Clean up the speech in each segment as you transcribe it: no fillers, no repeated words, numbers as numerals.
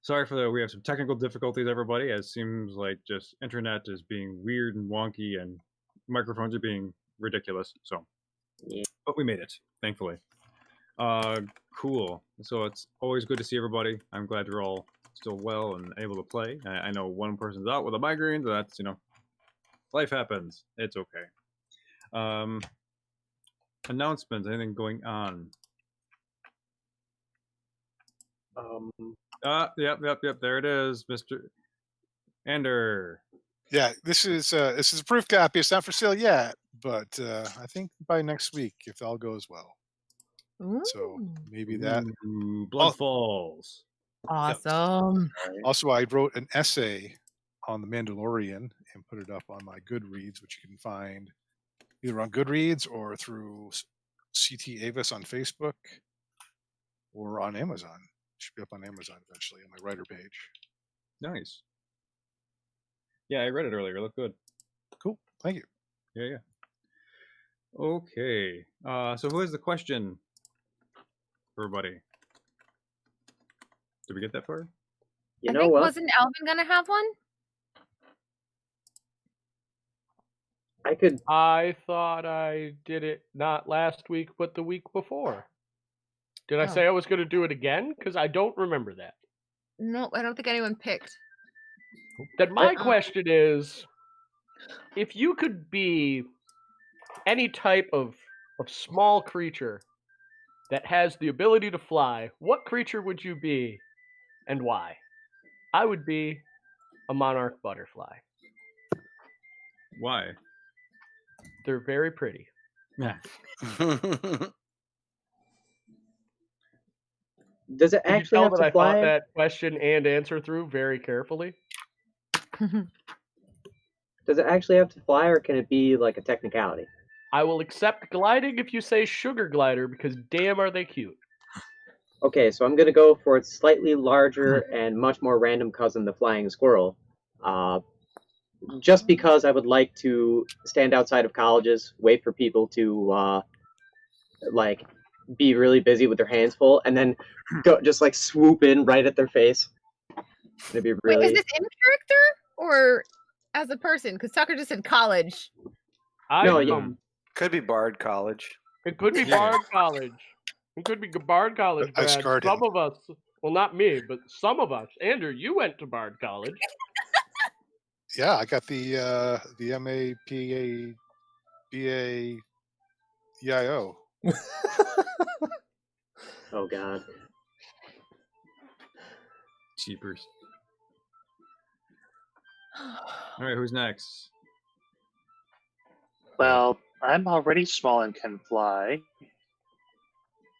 Sorry for we have some technical difficulties, everybody. It seems like just internet is being weird and wonky, and microphones are being ridiculous. So, Yeah. but we made it, thankfully. Cool. So it's always good to see everybody. I'm glad you're all still well and able to play. I know one person's out with a migraine, so that's life happens. It's okay. Announcements. Anything going on? Yep. There it is, Mr. Ender. Yeah, this is a proof copy. It's not for sale yet, but I think by next week, if all goes well. Ooh. So maybe that. Blood Falls. Awesome. Also, I wrote an essay on The Mandalorian and put it up on my Goodreads, which you can find either on Goodreads or through CT Avis on Facebook or on Amazon. It should be up on Amazon eventually on my writer page. Nice. Yeah, I read it earlier. It looked good. Cool. Thank you. Yeah. Okay. So who has the question, everybody? Did we get that far? You know what? Wasn't Alvin gonna have one? I thought I did it not last week, but the week before. Did I say I was going to do it again? Because I don't remember that. No, I don't think anyone picked. Then my question is, if you could be any type of small creature that has the ability to fly, what creature would you be and why? I would be a monarch butterfly. Why? They're very pretty. Yeah. Does it actually have to I fly? thought that question and answer through very carefully? Does it actually have to fly, or can it be like a technicality? I will accept gliding if you say sugar glider, because damn are they cute. Okay, so I'm going to go for its slightly larger and much more random cousin, the flying squirrel. Just because I would like to stand outside of colleges, wait for people to be really busy with their hands full, and then go just swoop in right at their face. It'd be really... Wait, is this in character or as a person? Because Tucker just said college. Could be Bard College. It could be Bard College. It could be Bard College, Brad. Some of us, well, not me, but some of us. Andrew, you went to Bard College. Yeah, I got the MAPA BA EIO. Oh God. Cheapers. All right, who's next? Well, I'm already small and can fly.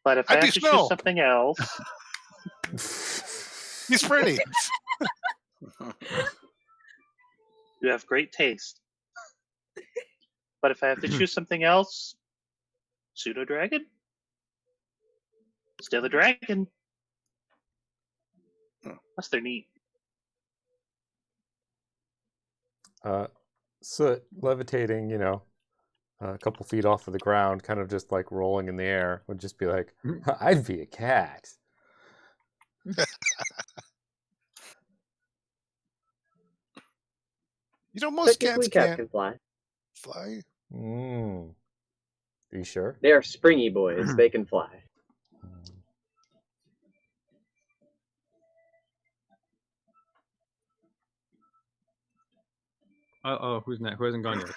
But if I have to choose something else... He's pretty. You have great taste. But if I have to choose something else... Pseudo dragon? Still a dragon. Plus they're neat. Soot levitating, a couple feet off of the ground, kind of just rolling in the air, would just be like, I'd be a cat. Most Technically, cats can fly. Fly? Are you sure? They are springy boys. They can fly. Who's next? Who hasn't gone yet?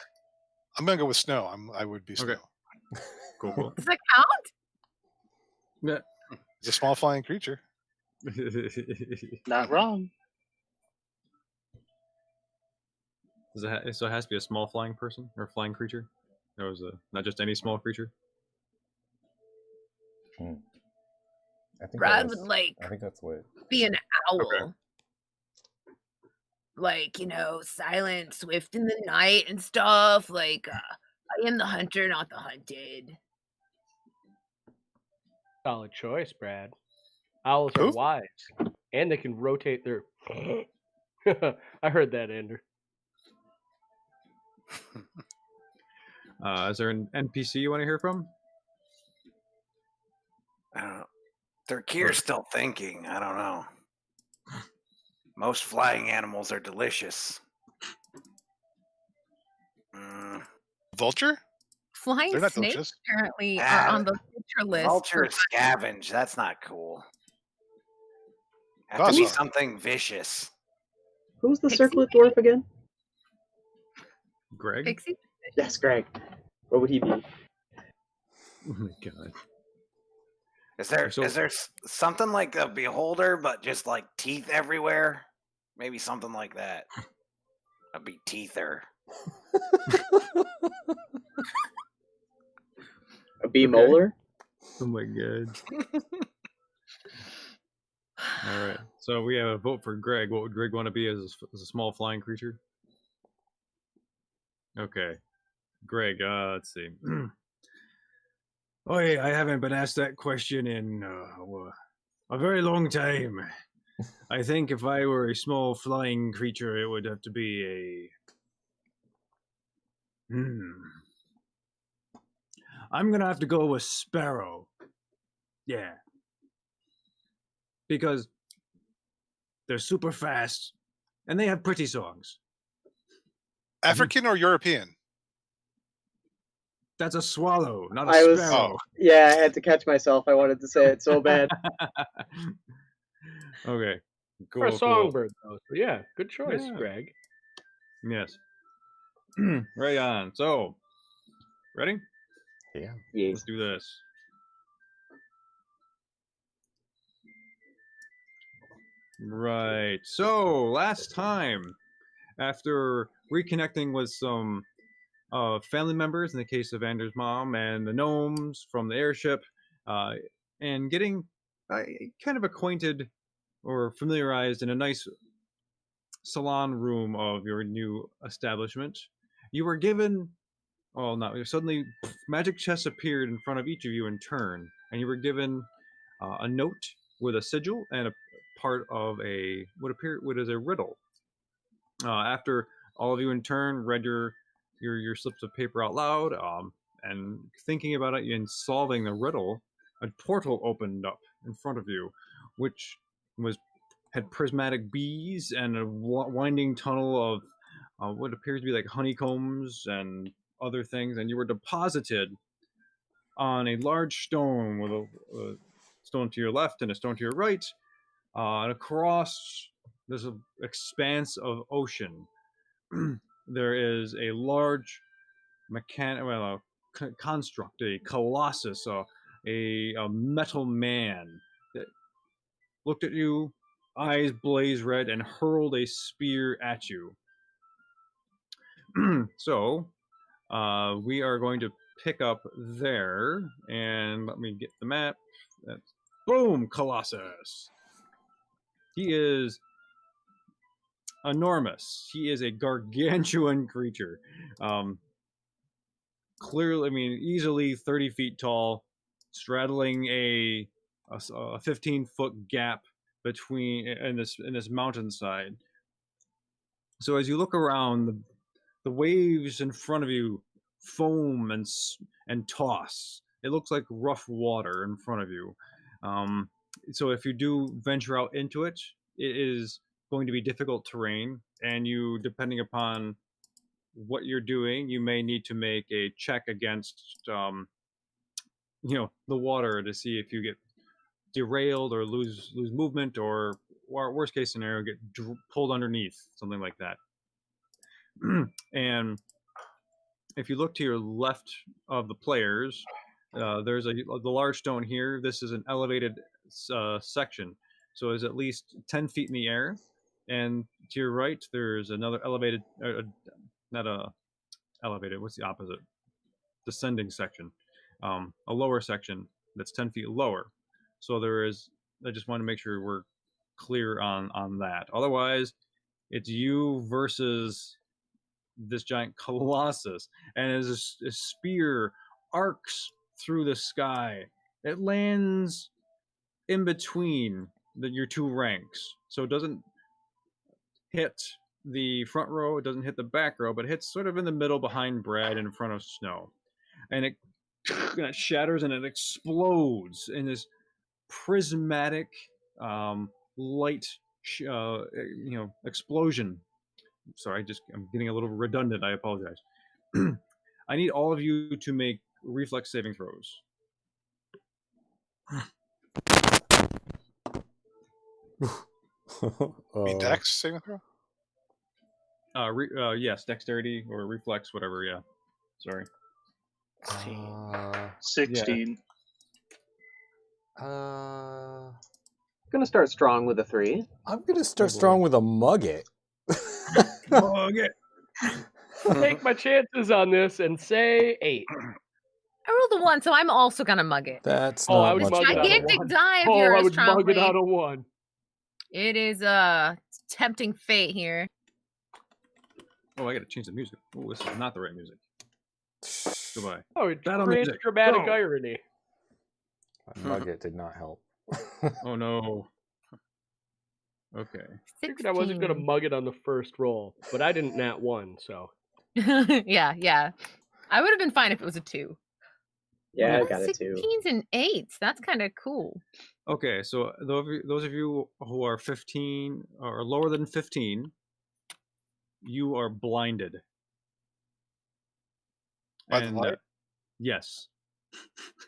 I'm gonna go with Snow. I would be Snow. Okay. Cool. Does that count? Yeah. It's a small flying creature. Not wrong. So it has to be a small flying person or flying creature? That was not just any small creature? I think Brad would I think that's what. be an owl. Okay. Silent, swift in the night and stuff. I am the hunter, not the hunted. Solid choice, Brad. Owls are wise, and they can rotate their... I heard that, Andrew. Is there an NPC you want to hear from? They're here still thinking. I don't know. Most flying animals are delicious. Vulture? Flying They're not snakes delicious. apparently are on the vulture list. Vulture scavenge. That's not cool. Have to Colossal. be something vicious. Who's the Pixie circlet dwarf again? Greg? Pixie? Yes, Greg. What would he be? Oh my god. Is there something like a beholder, but just like teeth everywhere? Maybe something like that. A be teether. A bemolar? Oh my god. All right. So we have a vote for Greg. What would Greg want to be as a small flying creature? Okay. Greg, let's see. Oh, I haven't been asked that question in a very long time. I think if I were a small flying creature, it would have to be I'm gonna have to go with sparrow. Yeah. Because they're super fast, and they have pretty songs. African or European? That's a swallow, not a sparrow. Yeah, I had to catch myself. I wanted to say it so bad. Okay. Cool, For a cool. songbird, though. So yeah, good choice, Yeah. Greg. Yes. Right on. So, ready? Yeah. Yes. Let's do this. Right. So, last time, after reconnecting with some family members, in the case of Anders' mom, and the gnomes from the airship, and getting kind of acquainted or familiarized in a nice salon room of your new establishment, you were given, suddenly magic chests appeared in front of each of you in turn, and you were given a note with a sigil and a part of what is a riddle. After all of you in turn read your slips of paper out loud, and thinking about it and solving the riddle, a portal opened up in front of you, which had prismatic bees and a winding tunnel of what appears to be like honeycombs and other things, and you were deposited on a large stone with a stone to your left and a stone to your right, and across there's an expanse of ocean. There is a large construct, a colossus, a metal man that looked at you, eyes blaze red, and hurled a spear at you. So, we are going to pick up there, and let me get the map. That's boom, Colossus. He is enormous. He is a gargantuan creature. Clearly, easily 30 feet tall, straddling a 15-foot gap between in this mountainside. So as you look around, the waves in front of you foam and toss. It looks like rough water in front of you. So if you do venture out into it, it is going to be difficult terrain, and you, depending upon what you're doing, you may need to make a check against the water to see if you get derailed or lose movement, or worst case scenario, get pulled underneath, something like that. And if you look to your left of the players, there's the large stone here. This is an elevated section, so it's at least 10 feet in the air. And to your right, there's another elevated, not a elevated, what's the opposite? Descending section, a lower section that's 10 feet lower. So I just want to make sure we're clear on that. Otherwise, it's you versus this giant colossus, and as a spear arcs through the sky, it lands in between your two ranks. So it doesn't hit the front row, it doesn't hit the back row, but it hits sort of in the middle behind Brad in front of Snow. And it shatters and it explodes in this prismatic light explosion. Sorry, I'm getting a little redundant. I apologize. I need all of you to make reflex saving throws. Dex saving throw? Yes, dexterity or reflex, whatever. Yeah, sorry. 16. I'm gonna start strong with a 3. I'm gonna start strong with a mugget. Mugget. Take my chances on this and say 8. I rolled a 1, so I'm also gonna mug it. That's I not would much mug it out of Gigantic 1. die of I yours, would mug it Trombley. out of 1. It is tempting fate here. Oh, I gotta change the music. Oh, this is not the right music. Goodbye. Oh, it Battle creates music. dramatic Go. irony. My mugget did not help. Oh no. Okay. Figured I wasn't gonna 16. mug it on the first roll, but I didn't nat 1, so. yeah. I would have been fine if it was a 2. Yeah, I got it too. 16s and 8s. That's kind of cool. Okay, so those of you who are 15 or lower than 15, you are blinded. By the light? Yes.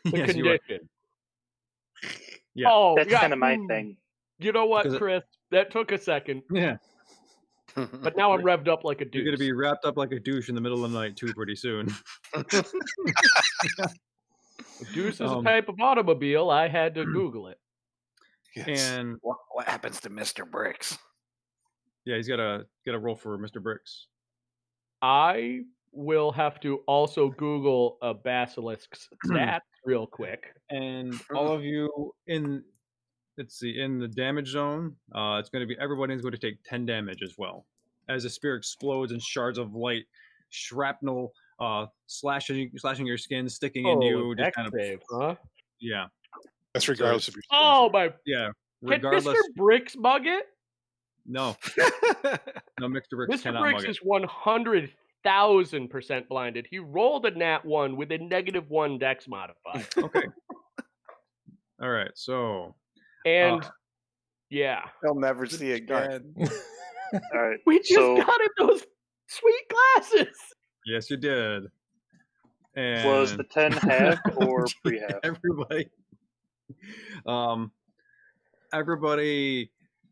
The Yes, you are. condition. Yeah. Oh, That's yeah. kind of my thing. You know what, Because Chris? That took a second, Yeah. but now I'm revved up like a You're gonna deuce. be wrapped up like a douche in the middle of the night too pretty soon. Deuce is a type of automobile. I had to Google it. Yes. And What happens to Mr. Bricks? yeah, he's gotta roll for Mr. Bricks. I will have to also Google a basilisk's stats real quick. And all of you in the damage zone, it's going to be everybody's going to take 10 damage as well, as the spear explodes in shards of light, shrapnel, slashing your skin, sticking in you, just Dex kind of save, huh? yeah, That's regardless of your Oh my! yeah. Can Regardless, Mr. Bricks mug it? no, Mr. Bricks Mr. cannot Bricks mug it. is 100,000% blinded. He rolled a nat 1 with a -1 Dex modifier, Okay. All right, so and yeah, He'll never see again. All right. we just So got him those sweet glasses. yes, you did. And was the 10 half or pre-half? Everybody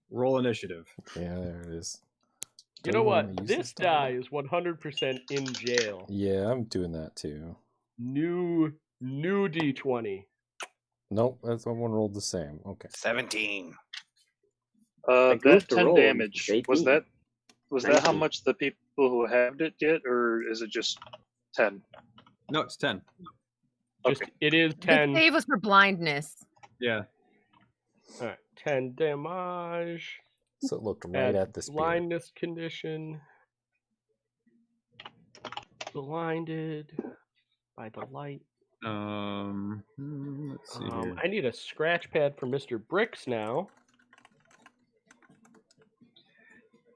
roll initiative. Yeah, there it is. You Do know we what? wanna use This die is 100% in jail. Yeah, I'm doing that too. New D20. Nope, that's one rolled the same. Okay. 17. That goofed a 10 roll, damage, 18. was that how 19. much the people who have it get, or is it just 10? No, it's 10. Just, it is It 10. save us for blindness. Yeah. All right, 10 damage. So it looked right at the spear. Blindness condition. Blinded by the light. Let's see here. I need a scratch pad for Mr. Bricks now.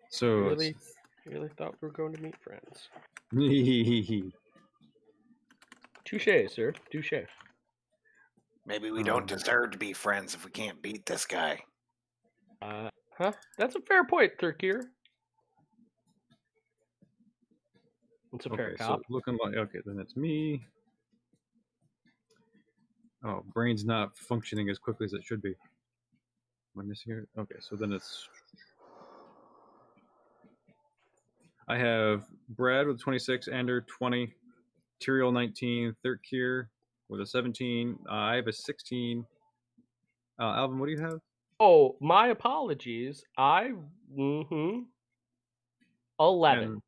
So Really thought we were going to meet friends. Touche, sir. Touche. Maybe we don't deserve to be friends if we can't beat this guy. Huh? That's a fair point, Thurkier. It's a fair okay, cop. so looking like then it's me. Oh, brain's not functioning as quickly as it should be. Am I missing it? Okay, so then it's. I have Brad with 26, Ander 20, Tyrael 19, Thurkier with a 17. I have a 16. Alvin, what do you have? Oh, my apologies. 11. And,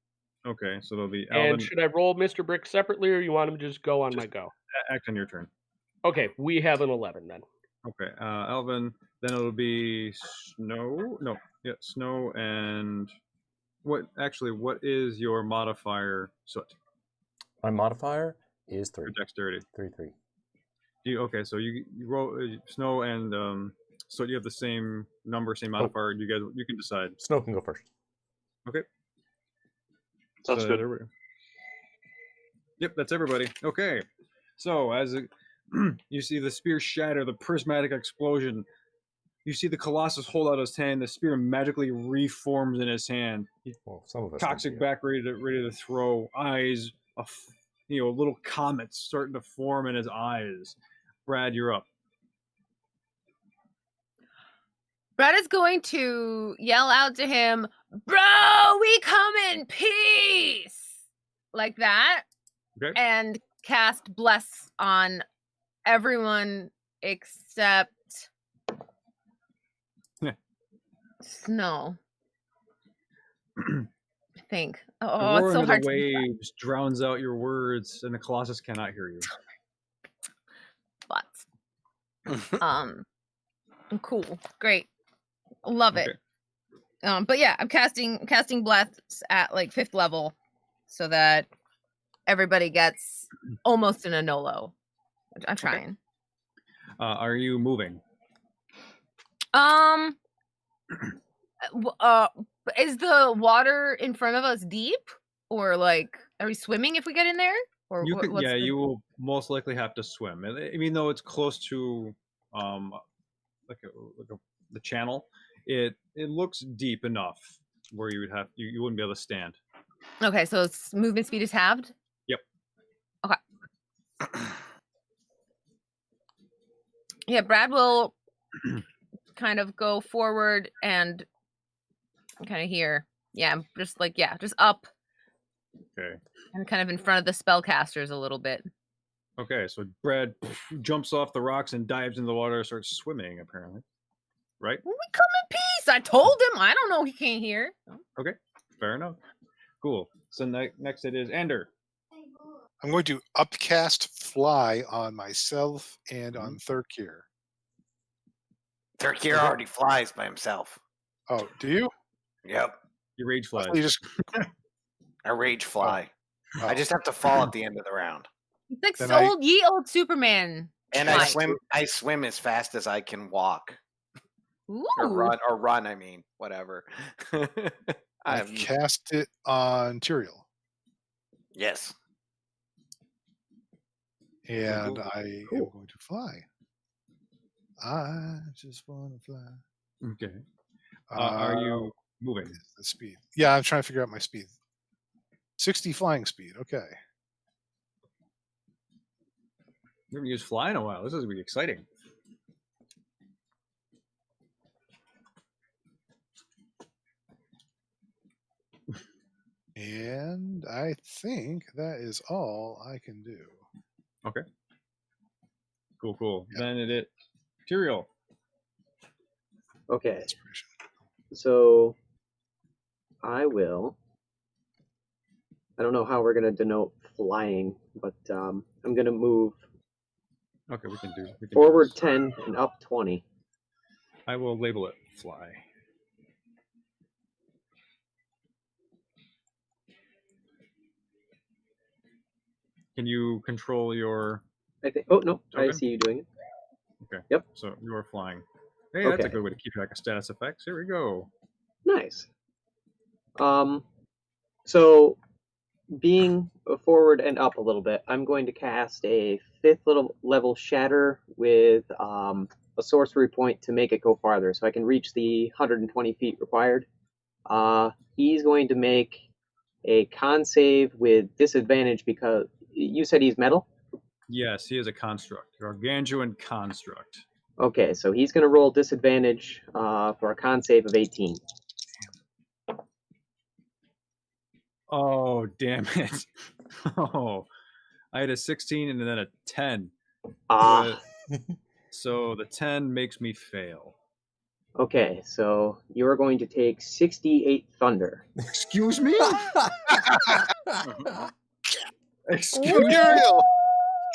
okay, so there'll be Alvin. And should I roll Mr. Brick separately, or you want him to just go on my go? Act on your turn. Okay, we have an 11 then. Okay, Alvin. Then it'll be Snow. No, yeah, Snow and what? Actually, what is your modifier? Soot. My modifier is For 3. dexterity. 3. Okay, so you roll Snow and so you have the same number, same modifier. You guys, you can decide. Snow can go first. Okay. Sounds good. Everybody. Yep, that's everybody. Okay. So as you see the spear shatter, the prismatic explosion You see the Colossus hold out his hand. The spear magically reforms in his hand. He Well, some of us cocks can it be. back, ready to throw. Eyes, little comets starting to form in his eyes. Brad, you're up. Brad is going to yell out to him, "Bro, we come in peace!" Like that. Okay. And cast Bless on everyone except Snow. I think. The Oh, it's roaring so of hard the to decide. waves drowns out your words, and the Colossus cannot hear you. But cool. Great. Love it. Okay. But yeah, I'm casting Bless at like 5th level so that everybody gets almost an Anolo. I'm trying. Are you moving? Is the water in front of us deep, or like are we swimming if we get in there? Or You can, what's the... you will most likely have to swim. Even though it's close to the channel, it looks deep enough where you wouldn't be able to stand. Okay, so its movement speed is halved. Yep. Okay. Yeah, Brad will kind of go forward and kind of here. Yeah, just up. Okay. And kind of in front of the spellcasters a little bit. Okay, so Brad jumps off the rocks and dives into the water and starts swimming, apparently. Right? We come in peace. I told him. I don't know he can't hear. Okay, fair enough. Cool. So next it is Ender. I'm going to upcast fly on myself and on Thurkir. Thurkir already flies by himself. Oh, do you? Yep. You rage flies. I rage fly. I just have to fall at the end of the round. It's like old Superman. And I swim as fast as I can walk. Ooh. Or run, I mean, whatever. I cast it on Tyrael. Yes. And I am going to fly. I just want to fly. Okay. Are you moving? The speed. Yeah, I'm trying to figure out my speed. 60 flying speed. Okay. We haven't used fly in a while. This is going to be exciting. And I think that is all I can do. Okay. Cool. Yep. Then it Tyrael. Okay. So I don't know how we're going to denote flying, but I'm going to move we can forward 10 and up 20. I will label it fly. Can you control your... I think. Oh, no. Token? I see you doing it. Okay. Yep. So you are flying. Hey, that's a good way to keep track of status effects. Here we go. Nice. So being forward and up a little bit, I'm going to cast a 5th level shatter with a sorcery point to make it go farther, so I can reach the 120 feet required. He's going to make a con save with disadvantage because you said he's metal? Yes, he is a construct. Gargantuan construct. Okay, so he's going to roll disadvantage for a con save of 18. Oh, damn it. Oh, I had a 16 and then a 10. So the 10 makes me fail. Okay, so you're going to take 68 thunder. Excuse me? Excuse me.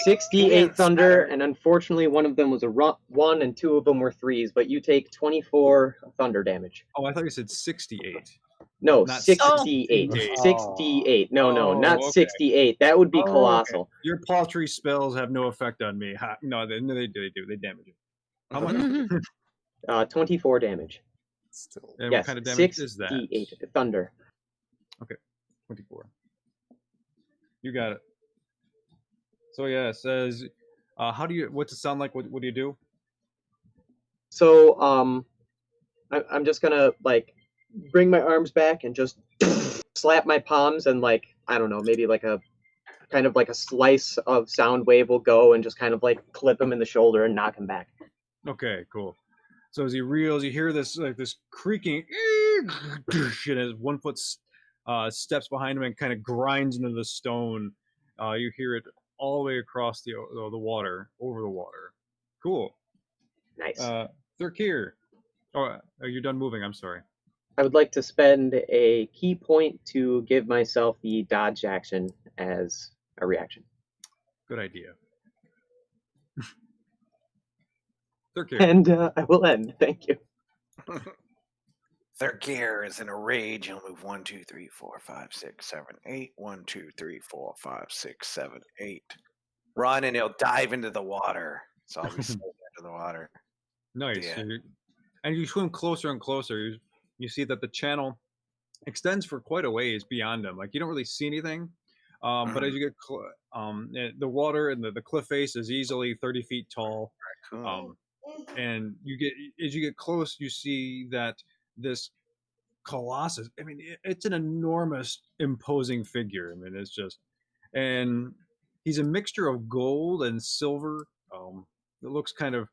68 thunder, and unfortunately one of them was a 1 and 2 of them were 3s, but you take 24 thunder damage. Oh, I thought you said 68. No, Not 68. 68. No, not 68. That would be Colossal. Okay. Your paltry spells have no effect on me. No, they do. They damage you. How much? 24 damage. Still. And yes, what kind of damage is that? 68 thunder. Okay, 24. You got it. So yeah, it says, what's it sound like? What do you do? So I'm just gonna like bring my arms back and just slap my palms and like I don't know, maybe like a kind of like a slice of sound wave will go and just kind of like clip him in the shoulder and knock him back. Okay, cool. So as he reels, you hear this like this creaking, and as 1 foot steps behind him and kind of grinds into the stone. You hear it all the way across the water, over the water. Cool. Nice. Thurkir. Oh, are you done moving? I'm sorry. I would like to spend a key point to give myself the dodge action as a reaction. Good idea. Thurkir. And I will end. Thank you. Thurkir is in a rage. He'll move 1, 2, 3, 4, 5, 6, 7, 8. 1, 2, 3, 4, 5, 6, 7, 8. Run, and he'll dive into the water. So I'll be safe into the water. Nice. Yeah. And you swim closer and closer. You see that the channel extends for quite a ways beyond him. Like you don't really see anything, but as you get the water and the cliff face is easily 30 feet tall. Cool. And as you get close, you see that this Colossus. I mean, it's an enormous, imposing figure. I mean, it's just, and he's a mixture of gold and silver. It looks kind of,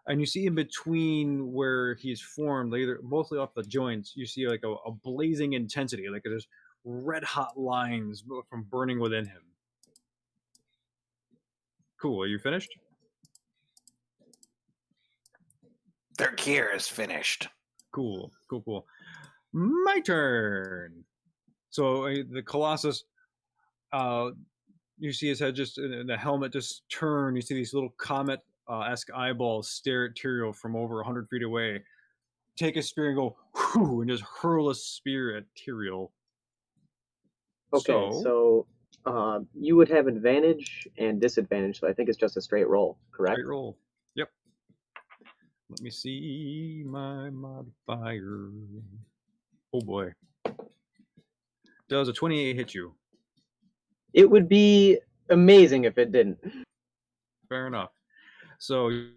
and you see in between where he's formed, either mostly off the joints, you see like a blazing intensity, like there's red hot lines from burning within him. Cool. Are you finished? Thurkir is finished. Cool. My turn. So the Colossus, you see his head just, the helmet just turn. You see these little comet-esque eyeballs stare at Tyrael from over 100 feet away. Take a spear and go, whoo, and just hurl a spear at Tyrael. Okay, so you would have advantage and disadvantage, so I think it's just a straight roll, correct? Straight roll. Yep. Let me see my modifier. Oh boy. Does a 28 hit you? It would be amazing if it didn't. Fair enough. So you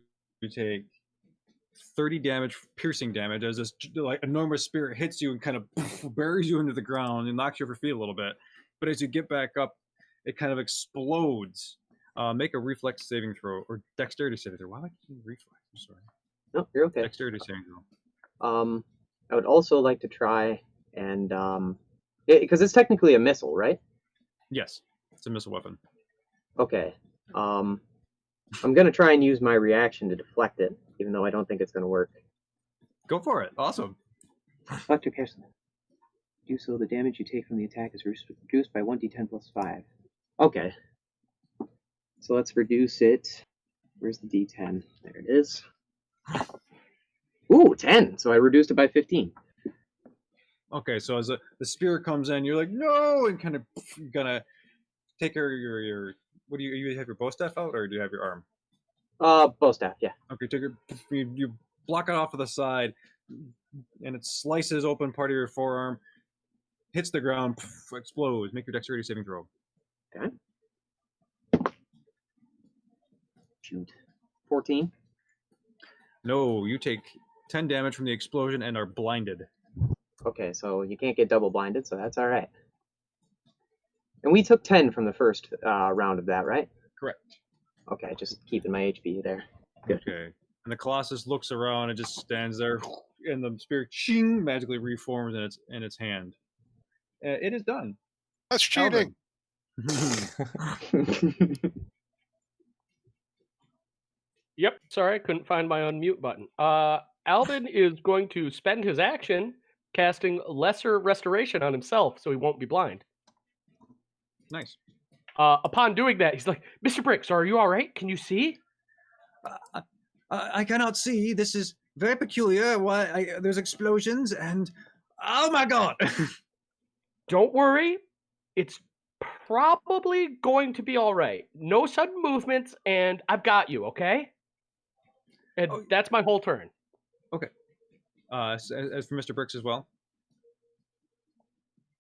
take 30 damage, piercing damage, as this like enormous spear hits you and kind of buries you into the ground and knocks you off your feet a little bit. But as you get back up, it kind of explodes. Make a reflex saving throw or dexterity saving throw. Why am I keeping reflex? I'm sorry. No, you're okay. Dexterity saving throw. I would also like to try and because it's technically a missile, right? Yes, it's a missile weapon. Okay. I'm gonna try and use my reaction to deflect it, even though I don't think it's gonna work. Go for it. Awesome. Deflect your person. Do so, the damage you take from the attack is reduced by 1d10 plus 5. Okay. So let's reduce it. Where's the d10? There it is. Ooh, 10. So I reduced it by 15. Okay, so as the spear comes in, you're like, no, and kind of gonna take your what do you have your bow staff out, or do you have your arm? Bow staff, yeah. Okay, you block it off to the side, and it slices open part of your forearm, hits the ground, explodes. Make your dexterity saving throw. Okay. Shoot. 14. No, you take 10 damage from the explosion and are blinded. Okay, so you can't get double blinded, so that's all right. And we took 10 from the first round of that, right? Correct. Okay, just keeping my HP there. Good. Okay. And the Colossus looks around and just stands there, and the spear ching, magically reforms in its hand. It is done. That's cheating. Yep, sorry, I couldn't find my unmute button. Alvin is going to spend his action casting Lesser Restoration on himself so he won't be blind. Nice. Upon doing that, he's like, Mr. Bricks, are you all right? Can you see? I cannot see. This is very peculiar. There's explosions and... Oh my god! Don't worry. It's probably going to be all right. No sudden movements, and I've got you, okay? And that's my whole turn. Okay. As for Mr. Bricks as well?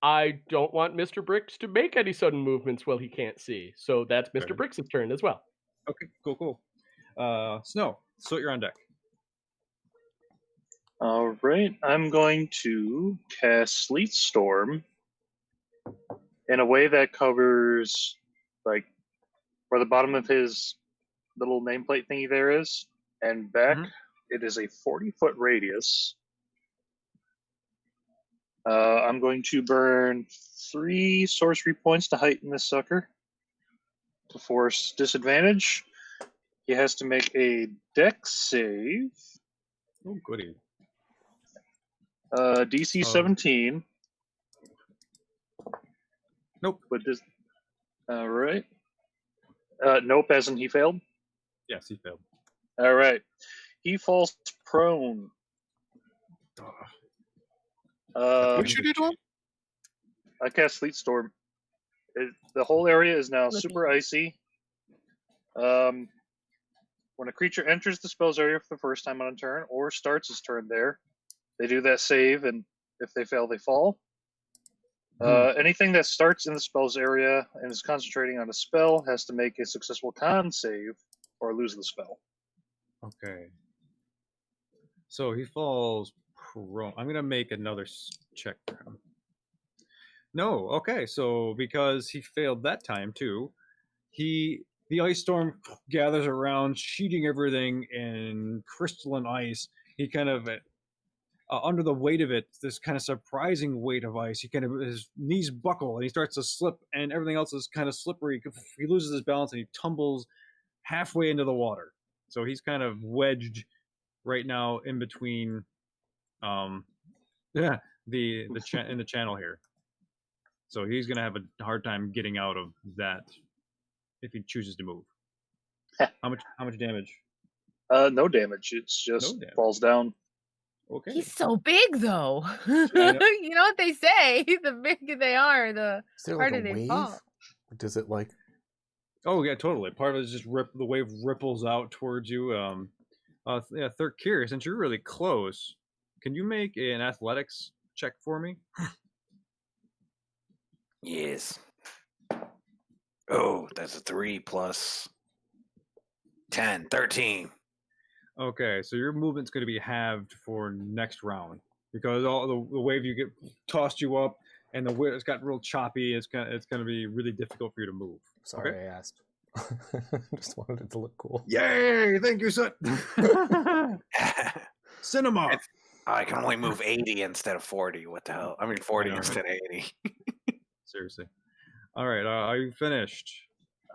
I don't want Mr. Bricks to make any sudden movements while he can't see. So that's Mr. Bricks' turn as well. Okay, cool. Snow, so you're on deck. All right, I'm going to cast Sleet Storm in a way that covers, like, where the bottom of his little nameplate thingy there is, and back. It is a 40-foot radius. I'm going to burn 3 sorcery points to heighten this sucker to force disadvantage. He has to make a dex save. Oh, goody. DC 17. Nope. With this. All right. Nope, as in he failed. Yes, he failed. All right. He falls prone. What you do to him? I cast Sleet Storm. The whole area is now super icy. When a creature enters the spell's area for the first time on a turn or starts his turn there, they do that save, and if they fail, they fall. Anything that starts in the spell's area and is concentrating on a spell has to make a successful con save or lose the spell. Okay. So he falls prone. I'm going to make another check for him. No, okay. So because he failed that time too, the ice storm gathers around, sheeting everything in crystalline ice. He kind of, under the weight of it, this kind of surprising weight of ice, his knees buckle and he starts to slip, and everything else is kind of slippery. He loses his balance and he tumbles halfway into the water. So he's kind of wedged right now in between, the in the channel here. So he's gonna have a hard time getting out of that if he chooses to move. How much damage? No damage. It's just falls down. Okay. He's so big, though. You know what they say: the bigger they are, the harder they fall. Does it like? Oh yeah, totally. Part of it is just the wave ripples out towards you. Third, since you're really close, can you make an athletics check for me? Yes. Oh, that's a 3 plus 10, 13. Okay, so your movement's going to be halved for next round because all the wave you get tossed you up, and it's got real choppy. It's going to be really difficult for you to move. Sorry, okay? I asked. Just wanted it to look cool. Yay! Thank you, son. Cinema. I can only move 80 instead of 40. What the hell? I mean 40 instead of 80. Seriously. All right, are you finished?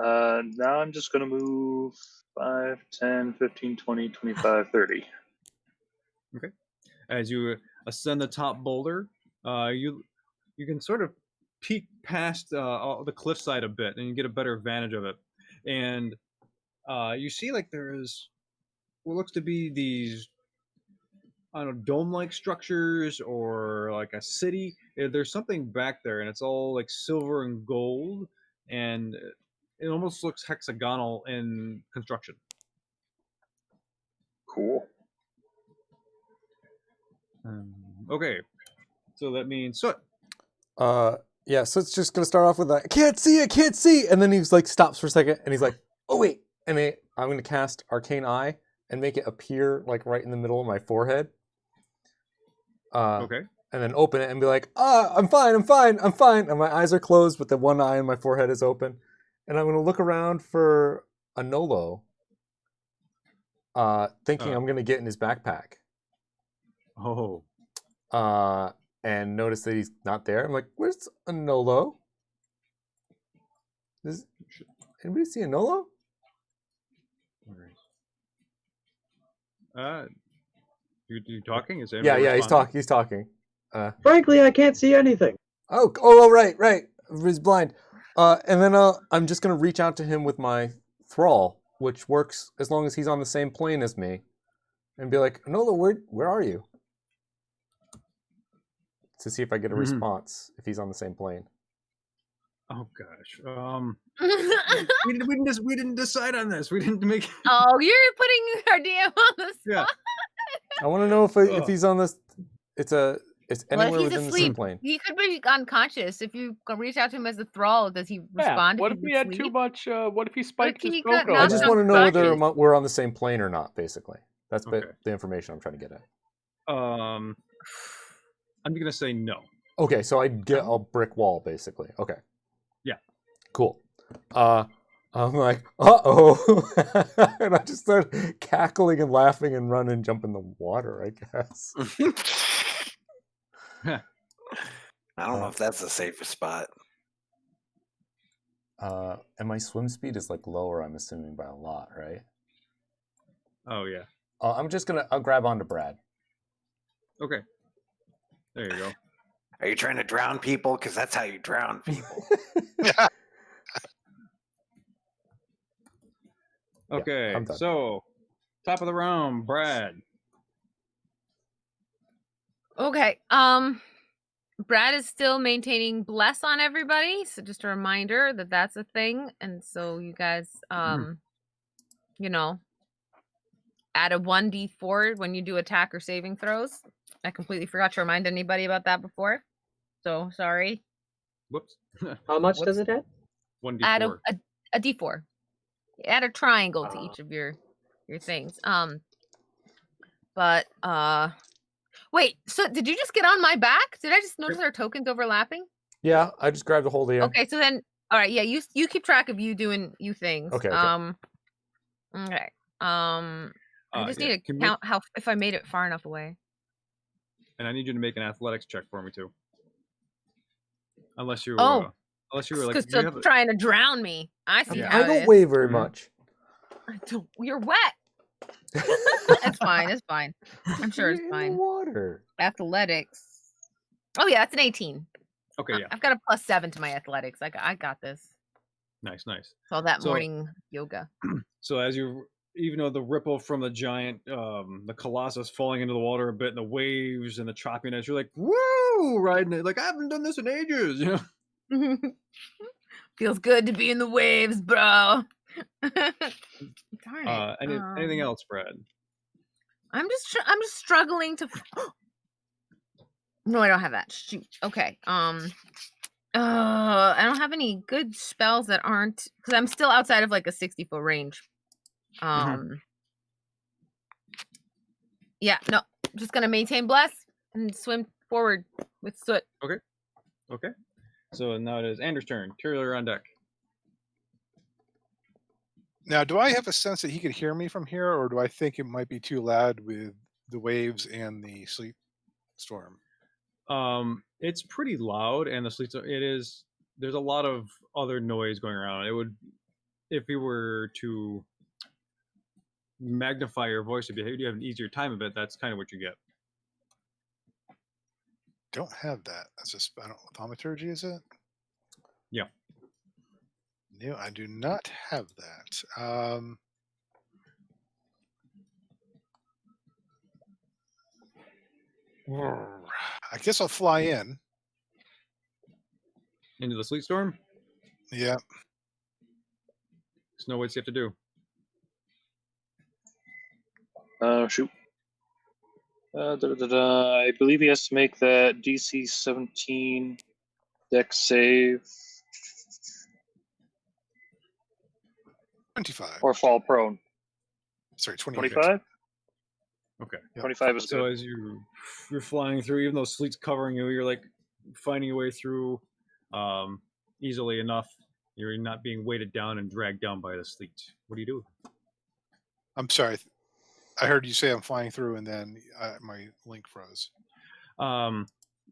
Now I'm just going to move 5, 10, 15, 20, 25, 30. Okay. As you ascend the top boulder, you can sort of peek past the cliffside a bit, and you get a better advantage of it. And you see like there's what looks to be these, I don't know, dome-like structures or like a city. There's something back there, and it's all like silver and gold, and it almost looks hexagonal in construction. Cool. Okay, so that means Soot. Yeah, so it's just gonna start off with like, I can't see, and then he's like stops for a second, and he's like, oh wait, and I'm gonna cast Arcane Eye and make it appear like right in the middle of my forehead. Okay. And then open it and be like, I'm fine. And my eyes are closed, but the one eye in my forehead is open. And I'm gonna look around for a Nolo, thinking I'm gonna get in his backpack. Oh. And notice that he's not there. I'm like, where's a Nolo? Does anybody see a Nolo? You talking? Is Yeah, he's talking. Frankly, I can't see anything. Oh, right. He's blind. And then I'm just gonna reach out to him with my thrall, which works as long as he's on the same plane as me, and be like, Nolo, where are you? To see if I get a response if he's on the same plane. Oh gosh. We didn't decide on this. We didn't make. Oh, you're putting our DM on the spot. Yeah. I want to know if he's on this. It's anywhere within the same plane. He could be unconscious. If you reach out to him as a thrall, does he respond? What if we had too much? What if he spiked his got Coco? I just want to know whether we're on the same plane or not. Basically, that's Okay. the information I'm trying to get at. I'm gonna say no. Okay, so I get a brick wall, basically. Okay. Yeah. Cool. I'm like, uh-oh. And I just start cackling and laughing and run and jump in the water, I guess. I don't know if that's the safest spot. And my swim speed is like lower, I'm assuming, by a lot, right? Oh yeah. I'll grab onto Brad. Okay. There you go. Are you trying to drown people? Because that's how you drown people. Okay, I'm done. so top of the round, Brad. Okay. Brad is still maintaining bless on everybody, so just a reminder that that's a thing, and so you guys, you know, add a 1d4 when you do attack or saving throws. I completely forgot to remind anybody about that before, so sorry. Whoops. How much does it add? 1d4. Add a d4. Add a triangle to each of your things. But wait, so did you just get on my back? Did I just notice our tokens overlapping? Yeah, I just grabbed a hold of you. Okay, so then all right, yeah, you keep track of you doing you things. Okay. Okay. I just need to count how if I made it far enough away. And I need you to make an athletics check for me too. Unless you unless you were like still trying to drown me. I see how I don't weigh very much. I don't, you're wet. It's fine. It's fine. I'm sure it's fine. Water. Athletics. Oh yeah, that's an 18. Okay, yeah. I've got a +7 to my athletics. I got this. Nice. All that morning yoga. So as you, even though the ripple from the giant, the Colossus falling into the water a bit, and the waves and the choppiness, you're like, woo, riding it. Like, I haven't done this in ages, you know? Feels good to be in the waves, bro. Darn it. Anything else, Brad? I'm just struggling to. No, I don't have that. Shoot. Okay. I don't have any good spells that aren't because I'm still outside of like a 60-foot range. Yeah. No. I'm just gonna maintain bless and swim forward with soot. Okay. So now it is Anders' turn. Tyrion on deck. Now, do I have a sense that he could hear me from here, or do I think it might be too loud with the waves and the sleet storm? It's pretty loud, and the sleet. There's a lot of other noise going around. It would, if you were to magnify your voice, if you have an easier time of it, that's kind of what you get. Don't have that. That's just thaumaturgy, is it? Yeah. No, I do not have that. I guess I'll fly in. Into the sleet storm? Yeah. There's no ways you have to do. Shoot. I believe he has to make that DC 17 dex save. 25. Or fall prone. Sorry, 25? Okay. Yep. 25 is So good. as you're flying through, even though sleet's covering you, you're like finding your way through easily enough. You're not being weighted down and dragged down by the sleet. What do you do? I'm sorry. I heard you say I'm flying through, and then my link froze.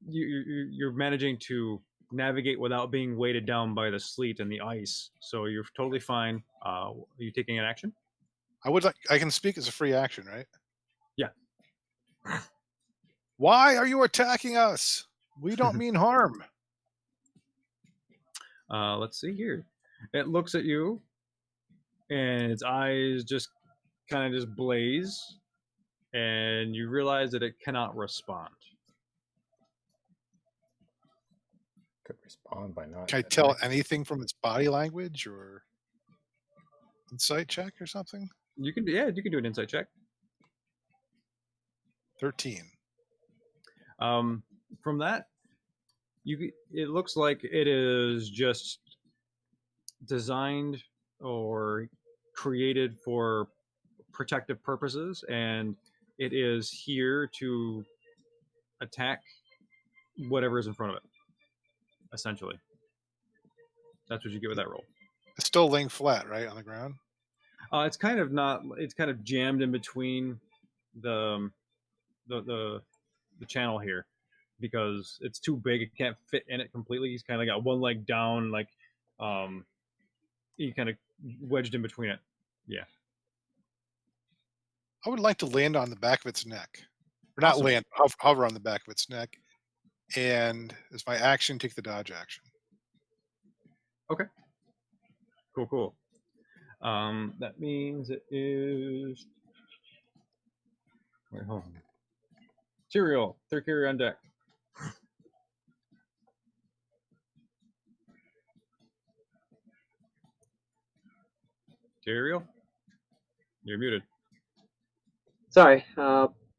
You're managing to navigate without being weighted down by the sleet and the ice, so you're totally fine. Are you taking an action? I can speak as a free action, right? Yeah. Why are you attacking us? We don't mean harm. Let's see here. It looks at you, and its eyes just kind of just blaze, and you realize that it cannot respond. Could respond by not. Can I tell anything from its body language or insight check or something? You can do an insight check. 13. From that, it looks like it is just designed or created for protective purposes, and it is here to attack whatever is in front of it. Essentially, that's what you get with that roll. It's still laying flat, right, on the ground. It's kind of not. It's kind of jammed in between the channel here because it's too big. It can't fit in it completely. He's kind of got one leg down, like he kind of wedged in between it. Yeah. I would like to land on the back of its neck, or not Awesome. land, hover on the back of its neck, and as my action, take the dodge action. Okay. Cool. That means it is. Wait, hold on. Tyrael, third carrier on deck. Tyrael, you're muted. Sorry,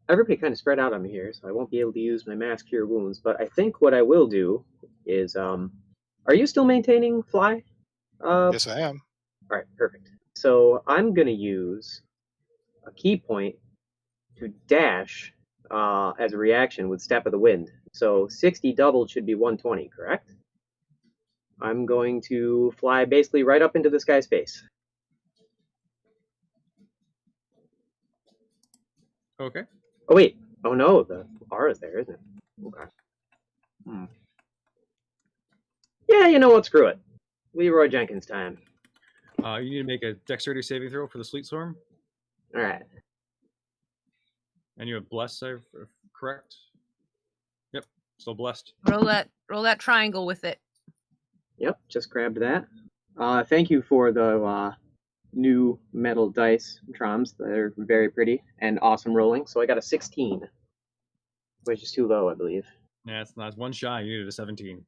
everybody kind of spread out on me here, so I won't be able to use my mass cure wounds. But I think what I will do is, are you still maintaining fly? Yes, I am. All right, perfect. So I'm gonna use a key point to dash as a reaction with Step of the Wind. So 60 doubled should be 120, correct? I'm going to fly basically right up into this guy's face. Okay. Oh wait. Oh no, the R is there, isn't it? Okay. Yeah, you know what? Screw it. Leroy Jenkins time. You need to make a dexterity saving throw for the sleet storm. All right. And you have blessed, correct? Yep, still blessed. Roll that triangle with it. Yep, just grabbed that. Thank you for the new metal dice, Troms. They're very pretty and awesome rolling. So I got a 16, which is too low, I believe. Yeah, it's not. It's one shy. You needed a 17.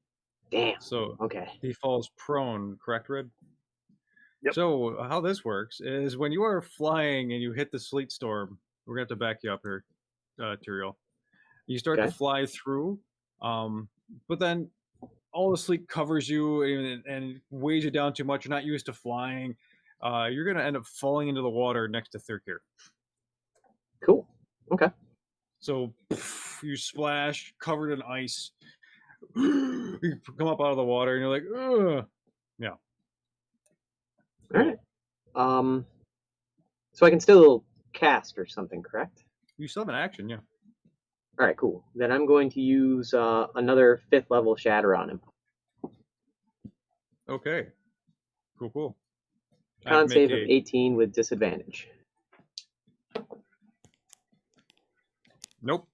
Damn. So Okay. he falls prone, correct, Red? Yep. So how this works is when you are flying and you hit the sleet storm, we're gonna have to back you up here, Tyrael. You start to fly through, but then all the sleet covers you and weighs you down too much. You're not used to flying. You're gonna end up falling into the water next to Thirkir. Cool. Okay. So you splash, covered in ice. You come up out of the water and you're like, ugh. Yeah. All right. So I can still cast or something, correct? You still have an action, yeah. All right, cool. Then I'm going to use another 5th level shatter on him. Okay. Cool. Con save of 18 with disadvantage. Nope.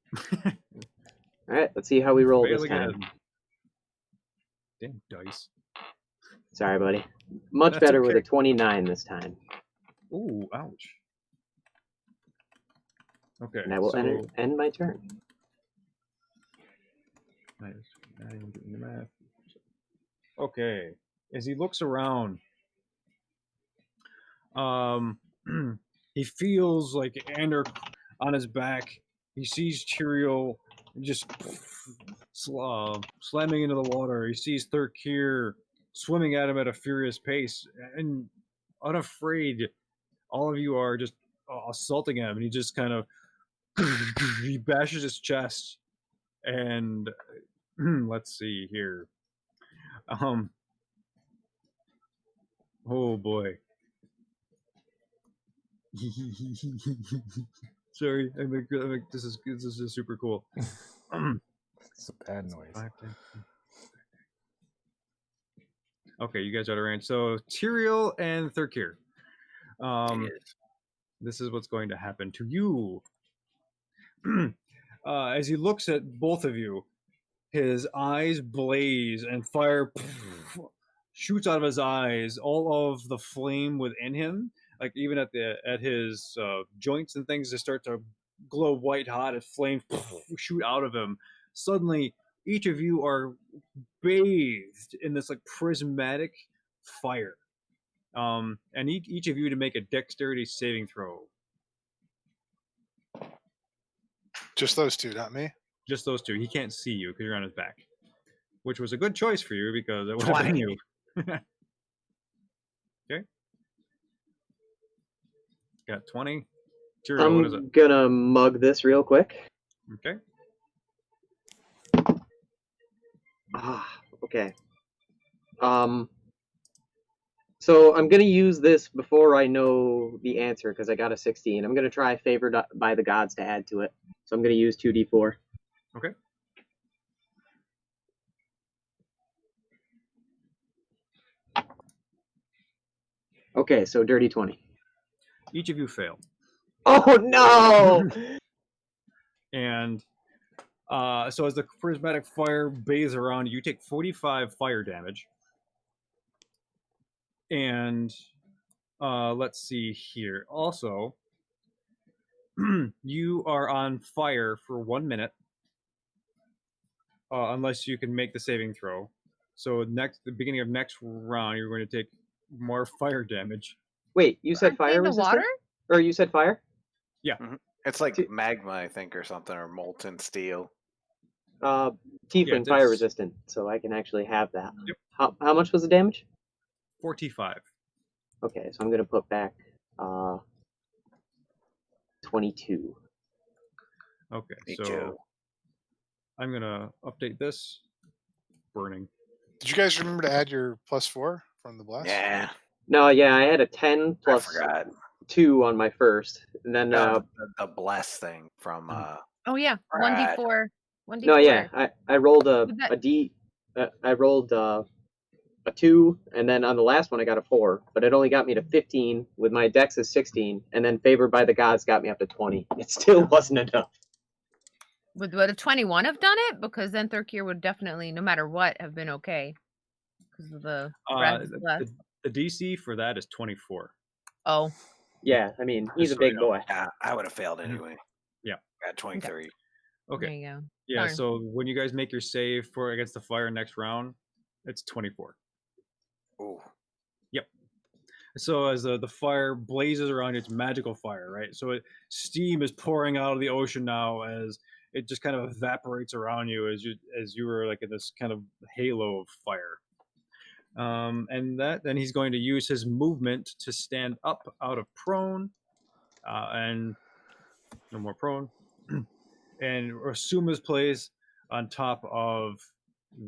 All right, let's see how we roll Fail this time. again. Damn dice. Sorry, buddy. Much That's better with okay. a 29 this time. Ooh, ouch. Okay. And I will so, end my turn. Nice. Not even doing the math. Okay. As he looks around, he feels like Ander on his back. He sees Tyrael just slamming into the water. He sees Thirkir swimming at him at a furious pace, and unafraid, all of you are just assaulting him. And he just kind of he bashes his chest, and let's see here. Oh boy. Sorry, this is super cool. It's a bad noise. 5, 10. Okay, you guys are at a range. So Tyrael and Thirkir. This is what's going to happen to you. As he looks at both of you, his eyes blaze and fire shoots out of his eyes. All of the flame within him, like even at his joints and things, just start to glow white hot as flames shoot out of him. Suddenly, each of you are bathed in this like prismatic fire. And each of you to make a dexterity saving throw. Just those two, not me. Just those two. He can't see you because you're on his back, which was a good choice for you because it would have been you. Okay. Got 20. Cheerio, what is it? I'm gonna mug this real quick. Okay. Okay. So I'm gonna use this before I know the answer because I got a 16. I'm gonna try favored by the gods to add to it. So I'm gonna use 2d4. Okay. Okay, so dirty 20. Each of you fail. Oh no! And so as the prismatic fire bathes around you, you take 45 fire damage. And let's see here. Also, you are on fire for 1 minute, unless you can make the saving throw. So the beginning of next round, you're going to take more fire damage. Wait, you said Aren't they fire in the resistant? water? Or you said fire? It's like magma, I think, or something, or molten steel. Tiefling it's- fire resistant, so I can actually have that. Yep. How much was the damage? 45. Okay, so I'm gonna put back 22. Okay, Me so too. I'm gonna update this. Burning. Did you guys remember to add your +4 from the blast? Yeah, No, yeah, I had a 10 I plus forgot. 2 on my first, and then No, the bless thing from Oh yeah, Right. 1d4. 1d4. no, yeah, I rolled a Would that- a D. I rolled a 2, and then on the last one I got a 4, but it only got me to 15 with my dex is 16, and then favored by the gods got me up to 20. It still wasn't enough. Would a 21 have done it? Because then Thurkir would definitely, no matter what, have been okay. Because of the Brad's bless. The DC for that is 24. Oh, Yeah, I mean he's a So, you big know, boy. yeah, I would have failed anyway. Yeah. Got 23. Okay. there you go. Yeah, Darn. so when you guys make your save for against the fire next round, it's 24. Ooh. So as the fire blazes around you, it's magical fire, right? So steam is pouring out of the ocean now as it just kind of evaporates around you as you were like in this kind of halo of fire. And then he's going to use his movement to stand up out of prone, and no more prone, and assume his place on top of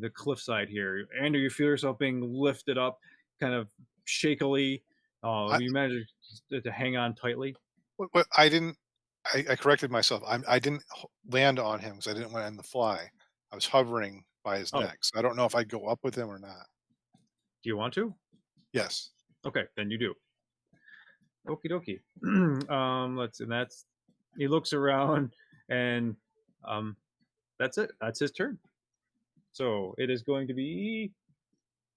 the cliffside here. Andrew, you feel yourself being lifted up, kind of shakily. You managed to hang on tightly. What I didn't. I corrected myself. I didn't land on him because I didn't want to end the fly. I was hovering by his Oh. neck. So I don't know if I'd go up with him or not. Do you want to? Yes. Okay, then you do. Okie dokie. That's he looks around and that's it. That's his turn. So it is going to be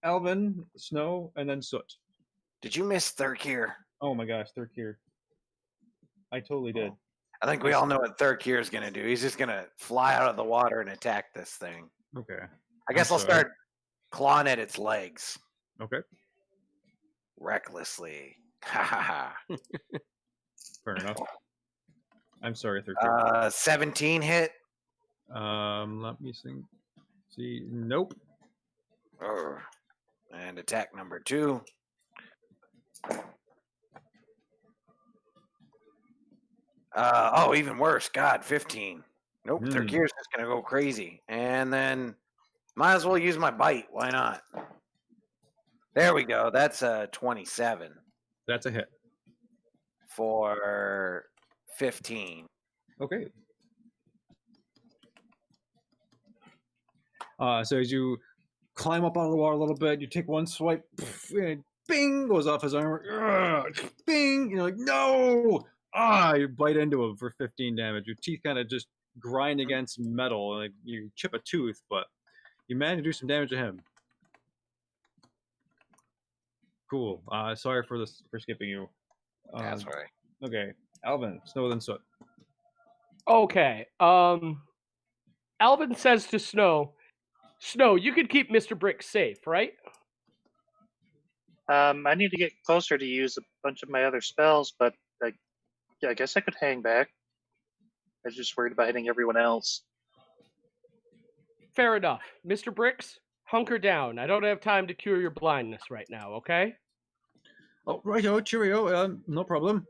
Alvin, Snow, and then Soot. Did you miss Thurkir? Oh my gosh, third tier. I totally did. I think we all know what Thurkir is going to do. He's just going to fly out of the water and attack this thing. Okay. I guess I'll sorry. start clawing at its legs Okay. recklessly. Ha ha ha. Fair enough. I'm sorry, third tier. 17 hit. Let me see. Nope. Urgh. And attack number 2. Even worse. God, 15. Nope, Thurkir's just going to go crazy. And then might as well use my bite. Why not? There we go. That's a 27 That's a hit. for 15. Okay. So as you climb up out of the water a little bit, you take one swipe, and bing, goes off his armor. Bing, you're like, no! You bite into him for 15 damage. Your teeth kind of just grind against metal, and like, you chip a tooth, but you manage to do some damage to him. Cool. Sorry for skipping you. That's right. Okay, Alvin, Snow then Soot. Okay. Alvin says to Snow, Snow, you could keep Mr. Brick safe, right? I need to get closer to use a bunch of my other spells, but I guess I could hang back. I was just worried about hitting everyone else. Fair enough. Mr. Bricks, hunker down. I don't have time to cure your blindness right now, okay? Oh, righto, cheerio. No problem.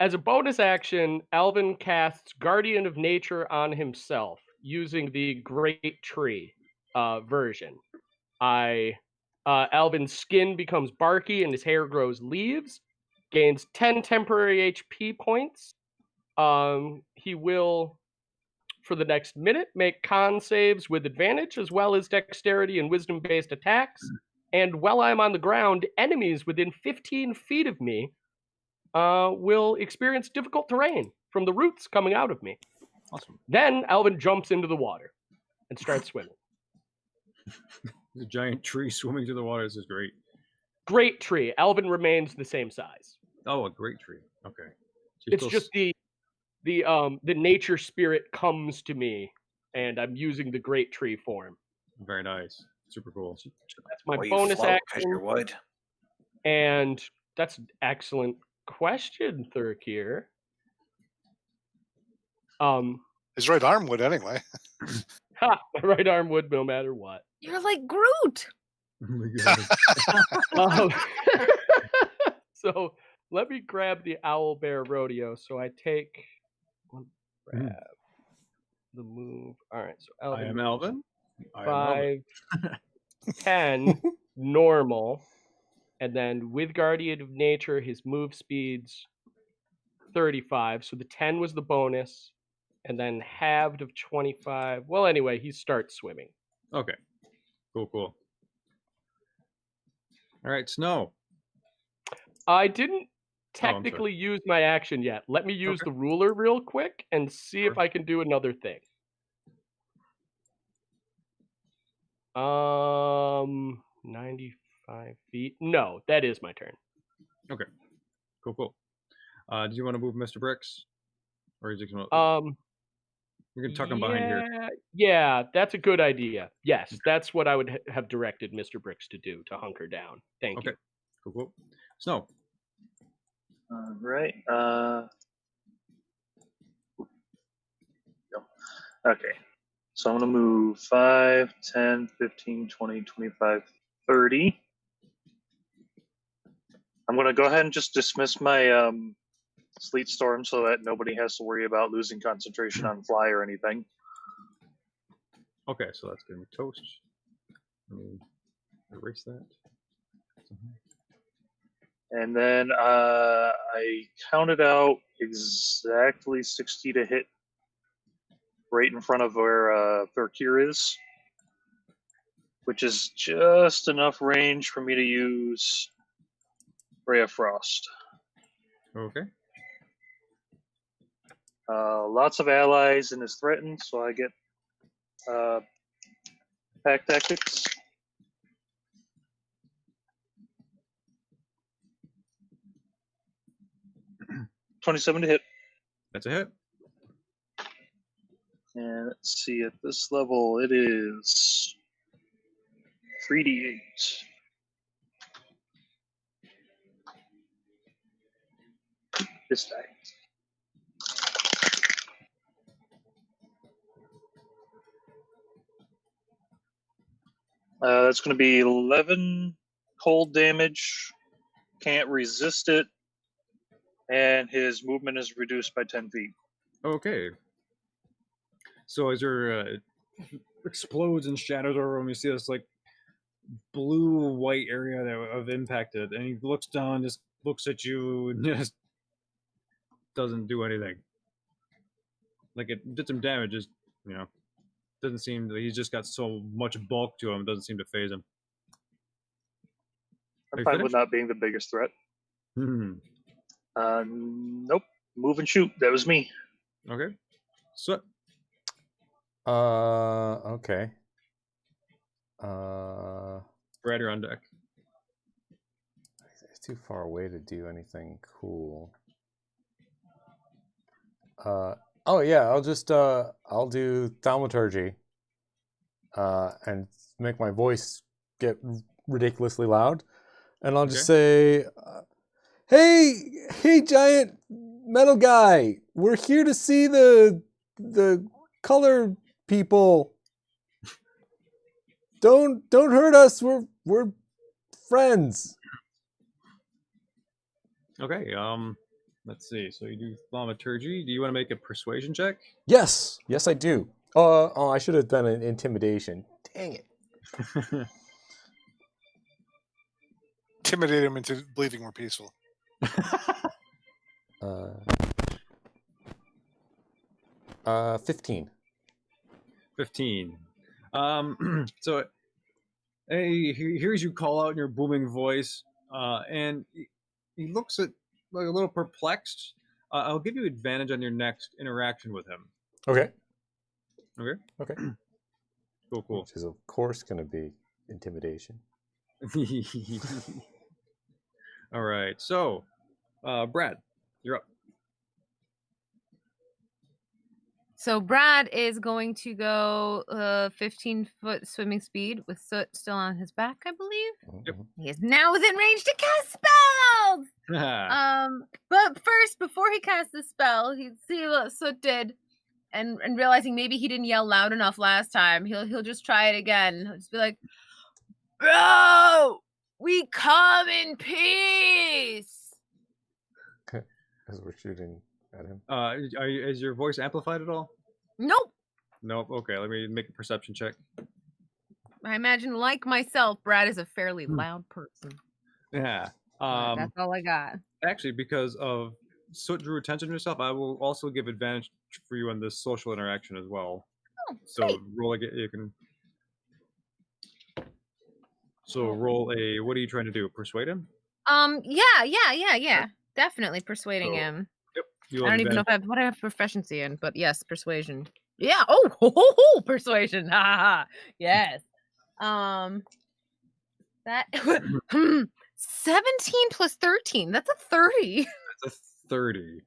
As a bonus action, Alvin casts Guardian of Nature on himself using the Great Tree version. Alvin's skin becomes barky and his hair grows leaves. Gains 10 temporary HP points. He will, for the next minute, make con saves with advantage, as well as dexterity and wisdom-based attacks. And while I'm on the ground, enemies within 15 feet of me will experience difficult terrain from the roots coming out of me. Awesome. Then Alvin jumps into the water and starts swimming. The giant tree swimming through the water. This is great. Great tree. Alvin remains the same size. Oh, a great tree. Okay. So It's just the nature spirit comes to me, and I'm using the great tree form. Very nice. Super cool. So that's my Well, you bonus float 'cause action. you're wood. And that's an excellent question, Thurkir. His right arm would anyway. My right arm would no matter what. You're like Groot. Oh my God. So let me grab the Owl Bear Rodeo. So I take grab the move. All right. So Alvin I am Alvin. I am 5, Alvin. 10, normal, and then with Guardian of Nature, his move speed's 35. So the 10 was the bonus, and then halved of 25. Well, anyway, he starts swimming. Okay. Cool. All right, Snow. I didn't sorry. technically use my action yet. Let me use the ruler real quick and see if Sure. I can do another thing. 95 feet. No, that is my turn. Okay. Cool. Do you want to move Mr. Bricks? Or is it gonna... We can tuck him behind here. Yeah, that's a good idea. Yes, that's what I would have directed Mr. Bricks to do, to hunker down. Thank you. Cool. Snow. All right. Okay. So I'm going to move 5, 10, 15, 20, 25, 30. I'm going to go ahead and just dismiss my Sleet Storm so that nobody has to worry about losing concentration on fly or anything. Okay, so that's going to be toast. Let me erase that. And then I counted out exactly 60 to hit right in front of where Thurkir is, which is just enough range for me to use Ray of Frost. Okay. Lots of allies and is threatened, so I get pack tactics. $27 to hit. That's a hit. And let's see, at this level it is 3d8. This die. That's going to be 11 cold damage. Can't resist it. And his movement is reduced by 10 feet. Okay. So as there explodes and shatters over him, you see this like blue-white area that have impacted, and he looks down, just looks at you, and just doesn't do anything. Like it did some damage, just doesn't seem that he's just got so much bulk to him, doesn't seem to phase him. I'm fine with not being the biggest threat. Nope. Move and shoot. That was me. Okay. So. Okay. Brad, you're on deck. It's too far away to do anything cool. Oh yeah, I'll do thaumaturgy. And make my voice get ridiculously loud. And I'll just say, hey, giant metal guy, we're here to see the color people. Don't hurt us. We're friends. Okay. let's see. So you do thaumaturgy. Do you want to make a persuasion check? Yes, yes, I do. I should have done an intimidation. Dang it. Intimidate him into believing we're peaceful. 15. 15. So he hears you call out in your booming voice, and he looks at like a little perplexed. I'll give you advantage on your next interaction with him. Okay. Okay. Okay. Cool. Which is of course going to be intimidation. All right. So, Brad, you're up. So Brad is going to go 15-foot swimming speed with Soot still on his back, I believe. Yep. He is now within range to cast spells. But first, before he casts the spell, he'd see what Soot did, and realizing maybe he didn't yell loud enough last time, he'll just try it again. He'll just be like, "Bro, we come in peace." As we're shooting at him. Is your voice amplified at all? Nope. Nope. Okay, let me make a perception check. I imagine, like myself, Brad is a fairly loud person. Yeah. That's all I got. Actually, because of Soot drew attention to yourself, I will also give advantage for you on this social interaction as well. Oh, so sweet. roll you can. So roll a. What are you trying to do? Persuade him? Yeah. Definitely persuading him. Yep. I don't even know if what I have proficiency in, but yes, persuasion. Yeah. Oh, persuasion. Ha. Yes. That 17 plus 13. That's a 30. That's a 30.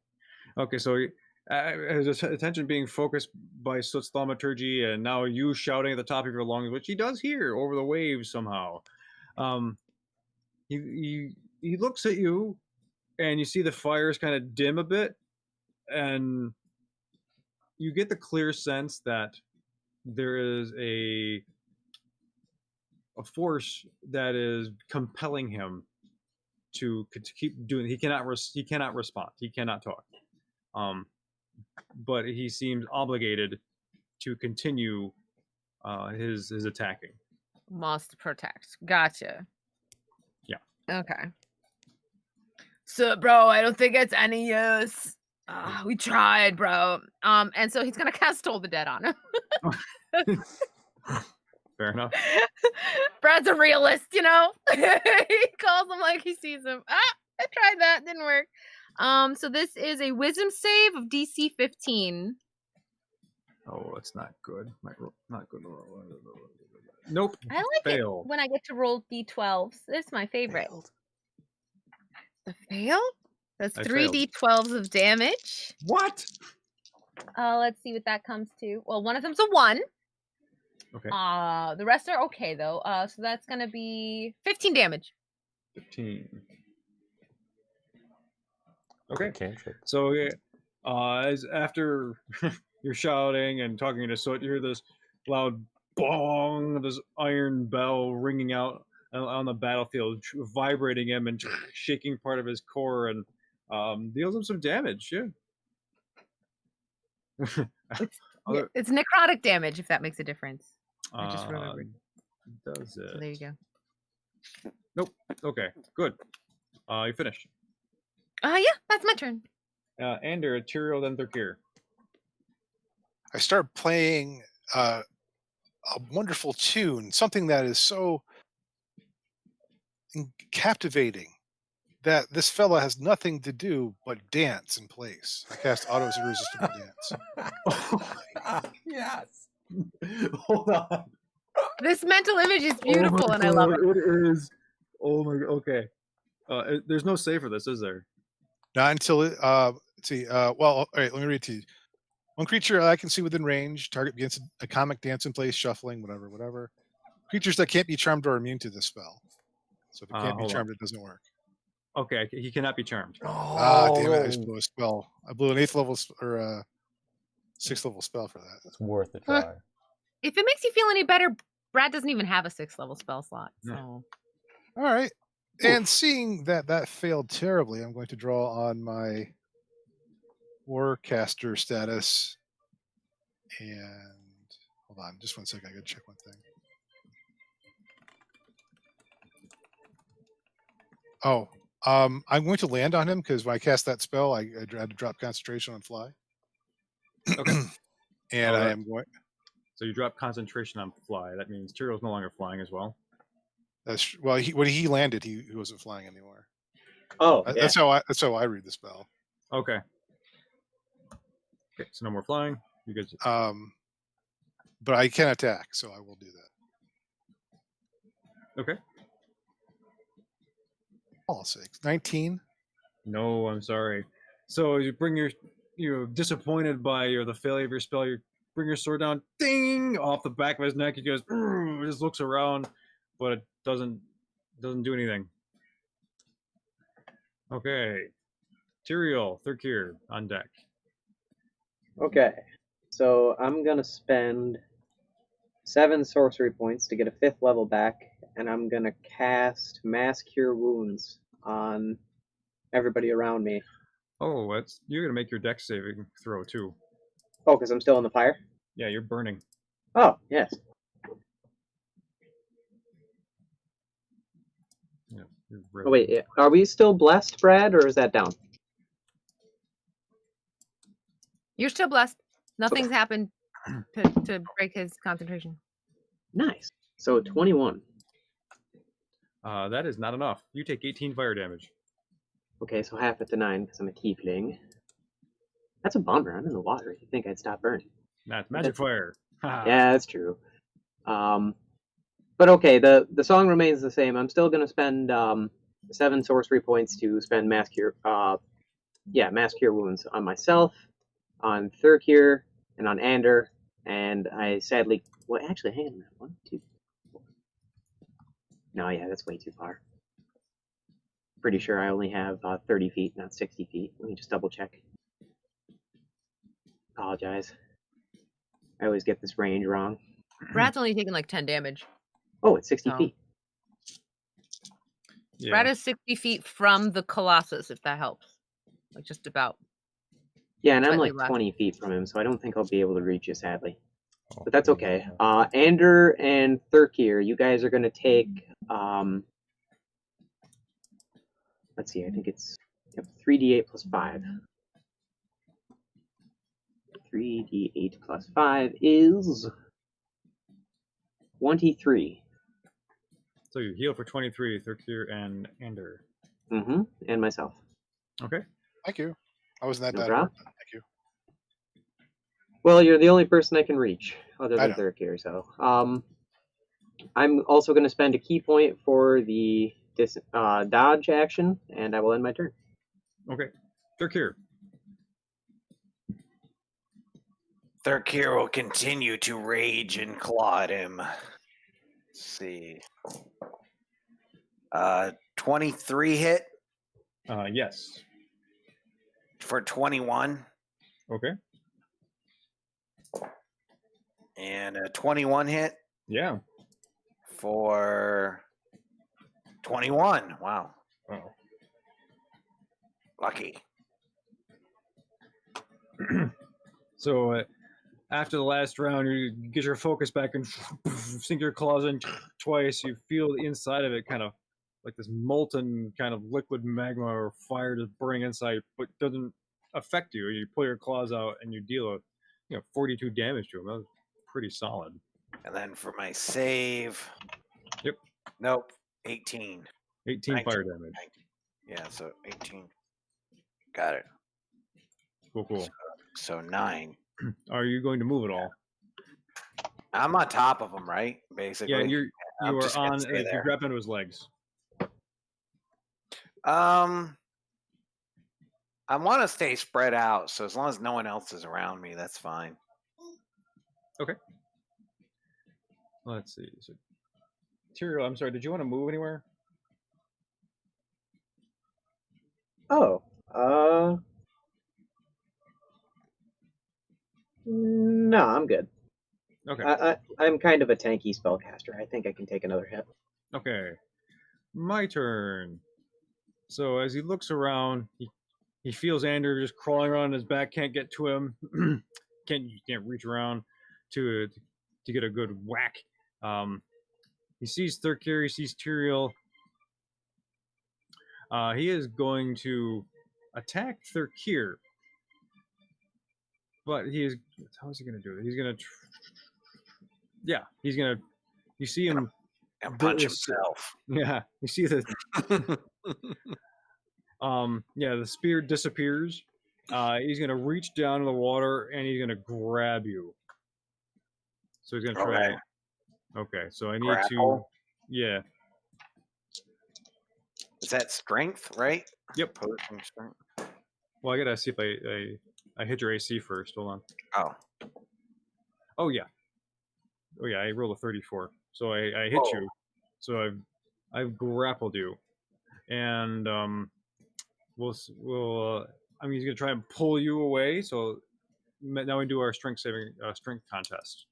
Okay, so his attention being focused by Soot's thaumaturgy, and now you shouting at the top of your lungs, which he does hear over the waves somehow. He looks at you, and you see the fires kind of dim a bit, and you get the clear sense that there is a force that is compelling him to keep doing. He cannot respond. He cannot talk. But he seems obligated to continue his attacking. Must protect. Gotcha. Yeah. Okay. So, bro, I don't think it's any use. We tried, bro. And so he's gonna cast Toll the Dead on him. Fair enough. Brad's a realist, you know. He calls him like he sees him. I tried that, didn't work. So this is a Wisdom save of DC 15. Oh, that's not good. Not good. Nope. I like Fail. it when I get to roll D12s. This is my favorite. Failed. The fail? That's I 3 failed. D12s of damage. What? Let's see what that comes to. Well, one of them's a 1. Okay. The rest are okay though. So that's gonna be 15 damage. 15. Okay. Cantrip. So, as after you're shouting and talking to Soot, you hear this loud bong, this iron bell ringing out on the battlefield, vibrating him and shaking part of his core, and deals him some damage. Yeah. It's necrotic damage, if that makes a difference. I just remembered. Does it? So there you go. Nope. Okay. Good. You finished. Yeah, that's my turn. Ander, Tyrael, then Thurkir. I start playing a wonderful tune, something that is so captivating that this fella has nothing to do but dance in place. I cast Otto's Irresistible Dance. Yes. Hold on. This mental image is beautiful, and I love it. It is. Oh my god. Okay. There's no save for this, is there? Not until let's see. Well, all right. Let me read it to you. One creature I can see within range. Target begins a comic dance in place, shuffling, whatever. Creatures that can't be charmed are immune to this spell. So if it can't be charmed, it doesn't work. Okay, he cannot be charmed. Damn it! I just blew a spell. I blew an 8th level or a 6th level spell for that. It's worth a try. If it makes you feel any better, Brad doesn't even have a 6th level spell slot. So. All right. And seeing that failed terribly, I'm going to draw on my Warcaster status. And hold on, just 1 second. I gotta check one thing. Oh, I'm going to land on him because when I cast that spell, I had to drop concentration on fly. Okay. And I am going. So you drop concentration on fly. That means Tyrell's no longer flying as well. That's well. When he landed, he wasn't flying anymore. Oh, yeah. That's how I read the spell. Okay. Okay, so no more flying. You guys. But I can attack, so I will do that. Okay. All 6. 19. No, I'm sorry. So you bring you're disappointed by the failure of your spell. You bring your sword down, ding, off the back of his neck. He goes, just looks around, but it doesn't do anything. Okay. Tyrael, Thurkir, on deck. Okay. So I'm going to spend 7 sorcery points to get a 5th level back, and I'm going to cast Mass Cure Wounds on everybody around me. Oh, you're going to make your dex saving throw, too. Oh, because I'm still in the fire? Yeah, you're burning. Oh, yes. Yeah, Oh, wait, are we still blessed, Brad, or is that down? You're still blessed. Nothing's happened to break his concentration. Nice. So 21. That is not enough. You take 18 fire damage. Okay, so half it to 9 because I'm a tiefling. That's a bummer. I'm in the water. You'd think I'd stop burning. That's magic fire. Yeah, that's true. But okay, the song remains the same. I'm still going to spend 7 sorcery points to spend Mass Cure Wounds on myself, on Thurkir, and on Ander. And I sadly... Well, actually, hang on a minute. 1, 2, 4. No, yeah, that's way too far. Pretty sure I only have 30 feet, not 60 feet. Let me just double check. Apologize. I always get this range wrong. Brad's only taking like 10 damage. Oh, it's 60 feet. Yeah. Brad is 60 feet from the Colossus, if that helps. Like just about. Yeah, and I'm slightly like less. 20 feet from him, so I don't think I'll be able to reach you, sadly. But that's okay. Ander and Thurkir, you guys are going to take... let's see, I think it's 3d8 plus 5. 3d8 plus 5 is 23. So you heal for 23, Thurkir and Ander. Mm-hmm, and myself. Okay. Thank you. I wasn't that No bad. problem. Thank you. Well, you're the only person I can reach, other I than know. Thurkir, so... I'm also going to spend a key point for the dodge action, and I will end my turn. Okay. Thurkir. Thurkir will continue to rage and claw at him. Let's see. 23 hit Yes. for 21. Okay. And a 21 hit Yeah. for 21. Wow. Oh. Lucky. So after the last round, you get your focus back and sink your claws in twice. You feel the inside of it kind of like this molten kind of liquid magma or fire just burning inside, but doesn't affect you. You pull your claws out and you deal 42 damage to him. That was pretty solid. And then for my save. Yep. Nope. 18. 18 19. fire damage. Yeah, so 18. Got it. Cool. So 9. Are you going to move at all? I'm on top of him, right? Basically. Yeah, you I'm are just gonna on. stay You there. grab onto his legs. I want to stay spread out, so as long as no one else is around me, that's fine. Okay. Let's see. So, Tyrael, I'm sorry. Did you want to move anywhere? Oh, no, I'm good. Okay. I'm kind of a tanky spellcaster. I think I can take another hit. Okay. My turn. So as he looks around, he he feels Andrew just crawling around on his back, can't get to him, can't reach around to get a good whack. He sees Thurkir, he sees Tyrael. He is going to attack Thurkir, but how is he going to do it? He's going to, you see him and punch himself. Yeah, you see the, the spear disappears. He's going to reach down in the water and he's going to grab you. So he's going to try. Okay, so I need Grapple? Yeah. Is that strength, right? Yep. Potion strength. Well, I gotta see if I hit your AC first. Hold on. Oh yeah. I rolled a 34, so I hit you. So I've grappled you, and he's gonna try and pull you away. So now we do our strength contest.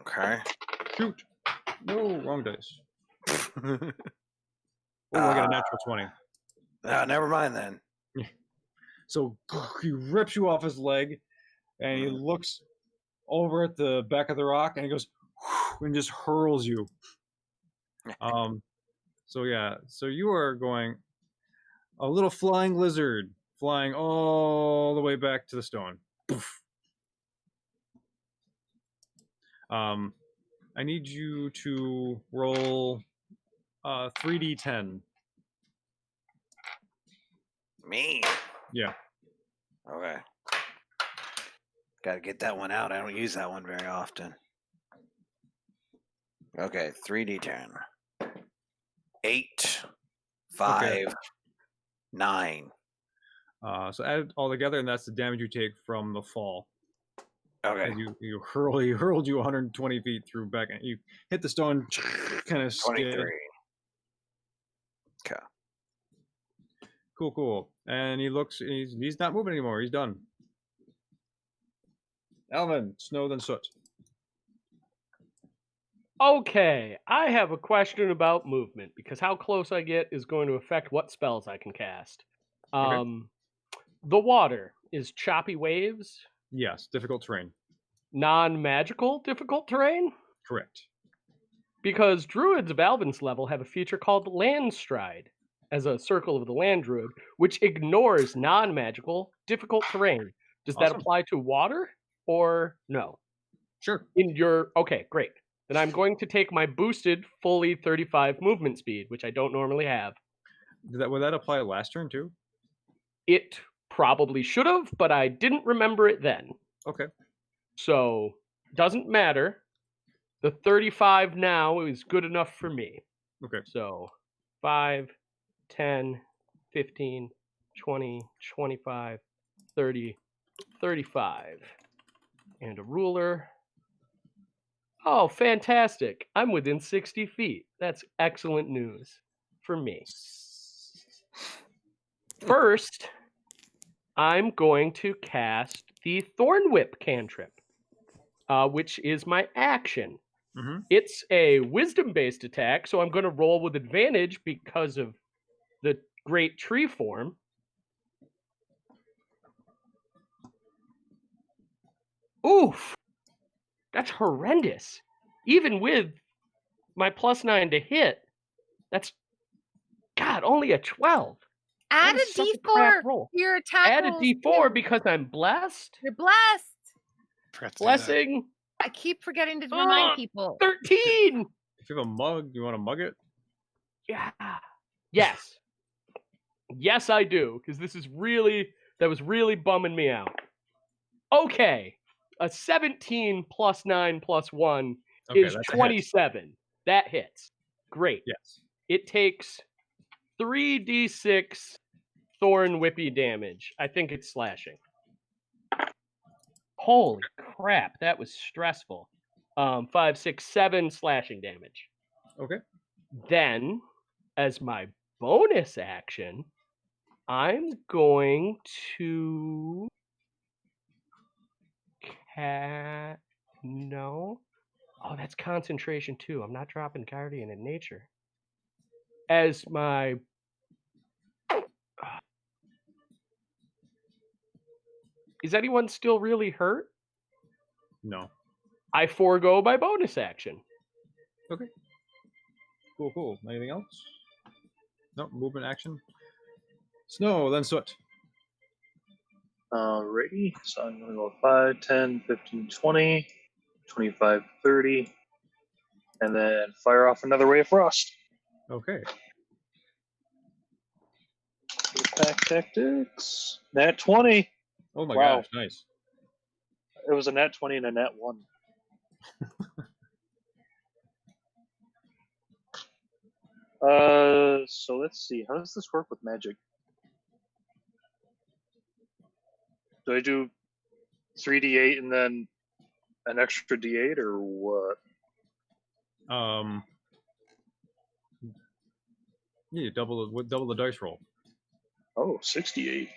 Okay. Shoot. No, wrong dice. I got a natural 20. Never mind then. So he rips you off his leg, and he looks over at the back of the rock, and he goes, and just hurls you. So you are going a little flying lizard, flying all the way back to the stone. Poof. I need you to roll 3d10. Me? Yeah. Okay. Got to get that one out. I don't use that one very often. Okay, 3d10. 8, 5, 9. So add it all together, and that's the damage you take from the fall. Okay. He hurled you 120 feet through back, and you hit the stone, kind of 23. Okay. Cool. And he looks, he's not moving anymore. He's done. Alvin, Snow, then Soot. Okay, I have a question about movement, because how close I get is going to affect what spells I can cast. The water is choppy waves? Yes, difficult terrain. Non-magical difficult terrain? Correct. Because druids of Alvin's level have a feature called Land Stride as a circle of the land druid, which ignores non-magical difficult terrain. Does that apply to water or no? Sure. Okay, great. Then I'm going to take my boosted fully 35 movement speed, which I don't normally have. Would that apply last turn too? It probably should have, but I didn't remember it then. Okay. So, doesn't matter. The 35 now is good enough for me. Okay. So, 5, 10, 15, 20, 25, 30, 35. And a ruler. Oh, fantastic. I'm within 60 feet. That's excellent news for me. First, I'm going to cast the Thorn Whip cantrip, which is my action. Mm-hmm. It's a wisdom-based attack, so I'm going to roll with advantage because of the great tree form. Oof! That's horrendous. Even with my +9 to hit, that's, God, only a 12. Add a D4 to your attack Add a rolls, D4 too. because I'm blessed. You're blessed. Blessing. I keep forgetting to remind people. 13! If you have a mug, you want to mug it? Yeah. Yes. Yes, I do, because that was really bumming me out. Okay. A 17 +9 +1 is 27. That hits. Great. Yes. It takes 3d6 thorn whippy damage. I think it's slashing. Holy crap, that was stressful. 5, 6, 7 slashing damage. Okay. Then, as my bonus action, I'm going to no. Oh, that's concentration too. I'm not dropping Guardian in Nature. As my Is anyone still really hurt? No. I forego my bonus action. Okay. Cool. Anything else? No, movement action. Snow, then Soot. Alrighty, so I'm going to go 5, 10, 15, 20, 25, 30, and then fire off another Ray of Frost. Okay. Pack tactics. Nat 20. Oh my Wow. gosh, nice. It was a nat 20 and a nat 1. So let's see. How does this work with magic? Do I do 3d8 and then an extra d8 or what? Yeah, double the dice roll. Oh, 68.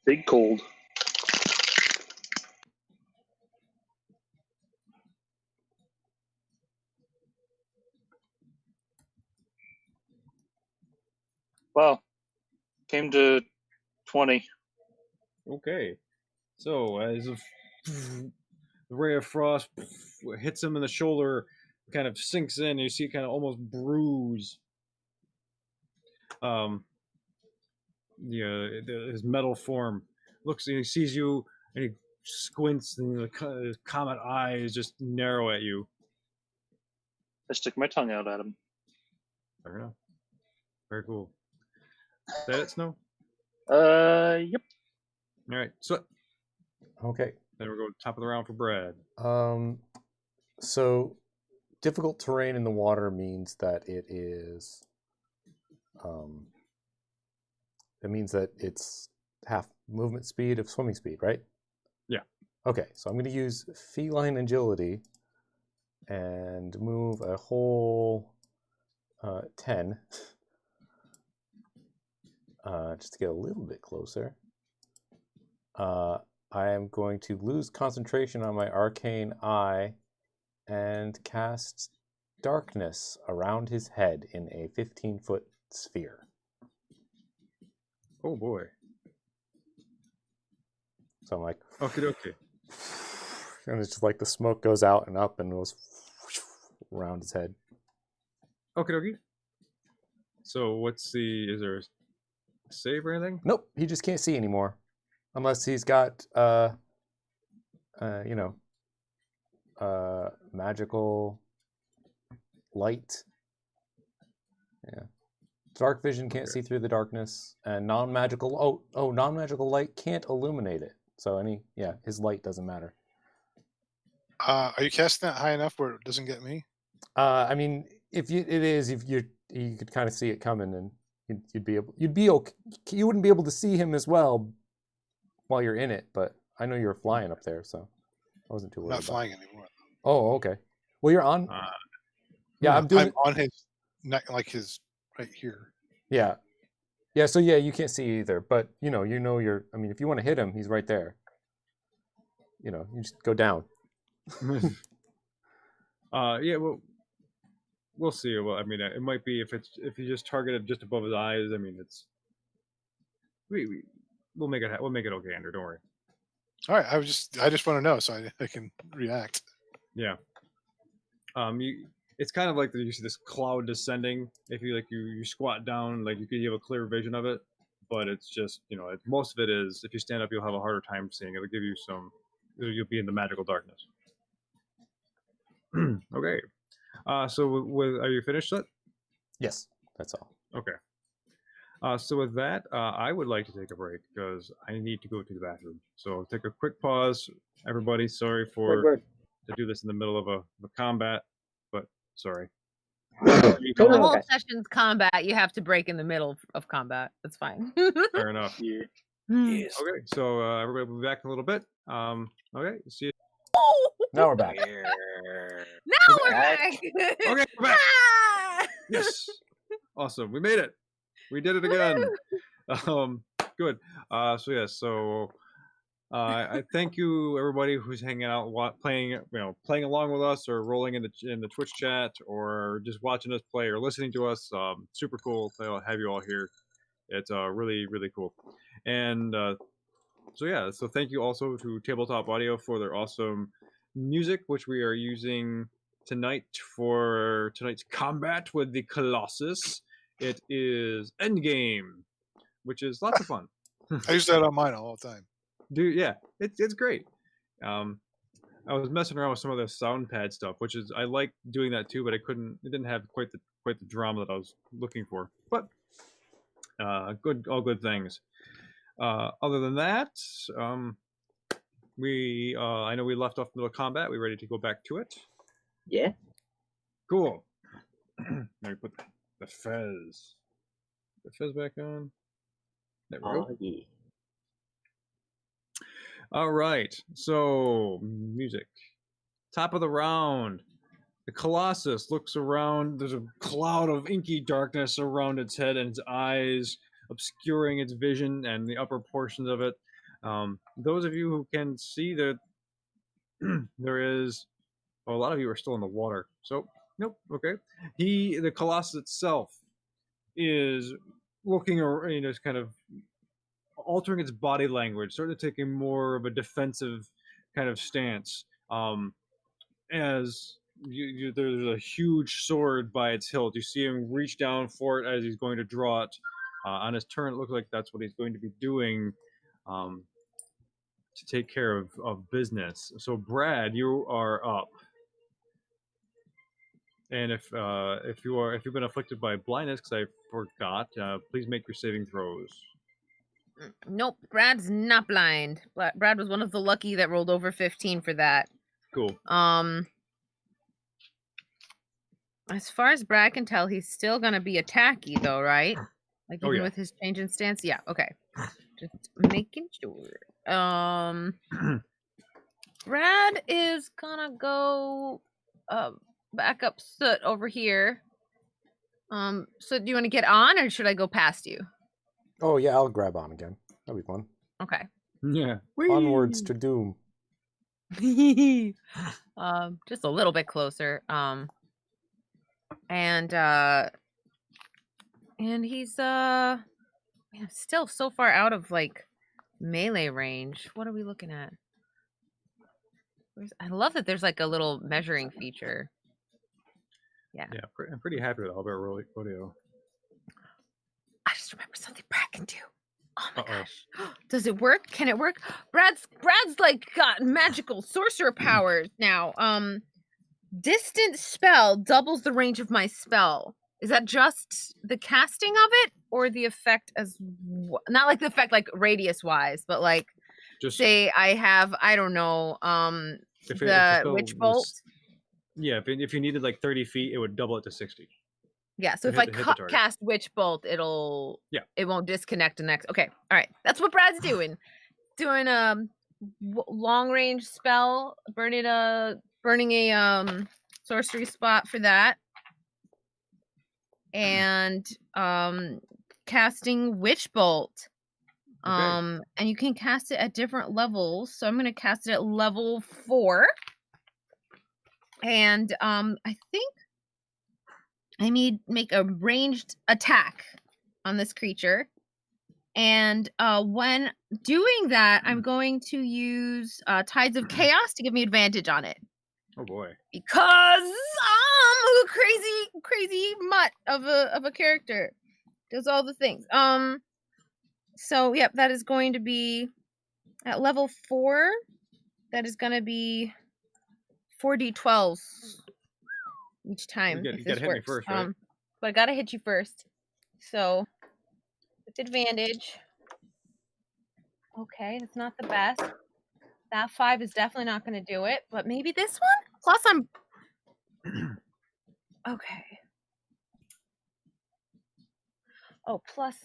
Big cold. Wow. Came to 20. Okay. So as the ray of frost hits him in the shoulder, kind of sinks in, and you see it kind of almost bruise. His metal form looks, and he sees you, and he squints, and his comet eyes just narrow at you. I stick my tongue out at him. Fair enough. Very cool. Is that it, Snow? Yep. All right. So Okay. then we're going top of the round for Brad. So difficult terrain in the water means that it is. It means that it's half movement speed of swimming speed, right? Yeah. Okay, so I'm going to use feline agility and move a whole 10 just to get a little bit closer. I am going to lose concentration on my arcane eye and cast darkness around his head in a 15-foot sphere. Oh boy. So I'm like, Okay. and it's just like the smoke goes out and up and goes around his head. Okay. So is there a save or anything? Nope, he just can't see anymore. Unless he's got, magical light. Yeah. Dark vision can't see through the darkness, and non-magical light can't illuminate it. So his light doesn't matter. Are you casting that high enough where it doesn't get me? I mean, if you could kind of see it coming, and you'd be okay. You wouldn't be able to see him as well while you're in it, but I know you're flying up there, so I wasn't too worried. I'm not flying anymore. Oh, okay. Well, you're on. I'm on his neck, like his right here. Yeah. So you can't see either, but you're. I mean, if you want to hit him, he's right there. You just go down. Yeah. Well, we'll see. Well, I mean, it might be if you just target it just above his eyes. I mean, it's we'll make it okay, Andrew. Don't worry. All right. I just want to know so I can react. Yeah. It's kind of like you see this cloud descending. If you you squat down, like you have a clear vision of it, but it's just most of it is if you stand up, you'll have a harder time seeing. It'll give you you'll be in the magical darkness. Okay. So are you finished, Seth? Yes, that's all. Okay. So with that, I would like to take a break because I need to go to the bathroom. So take a quick pause, everybody. Sorry to do this in the middle of a combat, but sorry. The whole session's combat. You have to break in the middle of combat. That's fine. Fair enough. Yes. Okay, so everybody will be back in a little bit. Okay, see you. Now we're back. Now we're back. Okay, we're back. Yes. Awesome. We made it. We did it again. Good. So I thank you everybody who's hanging out, playing along with us, or rolling in the Twitch chat, or just watching us play or listening to us. Super cool to have you all here. It's really, really cool. And so thank you also to Tabletop Audio for their awesome music, which we are using tonight for tonight's combat with the Colossus. It is Endgame, which is lots of fun. I use that on mine all the time. Dude, yeah, it's great. I was messing around with some of the sound pad stuff, which is I like doing that too, but it didn't have quite the drama that I was looking for. But all good things. Other than that, I know we left off middle combat. We ready to go back to it? Yeah. Cool. Now we put the fez back on. There we go. Yeah. All right. So music. Top of the round. The Colossus looks around. There's a cloud of inky darkness around its head and its eyes, obscuring its vision and the upper portions of it. Those of you who can see that there is, a lot of you are still in the water. So, nope, okay. The Colossus itself is looking around, just kind of altering its body language, sort of taking more of a defensive kind of stance. As there's a huge sword by its hilt. You see him reach down for it as he's going to draw it. On his turn, it looks like that's what he's going to be doing to take care of business. So, Brad, you are up. And if you've been afflicted by blindness, because I forgot, please make your saving throws. Nope, Brad's not blind. Brad was one of the lucky that rolled over 15 for that. Cool. As far as Brad can tell, he's still gonna be attacky though, right? Like even with his change in stance. Yeah, okay. Just making sure. Brad is gonna go back up Soot over here. So do you want to get on or should I go past you? Oh yeah, I'll grab on again. That'll be fun. Okay. Yeah. Onwards to doom. Just a little bit closer. And he's still so far out of like melee range. What are we looking at? I love that there's like a little measuring feature. Yeah. Yeah, I'm pretty happy with Albert Rodeo. I just remember something Brad can do. Oh my gosh. Does it work? Can it work? Brad's like got magical sorcerer powers now. Distant spell doubles the range of my spell. Is that just the casting of it or the effect as not like the effect like radius wise, but like just say I have, I don't know, the witch bolt. Yeah, if you needed like 30 feet, it would double it to 60. Yeah, so if I cast Witch Bolt, it won't disconnect the next. Okay, all right, that's what Brad's doing. Doing a long range spell, burning a sorcery spot for that, and casting Witch Bolt. And you can cast it at different levels. So I'm gonna cast it at level 4, and I think I make a ranged attack on this creature. And when doing that, I'm going to use Tides of Chaos to give me advantage on it. Oh boy. Because I'm a crazy mutt of a character. Does all the things. So yep, that is going to be at level 4. That is gonna be 4d12s. Each time you gotta hit me first, right? But I gotta hit you first. So with advantage. Okay, that's not the best. That 5 is definitely not gonna do it, but maybe this one? Plus I'm okay. Oh, plus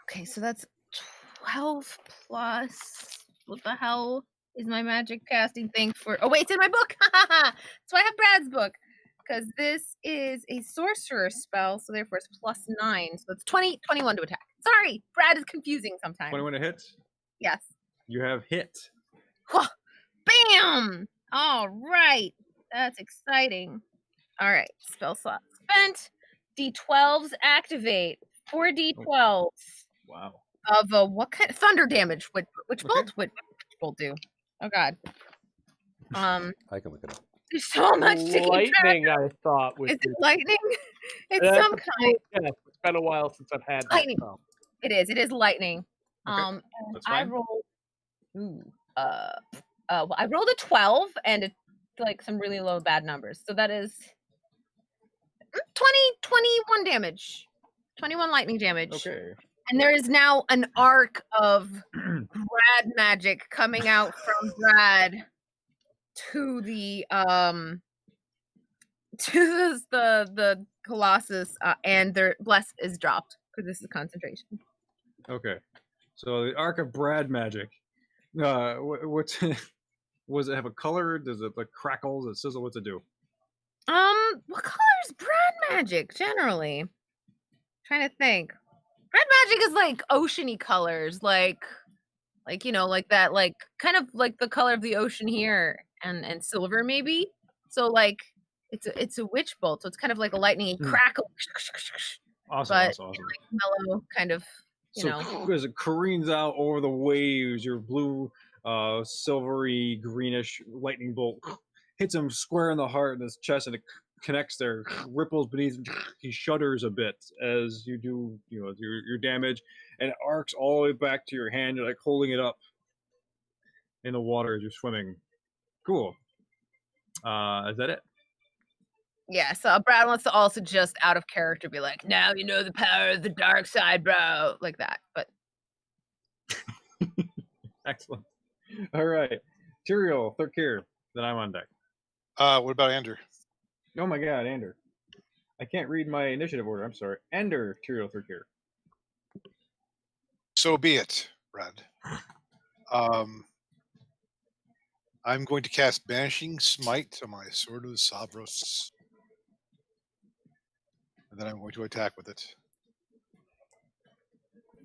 okay, so that's 12 plus what the hell is my magic casting thing for? Oh wait, it's in my book. So I have Brad's book because this is a sorcerer spell, so therefore it's plus 9. So it's 21 to attack. Sorry, Brad is confusing sometimes. 21 to hit? Yes. You have hit. Bam! All right, that's exciting. All right, spell slot spent. D12s activate. 4 D12s Wow. of what kind of thunder damage? Which Okay. bolt would bolt do? Oh God. I can look it up. There's so much to keep track. Lightning, I thought would Is be. it lightning? It's That's some a kind. good guess. It's been a while since I've had that. Lightning. So. It is. It is lightning. Okay, And that's I fine. rolled. Well, I rolled a 12 and like some really low bad numbers. So that is 21 damage. 21 lightning damage. Okay. And there is now an arc of Brad magic coming out from Brad to the the Colossus, and their bless is dropped because this is concentration. Okay. So the Arc of Brad magic. What's was it have a color? Does it like crackle? Does it sizzle? What's it do? What color is Brad magic generally? Trying to think. Brad magic is like oceany colors, like you know, like that, like kind of like the color of the ocean here, and silver maybe. So like it's a witch bolt, so it's kind of like a lightning crackle. Awesome, but awesome. Like mellow kind of, you know. As it careens out over the waves, your blue, silvery, greenish lightning bolt hits him square in the heart in his chest, and it connects there, ripples beneath him. He shudders a bit as you do, your damage, and it arcs all the way back to your hand. You're like holding it up in the water as you're swimming. Cool. Is that it? Yeah, so Brad wants to also just out of character be like, now you know the power of the dark side, bro. Like that, but excellent. All right. Tyrael, Thurkir, then I'm on deck. What about Ender? Oh my god, Ender. I can't read my initiative order, I'm sorry. Ender, Tyrael, Thurkir. So be it, Brad. I'm going to cast Banishing Smite on my Sword of Savros. And then I'm going to attack with it.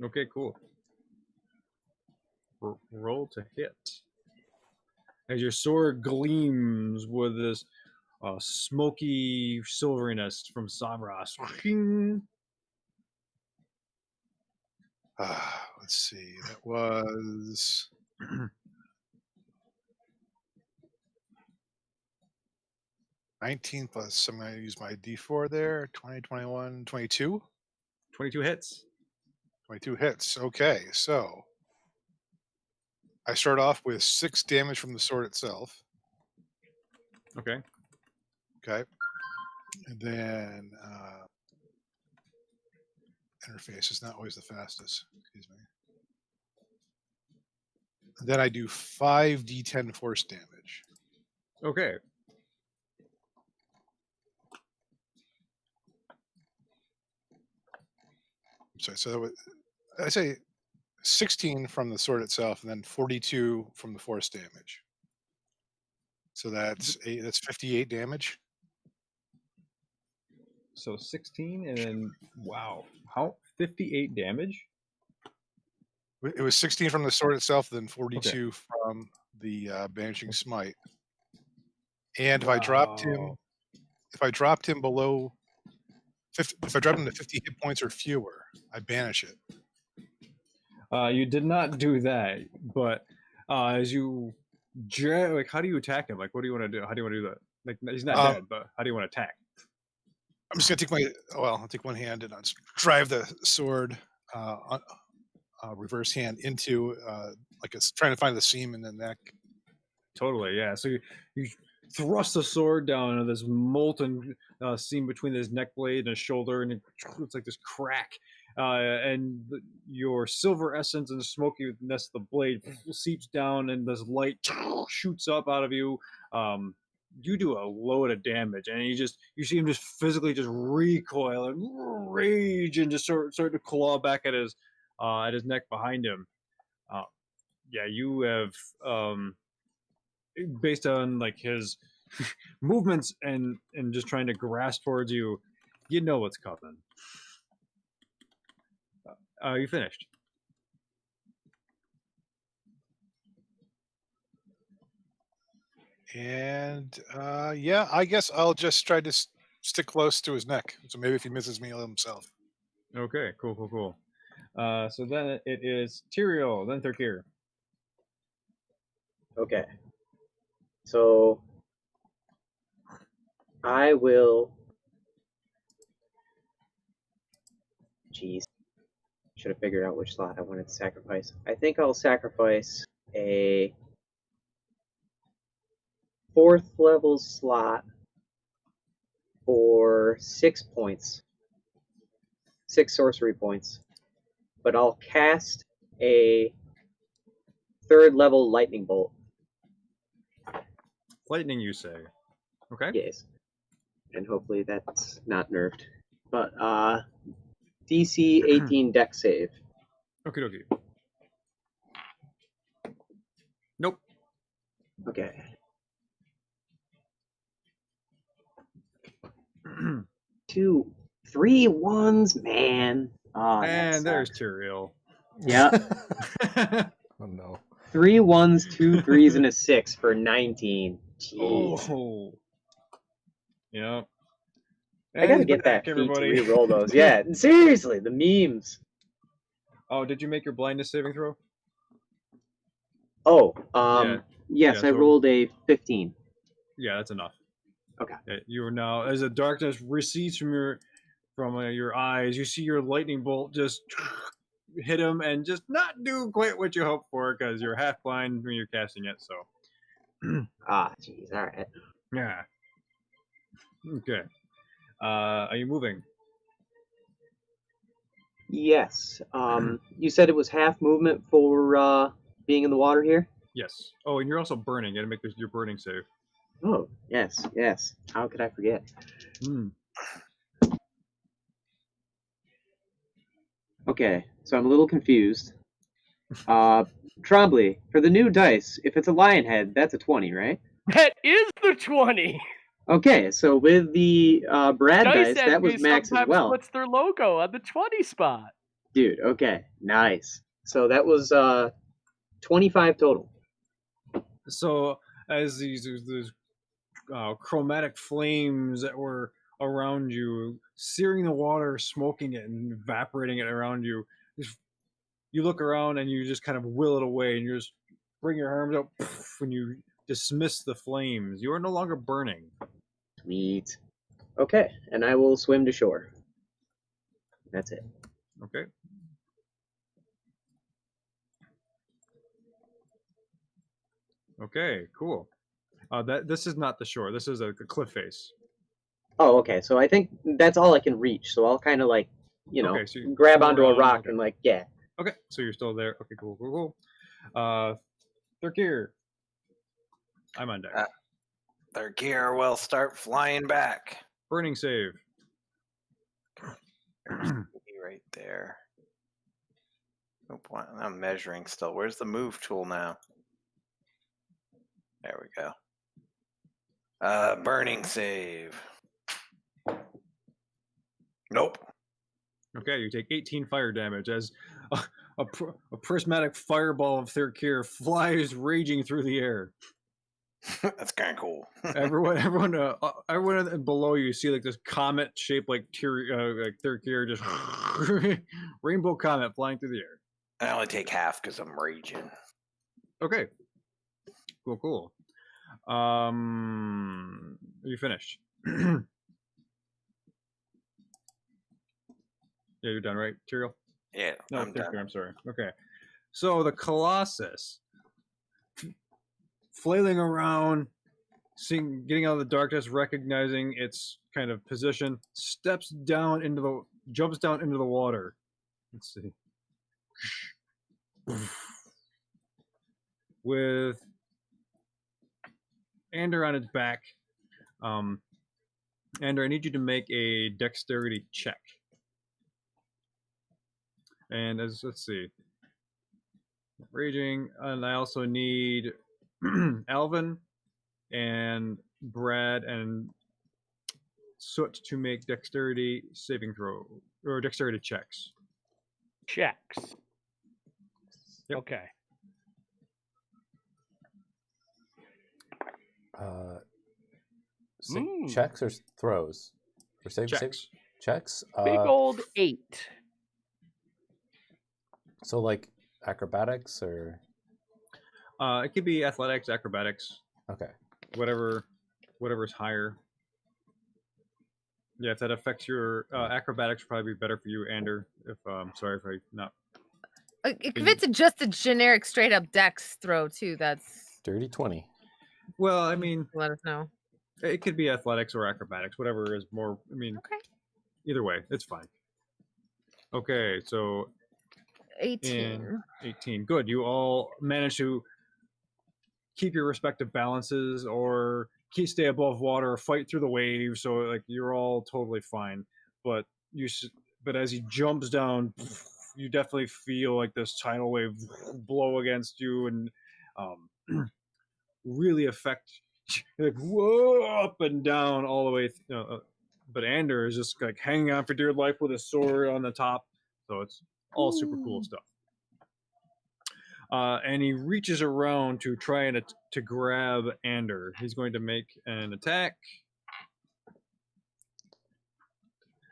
Okay, cool. Roll to hit. As your sword gleams with this smoky silveriness from Savros. Let's see. That was 19 plus. I'm going to use my D4 there. 20, 21, 22. 22 hits. 22 hits. Okay, so I start off with 6 damage from the sword itself. Okay. Okay. And then interface is not always the fastest. Excuse me. And then I do 5d10 force damage. Okay. Sorry, so that would, I say 16 from the sword itself, and then 42 from the force damage. So that's 58 damage. So 16, and then wow, how 58 damage? It was 16 from the sword itself, then 42 from the banishing smite. And if I dropped him below 50, if I dropped him to 50 hit points or fewer, I banish it. You did not do that, but as you like, how do you attack him? Like, what do you want to do? How do you want to do that? Like, he's not dead, but how do you want to attack? I'm just gonna I'll take one hand and I'll drive the sword reverse hand into like it's trying to find the seam in the neck. Totally, yeah. So you thrust the sword down into this molten seam between his neck blade and his shoulder, and it's like this crack. And your silver essence and the smokiness of the blade seeps down, and this light shoots up out of you. You do a load of damage, and you see him just physically just recoil and rage, and just start to claw back at his neck behind him. Yeah, you have based on like his movements and just trying to grasp towards you, you know what's coming. You finished. And yeah, I guess I'll just try to stick close to his neck. So maybe if he misses me, he'll himself. Okay, cool. So then it is Tyrael, then Thurkir. Okay. So I will. Jeez. Should have figured out which slot I wanted to sacrifice. I think I'll sacrifice a 4th level slot for 6 points. 6 sorcery points. But I'll cast a 3rd level lightning bolt. Lightning, you say? Okay. Yes. And hopefully that's not nerfed. But DC 18 deck save. Okie dokie. Nope. Okay. 2, 3 ones, man. Oh, and there's Tyrael. Yeah. Oh no. 3 1s, 2 3s, and a 6 for 19. Jeez. Oh. Yep. I gotta get that feat to re-roll those. Yeah, seriously, the memes. Oh, did you make your blindness saving throw? Oh, Yeah, yes, I so- rolled a 15. Yeah, that's enough. Okay. You are now, as the darkness recedes from your eyes, you see your lightning bolt just hit him and just not do quite what you hoped for because you're half blind when you're casting it. So. Jeez, all right. Yeah. Okay. Are you moving? Yes. You said it was half movement for being in the water here? Yes. Oh, and you're also burning. You gotta make your burning save. Oh, yes. How could I forget? Okay, so I'm a little confused. Trombley, for the new dice, if it's a lion head, that's a 20, right? That is the 20. Okay, so with the Brad dice, that Envy was max as sometimes well. puts their logo on the 20 spot. Dude, okay, nice. So that was 25 total. So as these chromatic flames that were around you, searing the water, smoking it, and evaporating it around you, you look around and you just kind of will it away, and you just bring your arms up when you dismiss the flames. You are no longer burning. Sweet. Okay, and I will swim to shore. That's it. Okay. Okay, cool. This is not the shore. This is a cliff face. Oh, okay. So I think that's all I can reach. So I'll kind of like, Okay, so you grab swim onto a around, rock okay. and like, yeah. Okay, so you're still there. Okay, cool. Thurkir. I'm on deck. Their gear will start flying back. Burning save. Right there. Nope, I'm measuring still. Where's the move tool now? There we go. Burning save. Nope. Okay, you take 18 fire damage as a prismatic fireball of Thurkir flies raging through the air. That's kind of cool. everyone below you see like this comet shaped like Thurkir, just rainbow comet flying through the air. I only take half because I'm raging. Okay. Cool. Are you finished? Yeah, you're done, right, Tyrael? Yeah, No, I'm done. I'm sorry. Okay. So the Colossus, flailing around, getting out of the darkness, recognizing its kind of position, jumps down into the water. Let's see. With Ander on its back. Ander, I need you to make a dexterity check. And let's see. Raging, and I also need Alvin and Brad and Soot to make dexterity saving throw or dexterity checks. Checks. Yep. Okay. Checks or throws? Or save Checks. checks. Big old 8. So like acrobatics or It could be athletics, acrobatics, okay. whatever's higher. Yeah, if that affects your acrobatics, would probably be better for you, Ander. If sorry if I not. If it's just a generic straight up dex throw too, that's Dirty 20. Well, I mean, let us know. it could be athletics or acrobatics, whatever is more. I mean, Okay. either way, it's fine. Okay, so 18. 18. Good. You all managed to keep your respective balances or stay above water, fight through the waves. So like you're all totally fine. But but as he jumps down, you definitely feel like this tidal wave blow against you and really affect like whoa up and down all the way. But Ander is just like hanging on for dear life with a sword on the top. So it's all super cool stuff. And he reaches around to try and to grab Ander. He's going to make an attack.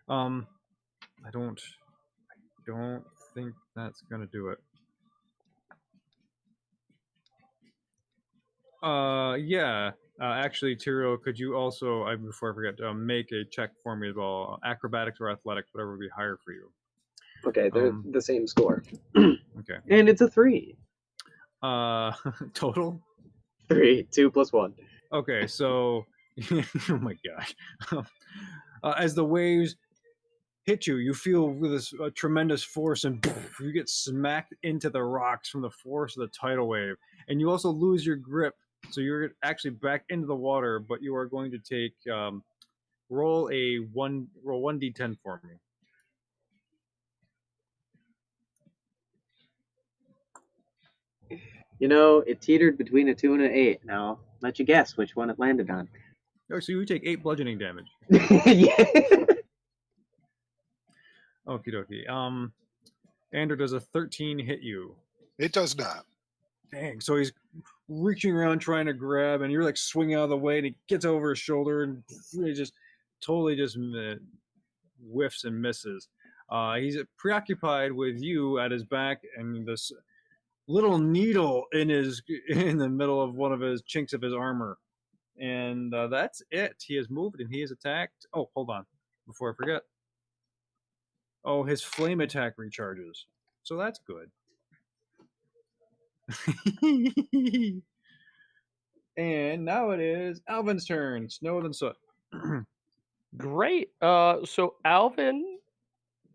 I don't think that's gonna do it. Yeah. Actually, Tiro, could you also, before I forget, make a check for me as well? Acrobatics or athletics, whatever would be higher for you. Okay, they're the same score. Okay. And it's a 3. Total? 3. 2 plus 1. Okay, so oh my god. As the waves hit you, you feel this tremendous force, and you get smacked into the rocks from the force of the tidal wave, and you also lose your grip. So you're actually back into the water, but you are going to take roll 1d10 for me. You know, it teetered between a 2 and an 8. Now, I'll let you guess which one it landed on. Oh, so you take 8 bludgeoning damage. Yeah. Okie dokie. Ander, does a 13 hit you? It does not. Dang. So he's reaching around trying to grab, and you're like swinging out of the way, and he gets over his shoulder, and he just totally just whiffs and misses. He's preoccupied with you at his back, and this little needle in the middle of one of his chinks of his armor. And that's it. He has moved and he has attacked. Oh, hold on. Before I forget. Oh, his flame attack recharges. So that's good. And now it is Alvin's turn. Snow than soot. Great. So Alvin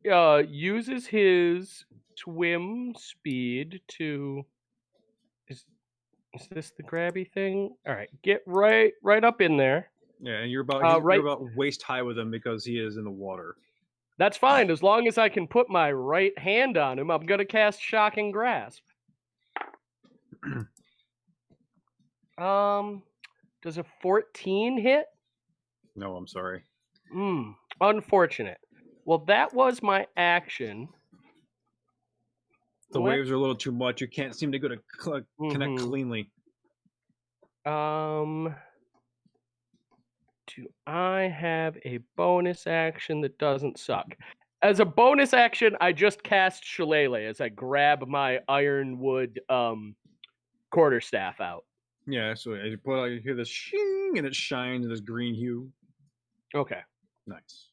uses his swim speed to. Is this the grabby thing? All right, get right up in there. Yeah, and you're about you're about waist high with him because he is in the water. That's fine as long as I can put my right hand on him. I'm gonna cast Shocking Grasp. Does a 14 hit? No, I'm sorry. Unfortunate. Well, that was my action. The waves are a little too much. You can't seem to go to connect cleanly. Do I have a bonus action that doesn't suck? As a bonus action, I just cast Shillelagh as I grab my ironwood quarterstaff out. Yeah, so as you pull out, you hear this shing, and it shines this green hue. Okay. Nice.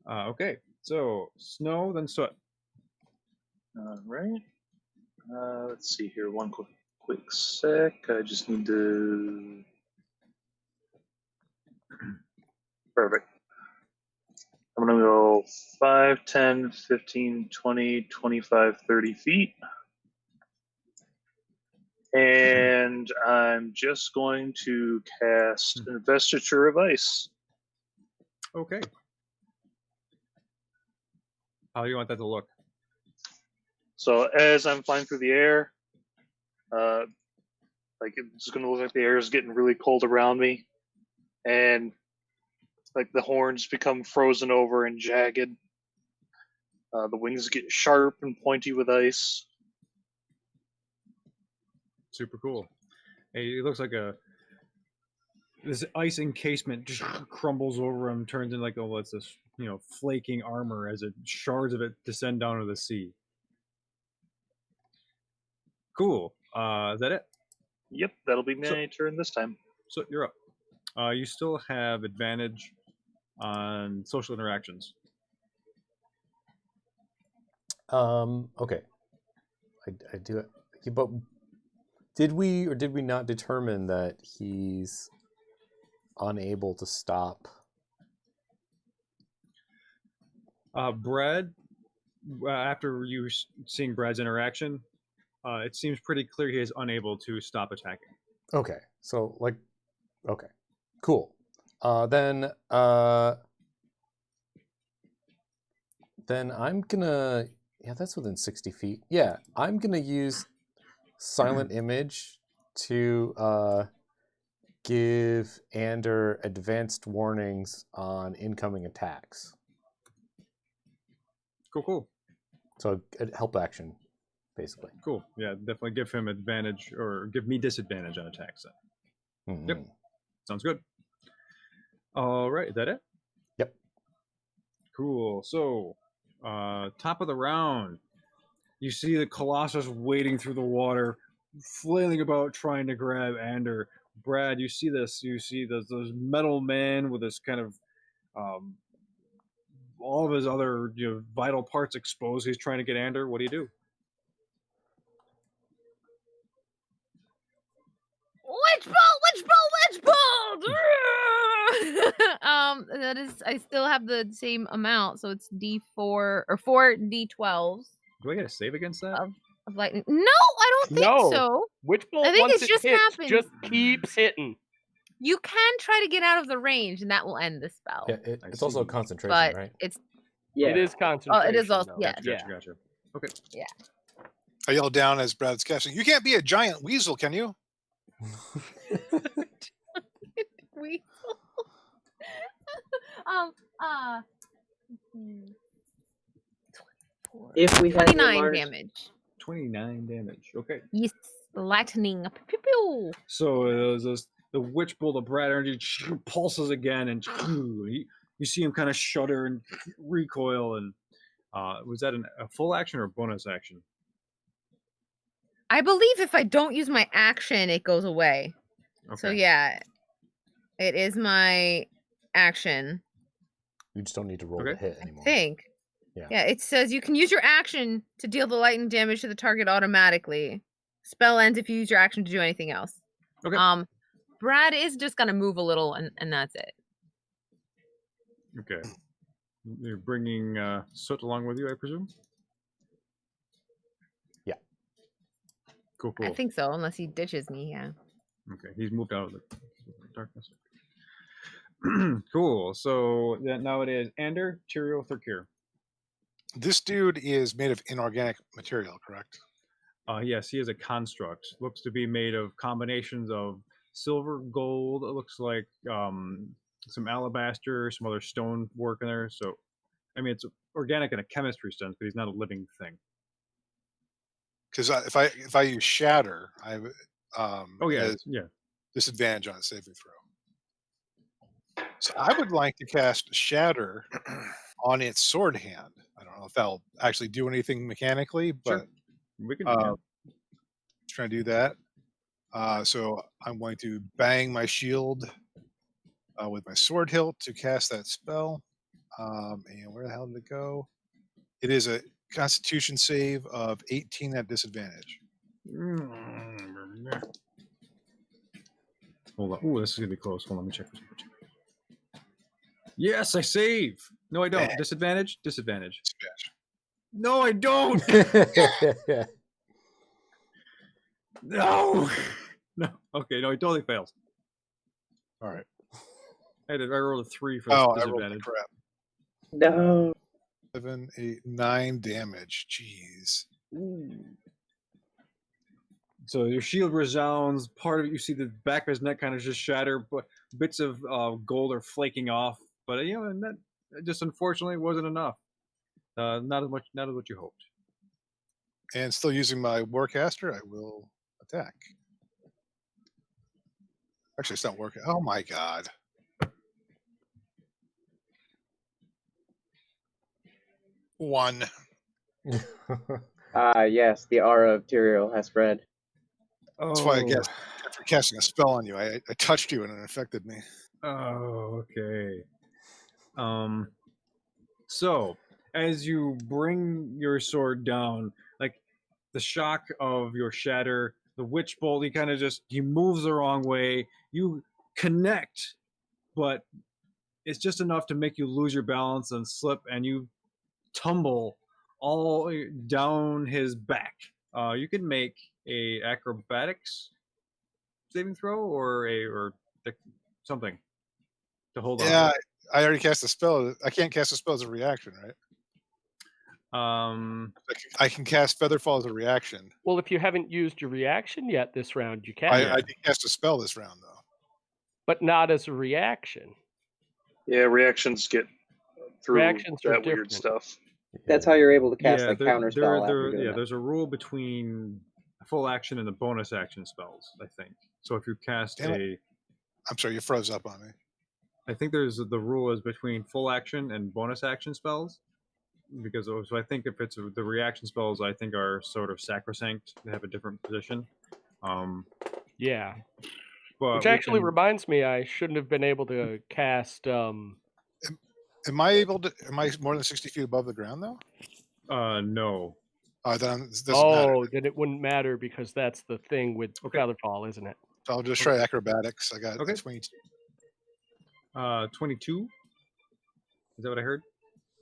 Okay, so Snow, then Soot. All right. Let's see here. One quick sec. I just need to. Perfect. I'm going to go 5, 10, 15, 20, 25, 30 feet. And I'm just going to cast Investiture of Ice. Okay. How do you want that to look? So as I'm flying through the air, like it's going to look like the air is getting really cold around me, and like the horns become frozen over and jagged. The wings get sharp and pointy with ice. Super cool. Hey, it looks like this ice encasement just crumbles over him, turns into like, oh, it's this, flaking armor as shards of it descend down to the sea. Cool. Is that it? Yep, that'll be my turn this time. So you're up. You still have advantage on social interactions. Okay. I do it. But did we or did we not determine that he's unable to stop? Brad, after you seeing Brad's interaction, it seems pretty clear he is unable to stop attacking. Okay. So okay. Cool. Then I'm gonna, that's within 60 feet. Yeah, I'm gonna use Silent Image to give Ander advanced warnings on incoming attacks. Cool. So a help action, basically. Cool. Yeah, definitely give him advantage or give me disadvantage on attacks then. Mm-hmm. Yep. Sounds good. All right, is that it? Yep. Cool. So, top of the round, you see the Colossus wading through the water, flailing about trying to grab Ander. Brad, you see this. You see this metal man with this kind of all of his other vital parts exposed. He's trying to get Ander. What do you do? Witch bolt! That is, I still have the same amount, so it's D4 or 4 D12s. Do I get a save against that? Of lightning? No, I don't think so. Witch bolt, I think once it's just hits, happens. just keeps hitting. You can try to get out of the range, and that will end the spell. Yeah, it's also a concentration, but right? It's It is concentration. Oh, it is also though. yeah. Gotcha. Okay. Yeah. I yell down as Brad's casting. You can't be a giant weasel, can you? Weasel. If we had 29 damage. 29 damage. Okay. Yes, lightning. Pew, pew. So the witch bolt of Brad energy pulses again, and you see him kind of shudder and recoil. And was that a full action or a bonus action? I believe if I don't use my action, it goes away. Okay. So yeah, it is my action. You just don't need to roll the hit anymore. I think. Yeah, it says you can use your action to deal the lightning damage to the target automatically. Spell ends if you use your action to do anything else. Okay. Brad is just gonna move a little, and that's it. Okay. You're bringing Soot along with you, I presume? Yeah. Cool. I think so, unless he ditches me, yeah. Okay, he's moved out of the darkness. Cool. So now it is Ander, Tyrael, Thurkir. This dude is made of inorganic material, correct? Yes, he is a construct. Looks to be made of combinations of silver, gold. It looks like some alabaster, some other stone work in there. So, I mean, it's organic in a chemistry sense, but he's not a living thing. Because if I use shatter, I disadvantage on a saving throw. So I would like to cast shatter on its sword hand. I don't know if that'll actually do anything mechanically, but we can try to do that. So I'm going to bang my shield with my sword hilt to cast that spell. And where the hell did it go? It is a Constitution save of 18 at disadvantage. Hold on. Ooh, this is gonna be close. Hold on, let me check. Yes, I save. No, I don't. Disadvantage. No, I don't. No. Okay, no, he totally fails. All right. I rolled a 3 for I disadvantage. rolled crap. No. 7, 8, 9 damage. Jeez. So your shield resounds. Part of it, you see the back of his neck kind of just shatter, but bits of gold are flaking off. But and that just unfortunately wasn't enough. Not as what you hoped. And still using my Warcaster, I will attack. Actually, it's not working. Oh my god. One. Yes, the aura of Tyrael has spread. That's why I guess after casting a spell on you, I touched you and it affected me. Oh, okay. So as you bring your sword down, like the shock of your shatter, the witch bolt, he moves the wrong way. You connect, but it's just enough to make you lose your balance and slip, and you tumble all down his back. You can make a acrobatics saving throw or something to hold on. Yeah, I already cast a spell. I can't cast a spell as a reaction, right? I can cast Featherfall as a reaction. Well, if you haven't used your reaction yet this round, you can. I did cast a spell this round, though. But not as a reaction. Yeah, reactions get through Reactions are that weird different. stuff. That's how you're able to cast Yeah, like there- counter spell. there- yeah, there's a rule between full action and the bonus action spells, I think. So if you cast Damn it. I'm sorry, you froze up on me. I think there's the rule is between full action and bonus action spells, because so I think if it's the reaction spells, I think are sort of sacrosanct. They have a different position. Yeah. But Which we actually can- reminds me, I shouldn't have been able to cast. Am I able to? Am I more than 60 feet above the ground though? No. Then it doesn't matter. Then it wouldn't matter because that's the thing with Featherfall, isn't it? So I'll just try acrobatics. I got Okay. 22. 22. Is that what I heard?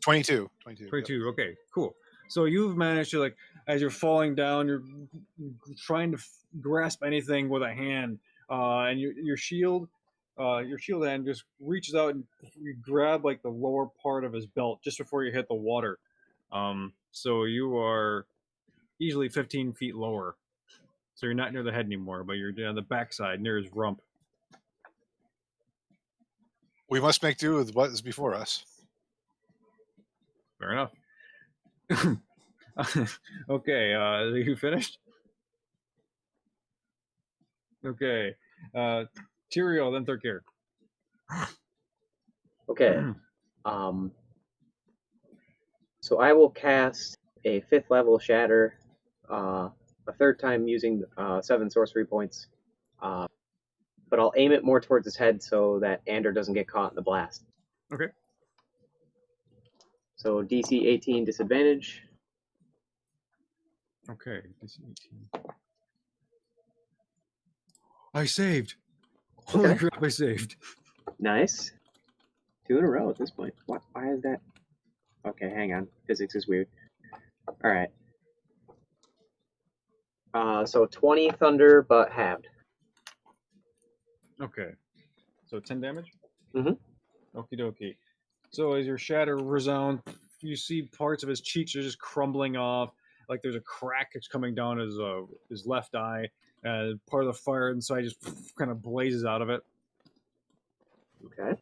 22. 22. Okay, cool. So you've managed to, like, as you're falling down, you're trying to grasp anything with a hand, and your shield hand just reaches out and you grab like the lower part of his belt just before you hit the water. So you are easily 15 feet lower. So you're not near the head anymore, but you're on the backside near his rump. We must make do with what is before us. Fair enough. Okay, are you finished? Okay. Tyrael, then Thurkir. Okay. So I will cast a 5th level shatter, a 3rd time using 7 sorcery points. But I'll aim it more towards his head so that Ander doesn't get caught in the blast. Okay. So DC 18 disadvantage. Okay. DC 18. I saved. Holy Okay. crap! I saved. Nice. 2 in a row at this point. What? Why is that? Okay, hang on. Physics is weird. All right. So 20 thunder, but halved. Okay. So 10 damage. Mhm. Okie dokie. So as your shatter resounds, you see parts of his cheeks are just crumbling off. Like there's a crack that's coming down his left eye. Part of the fire inside just kind of blazes out of it. Okay.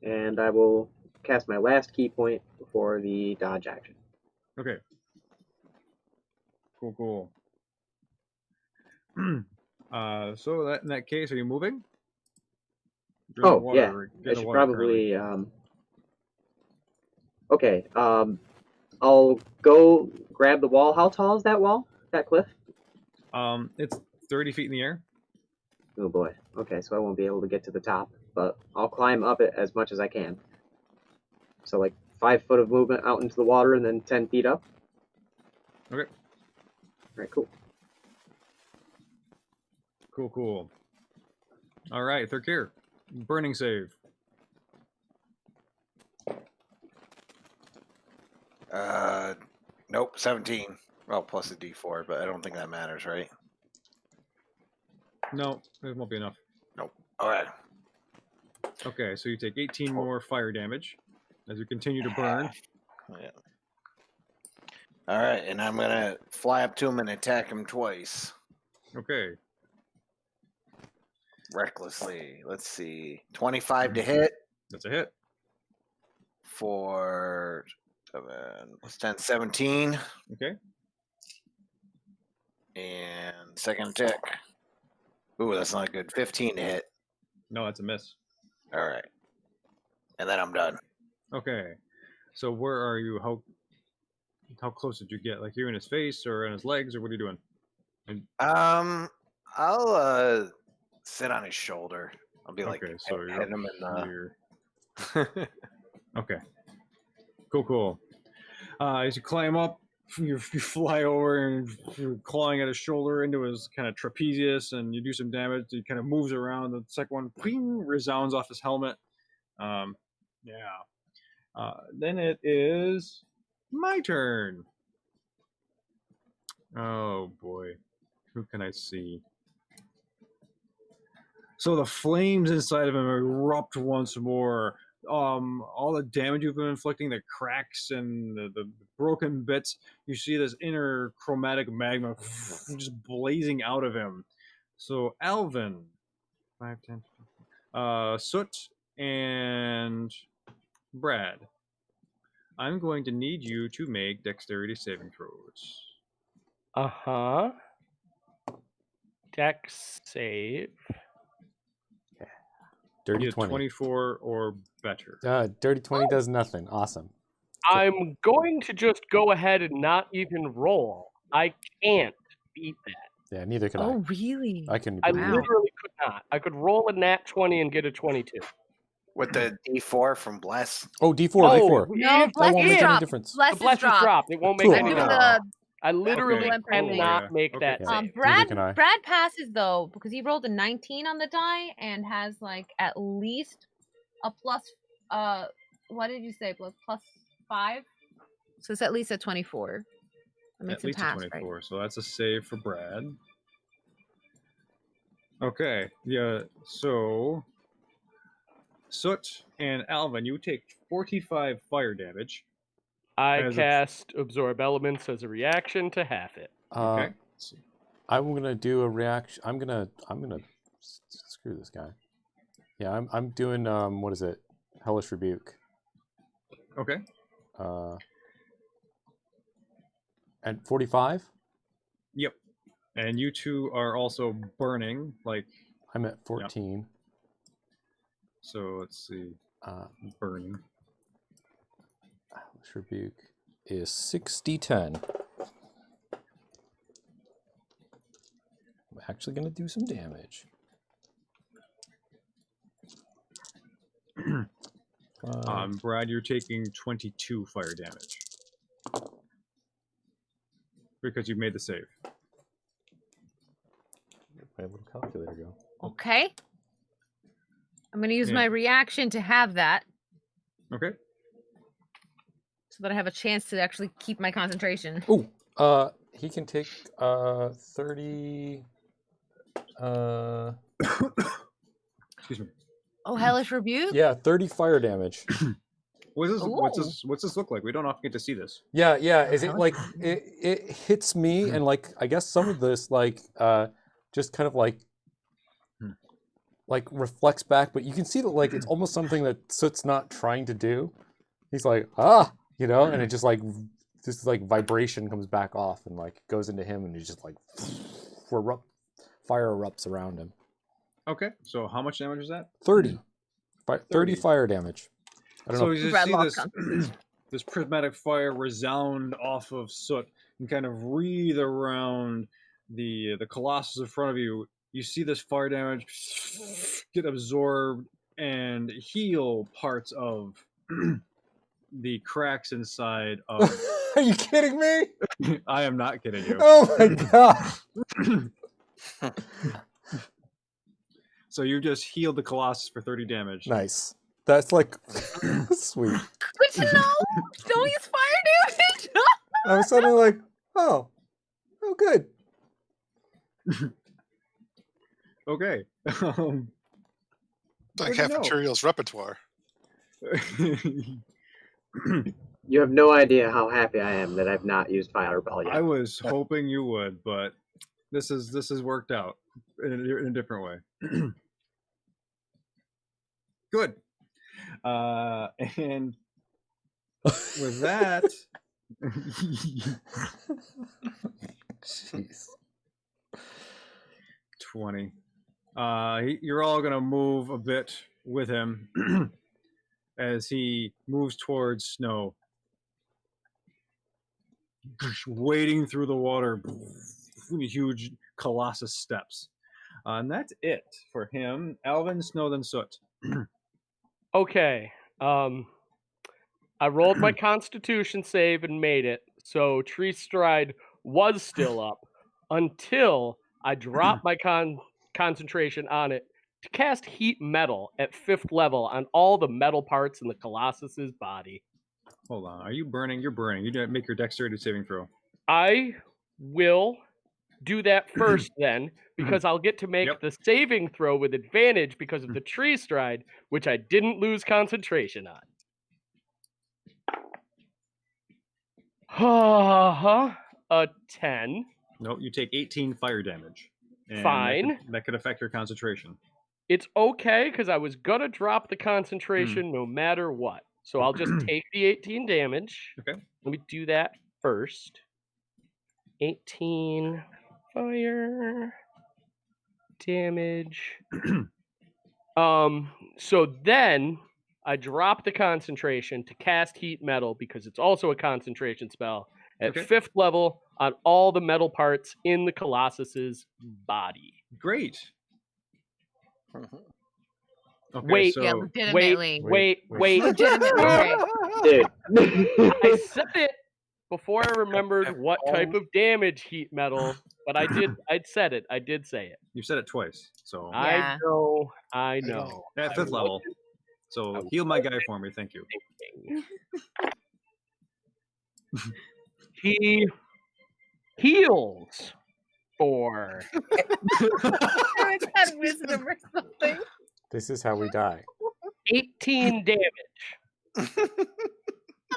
And I will cast my last key point before the dodge action. Okay. Cool. So that in that case, are you moving? You're in the water, Yeah. or in I the should water currently. probably. Okay. I'll go grab the wall. How tall is that wall? That cliff? It's 30 feet in the air. Oh boy. Okay, so I won't be able to get to the top, but I'll climb up it as much as I can. So like 5 foot of movement out into the water and then 10 feet up. Okay. All right, cool. Cool. All right, Thurkir. Burning save. Nope, 17. Well, plus a D4, but I don't think that matters, right? No, it won't be enough. Nope. All right. Okay, so you take 18 more fire damage as you continue to burn. Yeah. All right, and I'm gonna fly up to him and attack him twice. Okay. Recklessly. Let's see. 25 to hit. That's a hit. For 7 plus 10, 17. Okay. And second attack. Ooh, that's not good. 15 to hit. No, that's a miss. All right. And then I'm done. Okay. So where are you? How close did you get? Like, you in his face or in his legs, or what are you doing? And, I'll sit on his shoulder. I'll be like, okay, so you're hitting him in the... here. Okay. Cool. As you climb up, you fly over and you're clawing at his shoulder into his kind of trapezius, and you do some damage. He kind of moves around. The second one ping, resounds off his helmet. Then it is my turn. Oh boy, who can I see? So the flames inside of him erupt once more. All the damage you've been inflicting, the cracks and the broken bits, you see this inner chromatic magma just blazing out of him. So Alvin, 5, 10, Soot, and Brad, I'm going to need you to make dexterity saving throws. Uh-huh. Dex save. Dirty Either 20. 24 or better. Dirty 20 does nothing. Awesome. I'm going to just go ahead and not even roll. I can't beat that. Yeah, neither can Oh, really? I couldn't I beat it. literally could not. I could roll a nat 20 and get a 22. With the D4 from Bless. Oh, D4, Oh, D4. No, if- bless won't is make any dropped. difference. Bless The bless is dropped. dropped. It won't make Cool. any I'm doing difference. the I literally Okay. cannot Oh, make okay. that save. Brad. can I. Brad passes though because he rolled a 19 on the die and has like at least a plus. What did you say? Plus 5. So it's at least a 24. That makes At him least a pass, 24. right? So that's a save for Brad. Okay. Yeah. So Soot and Alvin, you take 45 fire damage. I As a- cast Absorb Elements as a reaction to half it. Okay. I'm gonna do a reaction. I'm gonna screw this guy. Yeah, I'm doing what is it? Hellish Rebuke. Okay. And 45. Yep. And you two are also burning. Like, I'm at 14. so let's see. Burning. Hellish Rebuke is 6d10. I'm actually gonna do some damage. Brad, you're taking 22 fire damage because you made the save. Where'd my little calculator go? Okay. I'm going to use Yeah. my reaction to have that Okay. so that I have a chance to actually keep my concentration. Oh, he can take 30. Excuse me. Oh, hellish rebuke. Yeah, 30 fire damage. What's this look like? We don't often get to see this. Yeah. Is it like it hits me and like I guess some of this like just kind of like reflects back, but you can see that like it's almost something that Soot's not trying to do. He's like, and it just like this like vibration comes back off and like goes into him and he's just like fire erupts around him. Okay. So how much damage is that? 30. 30 fire damage. I don't So know. you Brad just lost see concentration. this prismatic fire resound off of Soot and kind of wreathe around the Colossus in front of you. You see this fire damage get absorbed and heal parts of the cracks inside of... Are you kidding me? I am not kidding you. Oh my god. So you just healed the Colossus for 30 damage. Nice. That's like sweet. Good to know. Don't use fire damage. I was suddenly like, oh good. Okay. Like Good to half know. materials repertoire. You have no idea how happy I am that I've not used Fireball yet. I was hoping you would, but this has worked out in a different way. Good. And with that, Jeez. 20. You're all gonna move a bit with him as he moves towards Snow, wading through the water, huge Colossus steps. And that's it for him. Alvin, Snow, then Soot. Okay. I rolled my Constitution save and made it, so Tree Stride was still up until I dropped my concentration on it to cast Heat Metal at 5th level on all the metal parts in the Colossus's body. Hold on. Are you burning? You're burning. You didn't make your dexterity saving throw. I will do that first then, because I'll get to make the saving throw with advantage because of the Tree Stride, which I didn't lose concentration on. A 10. Nope, you take 18 fire damage. And Fine. That could affect your concentration. It's okay, because I was going to drop the concentration no matter what. So I'll just take the 18 damage. Okay. Let me do that first. 18 fire damage. So then I drop the concentration to cast Heat Metal because it's also a concentration spell at 5th level on all the metal parts in the Colossus's body. Great. Okay, Wait, so... Yeah, legitimately. Wait. Legitimately. Dude. I said it before I remembered what type of damage Heat Metal, but I said it. I did say it. You said it twice, so... Yeah. I know. At 5th level. So heal my guy for me, thank you. He heals for I had wisdom or something. This is how we die. 18 damage.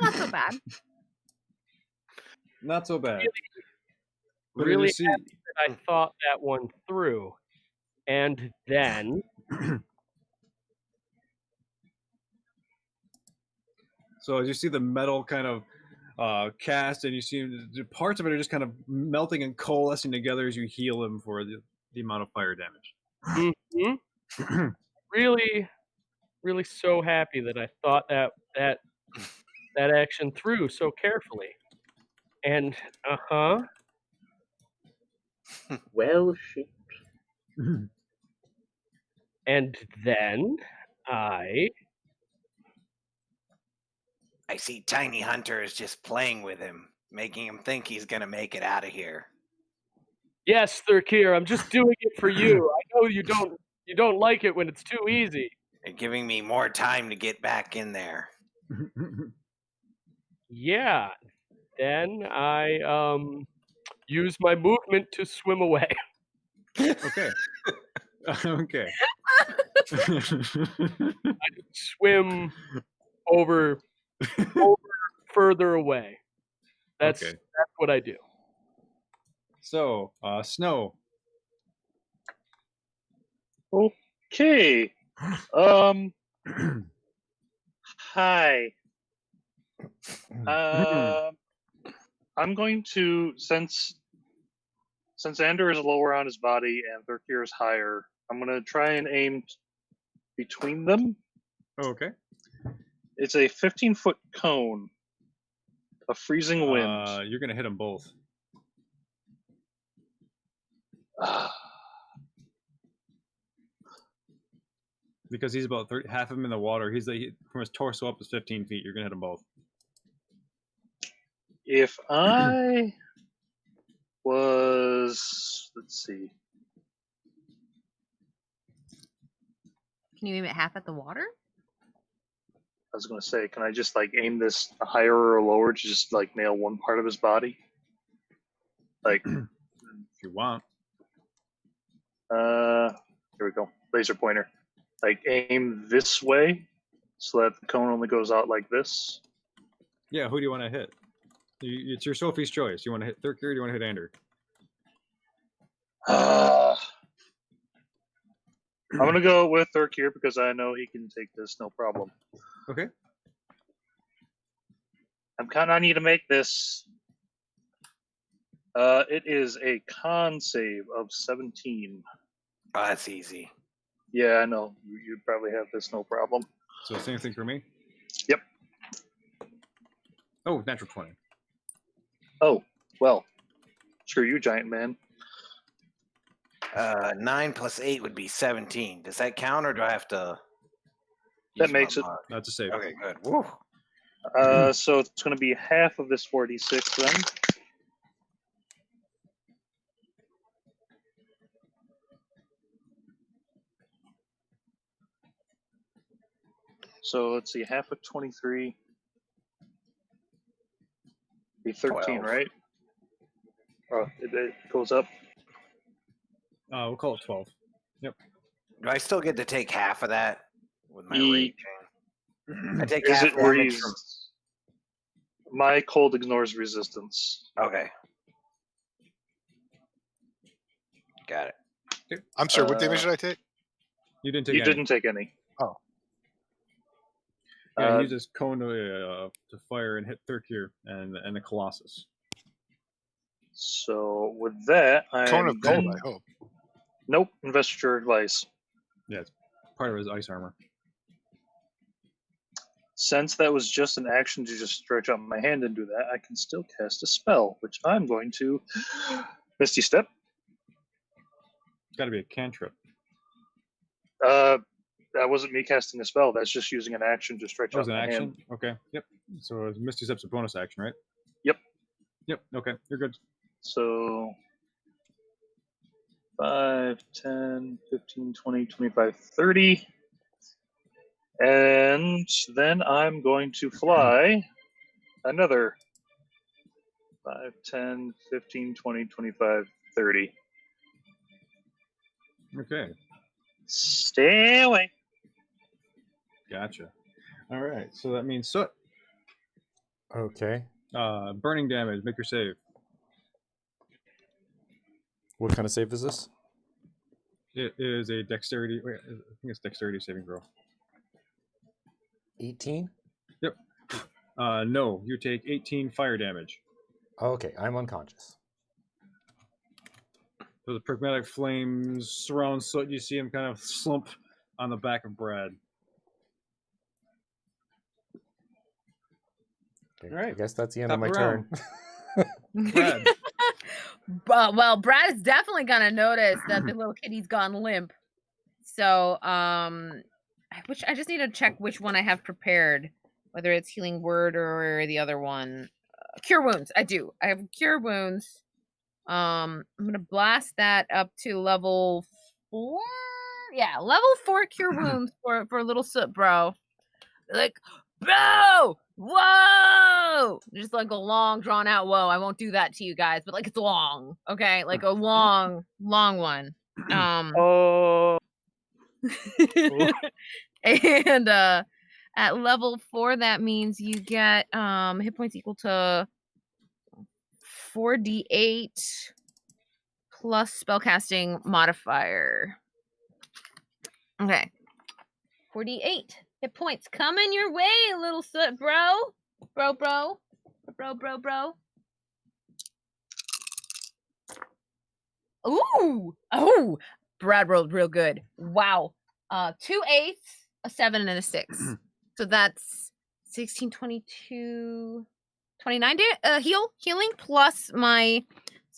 Not so bad. Not so bad. Really happy that I thought that one through. And then so as you see the metal kind of cast, and you see the parts of it are just kind of melting and coalescing together as you heal him for the amount of fire damage. Mm-hmm. really so happy that I thought that action through so carefully. And Well, shit. And then I see Tiny Hunter is just playing with him, making him think he's gonna make it out of here. Yes, Thurkir, I'm just doing it for you. I know you don't like it when it's too easy. They're giving me more time to get back in there. Yeah. Then I use my movement to swim away. Okay. Okay. I swim over further away. That's what I do. So, Snow. Okay. Hi. I'm going to, since Ander is lower on his body and Thurkir is higher, I'm going to try and aim between them. Okay. It's a 15-foot cone. A freezing wind. You're going to hit them both. Because he's about half of him in the water. He's from his torso up is 15 feet. You're going to hit them both. If I was, let's see. Can you aim it half at the water? I was going to say, can I just aim this higher or lower to just nail one part of his body? If you want. Here we go. Laser pointer. Aim this way so that the cone only goes out like this. Yeah, who do you want to hit? It's your Sophie's choice. You want to hit Thurkir or do you want to hit Ander? I'm going to go with Thurkir because I know he can take this, no problem. Okay. I'm counting on you to make this. It is a con save of 17. Oh, that's easy. Yeah, I know. You probably have this no problem. So same thing for me. Yep. Oh, natural 20. Oh, well. Screw you, giant man. 9 plus 8 would be 17. Does that count, or do I have to? That use my makes it. mod? That's a save. Okay, good. Woo. So it's going to be half of this 46 then. So let's see, half of 23. Be 13, 12. right? Oh, it goes up. We'll call it 12. Do I still get to take half of that with my Ye- raging? I take Is half it where damage he's... from. My cold ignores resistance. Okay. Got it. I'm sorry, what damage did I take? You didn't take You any. didn't take any. Yeah, Uh, use his cone to fire and hit Thurkir and the Colossus. So with that, Cone I'm of cold, then... I hope. Nope, investiture advice. Yeah, it's part of his ice armor. Since that was just an action to just stretch out my hand and do that, I can still cast a spell, which I'm going to Misty Step. It's got to be a cantrip. That wasn't me casting a spell. That's just using an action to stretch Oh, out it's an my action? hand. Okay, yep. So Misty Step's a bonus action, right? Yep. Yep, okay, you're good. So 5, 10, 15, 20, 25, 30. And then I'm going to fly another 5, 10, 15, 20, 25, 30. Okay, Stay away. gotcha. All right, so that means Soot. Okay. Burning damage, make your save. What kind of save is this? It is a dexterity. Wait, I think it's dexterity saving throw. 18? Yep. No, you take 18 fire damage. Okay, I'm unconscious. So the prismatic flames surround Soot. You see him kind of slump on the back of Brad. Okay, All right. I guess that's the end Top of my of the turn. Brad. Well, Brad is definitely gonna notice that the little kitty's gone limp. So, which I just need to check which one I have prepared, whether it's healing word or the other one. Cure wounds. I do. I have cure wounds. I'm gonna blast that up to level 4. Yeah, level 4 cure wounds for little Soot bro. Like, bro, whoa, just like a long drawn out whoa. I won't do that to you guys, but like it's long, okay, like a long one. Oh. And at level 4 that means you get hit points equal to 4d8 plus spellcasting modifier. Okay, 4d8 hit points coming your way, little Soot bro. Bro. Ooh, oh, Brad rolled real good. Wow. 2 8s, a 7, and a 6. So that's 16, 22, 29 healing plus my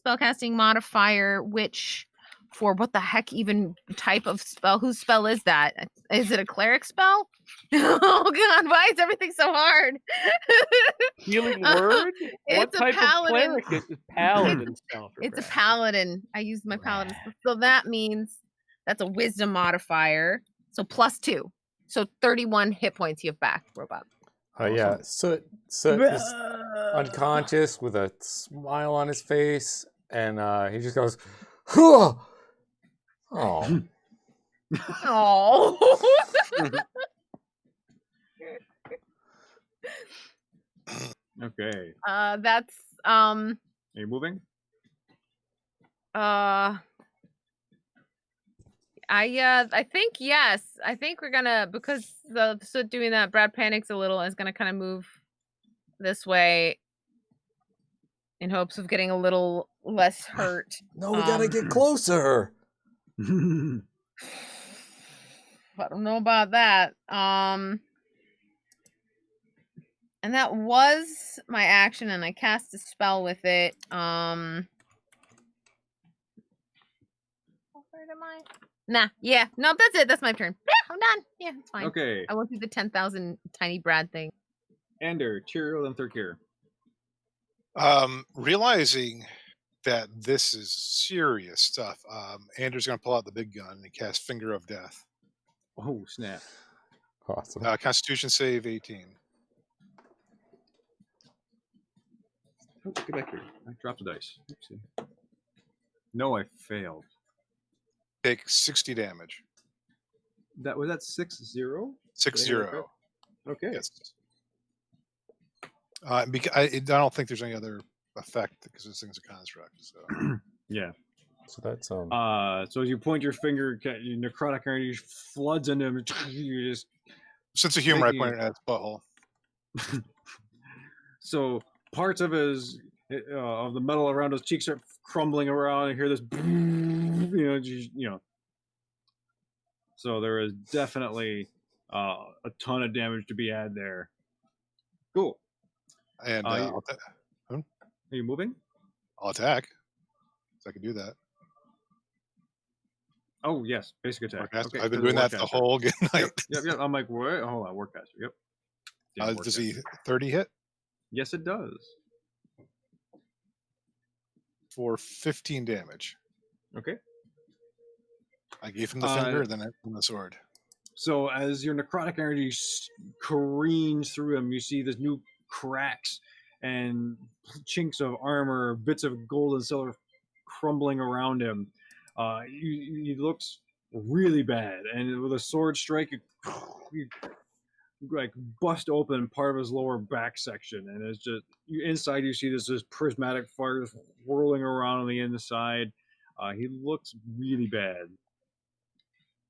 spellcasting modifier, which for what the heck even type of spell? Whose spell is that? Is it a cleric spell? Oh god, why is everything so hard? Healing word? What It's a type of paladin. cleric is it? Paladin spell. for It's a Brad. paladin. I used my paladin spell. So that means that's a wisdom modifier. So +2. So 31 hit points you have back, robot. Yeah, Soot is unconscious with a smile on his face, and he just goes, "Huh!" Oh. Oh. Okay. That's Are you moving? I think yes. I think we're gonna, because the Soot doing that, Brad panics a little and is gonna kind of move this way in hopes of getting a little less hurt. No, we gotta get closer. I don't know about that. And that was my action, and I cast a spell with it. Where am I? Nah, yeah. No, that's it. That's my turn. Yeah, I'm done. Yeah, it's fine. Okay. I went through the 10,000 tiny Brad thing. Ender, Tyrael, and Thurkir. Realizing that this is serious stuff, Andrew's going to pull out the big gun and cast Finger of Death. Oh, snap. Awesome. Constitution save 18. Oh, get back here. I dropped the dice. Oopsie. No, I failed. Take 60 damage. That was that 6-0? 6-0. Okay. Yes. Because I don't think there's any other effect because this thing's a construct. So Yeah. So that's So as you point your finger, your necrotic energy floods into him. You just sense of humor, making- I pointed at his butthole. So parts of his of the metal around his cheeks are crumbling around. And hear this, you know. So there is definitely a ton of damage to be had there. Cool. And Are you moving? I'll attack. So I can do that. Oh yes, basic attack. Okay, I've because been doing that Warcaster. the whole good night. Yep. I'm like, what? Hold on, Warcaster. Yep. Damn Does he Warcaster. 30 hit? Yes, it does. For 15 damage. Okay. I gave him the finger, then I gave him the sword. So as your necrotic energy careens through him, you see this new cracks and chinks of armor, bits of gold and silver crumbling around him. He looks really bad, and with a sword strike, you like bust open part of his lower back section, and it's just inside. You see this prismatic fire whirling around on the inside. He looks really bad.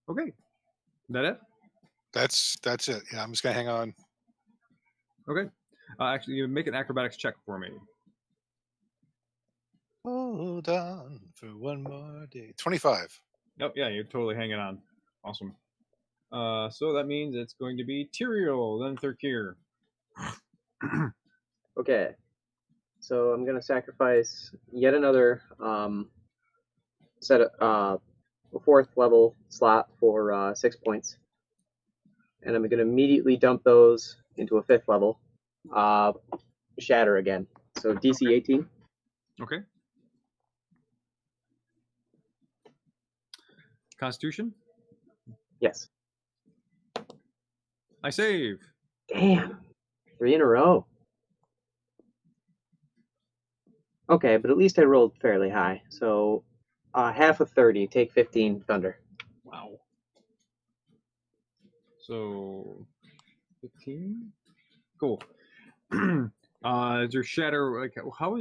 Okay, is that it? That's it. Yeah, I'm just gonna hang on. Okay. Actually, you make an acrobatics check for me. Hold on for one more day. 25. Oh, yeah, you're totally hanging on. Awesome. So that means it's going to be Tyrael, then Thurkir. Okay. So I'm gonna sacrifice yet another set of a 4th level slot for 6 points, and I'm gonna immediately dump those into a 5th level. Shatter again. So DC 18. Okay. Constitution? Yes. I save. Damn. 3 in a row. Okay, but at least I rolled fairly high. So half of 30, take 15 thunder. Wow. So 15? Cool. Is your shatter like how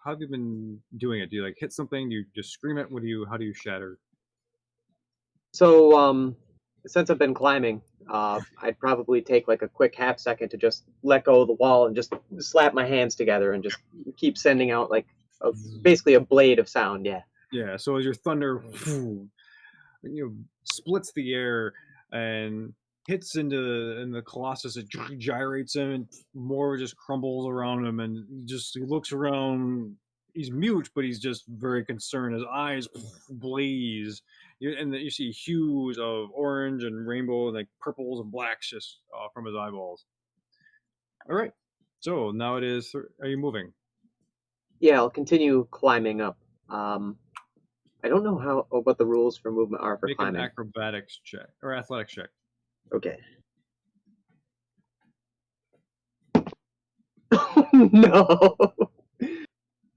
have you been doing it? Do you like hit something? Do you just scream it? How do you shatter? So since I've been climbing, I'd probably take like a quick half second to just let go of the wall and just slap my hands together and just keep sending out like basically a blade of sound. Yeah. Yeah, so as your thunder splits the air and hits in the Colossus, it gyrates him and more just crumbles around him, and he looks around. He's mute, but he's just very concerned. His eyes blaze, and you see hues of orange and rainbow, and like purples and blacks just from his eyeballs. All right, so now it is. Are you moving? Yeah, I'll continue climbing up. I don't know what the rules for movement are for Make climbing. an acrobatics check or athletics check. Okay. No.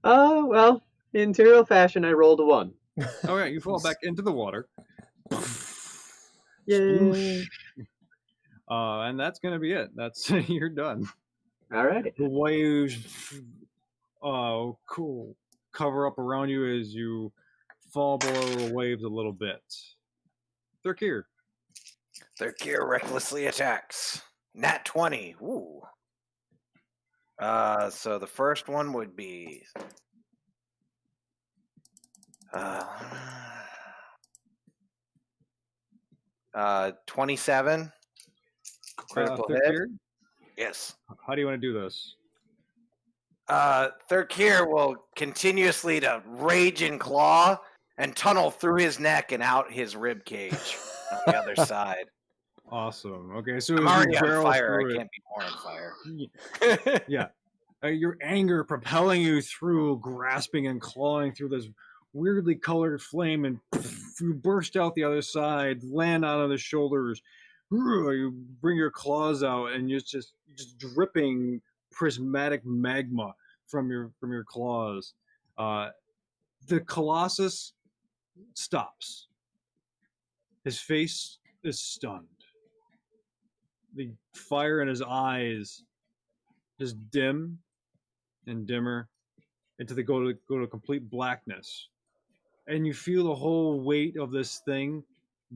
Well, in Tyrael fashion, I rolled a 1. Oh yeah, you fall back into the water. Yay. And that's gonna be it. That's you're done. All right. The waves, cool, cover up around you as you fall below the waves a little bit. Thurkir. Thurkir recklessly attacks. Nat 20. Ooh. So the first one would be 27. Critical Third hit. gear? Yes. How do you want to do this? Third gear will continuously to rage and claw and tunnel through his neck and out his rib cage on the other side. Awesome. Okay, so I'm as you already on barrel fire. through I it- can't be more on fire. Yeah. Your anger propelling you through, grasping and clawing through this weirdly colored flame, and you burst out the other side, land on the shoulders. You bring your claws out, and it's just dripping prismatic magma from your claws. The Colossus stops. His face is stunned. The fire in his eyes just dim and dimmer until they go to complete blackness, and you feel the whole weight of this thing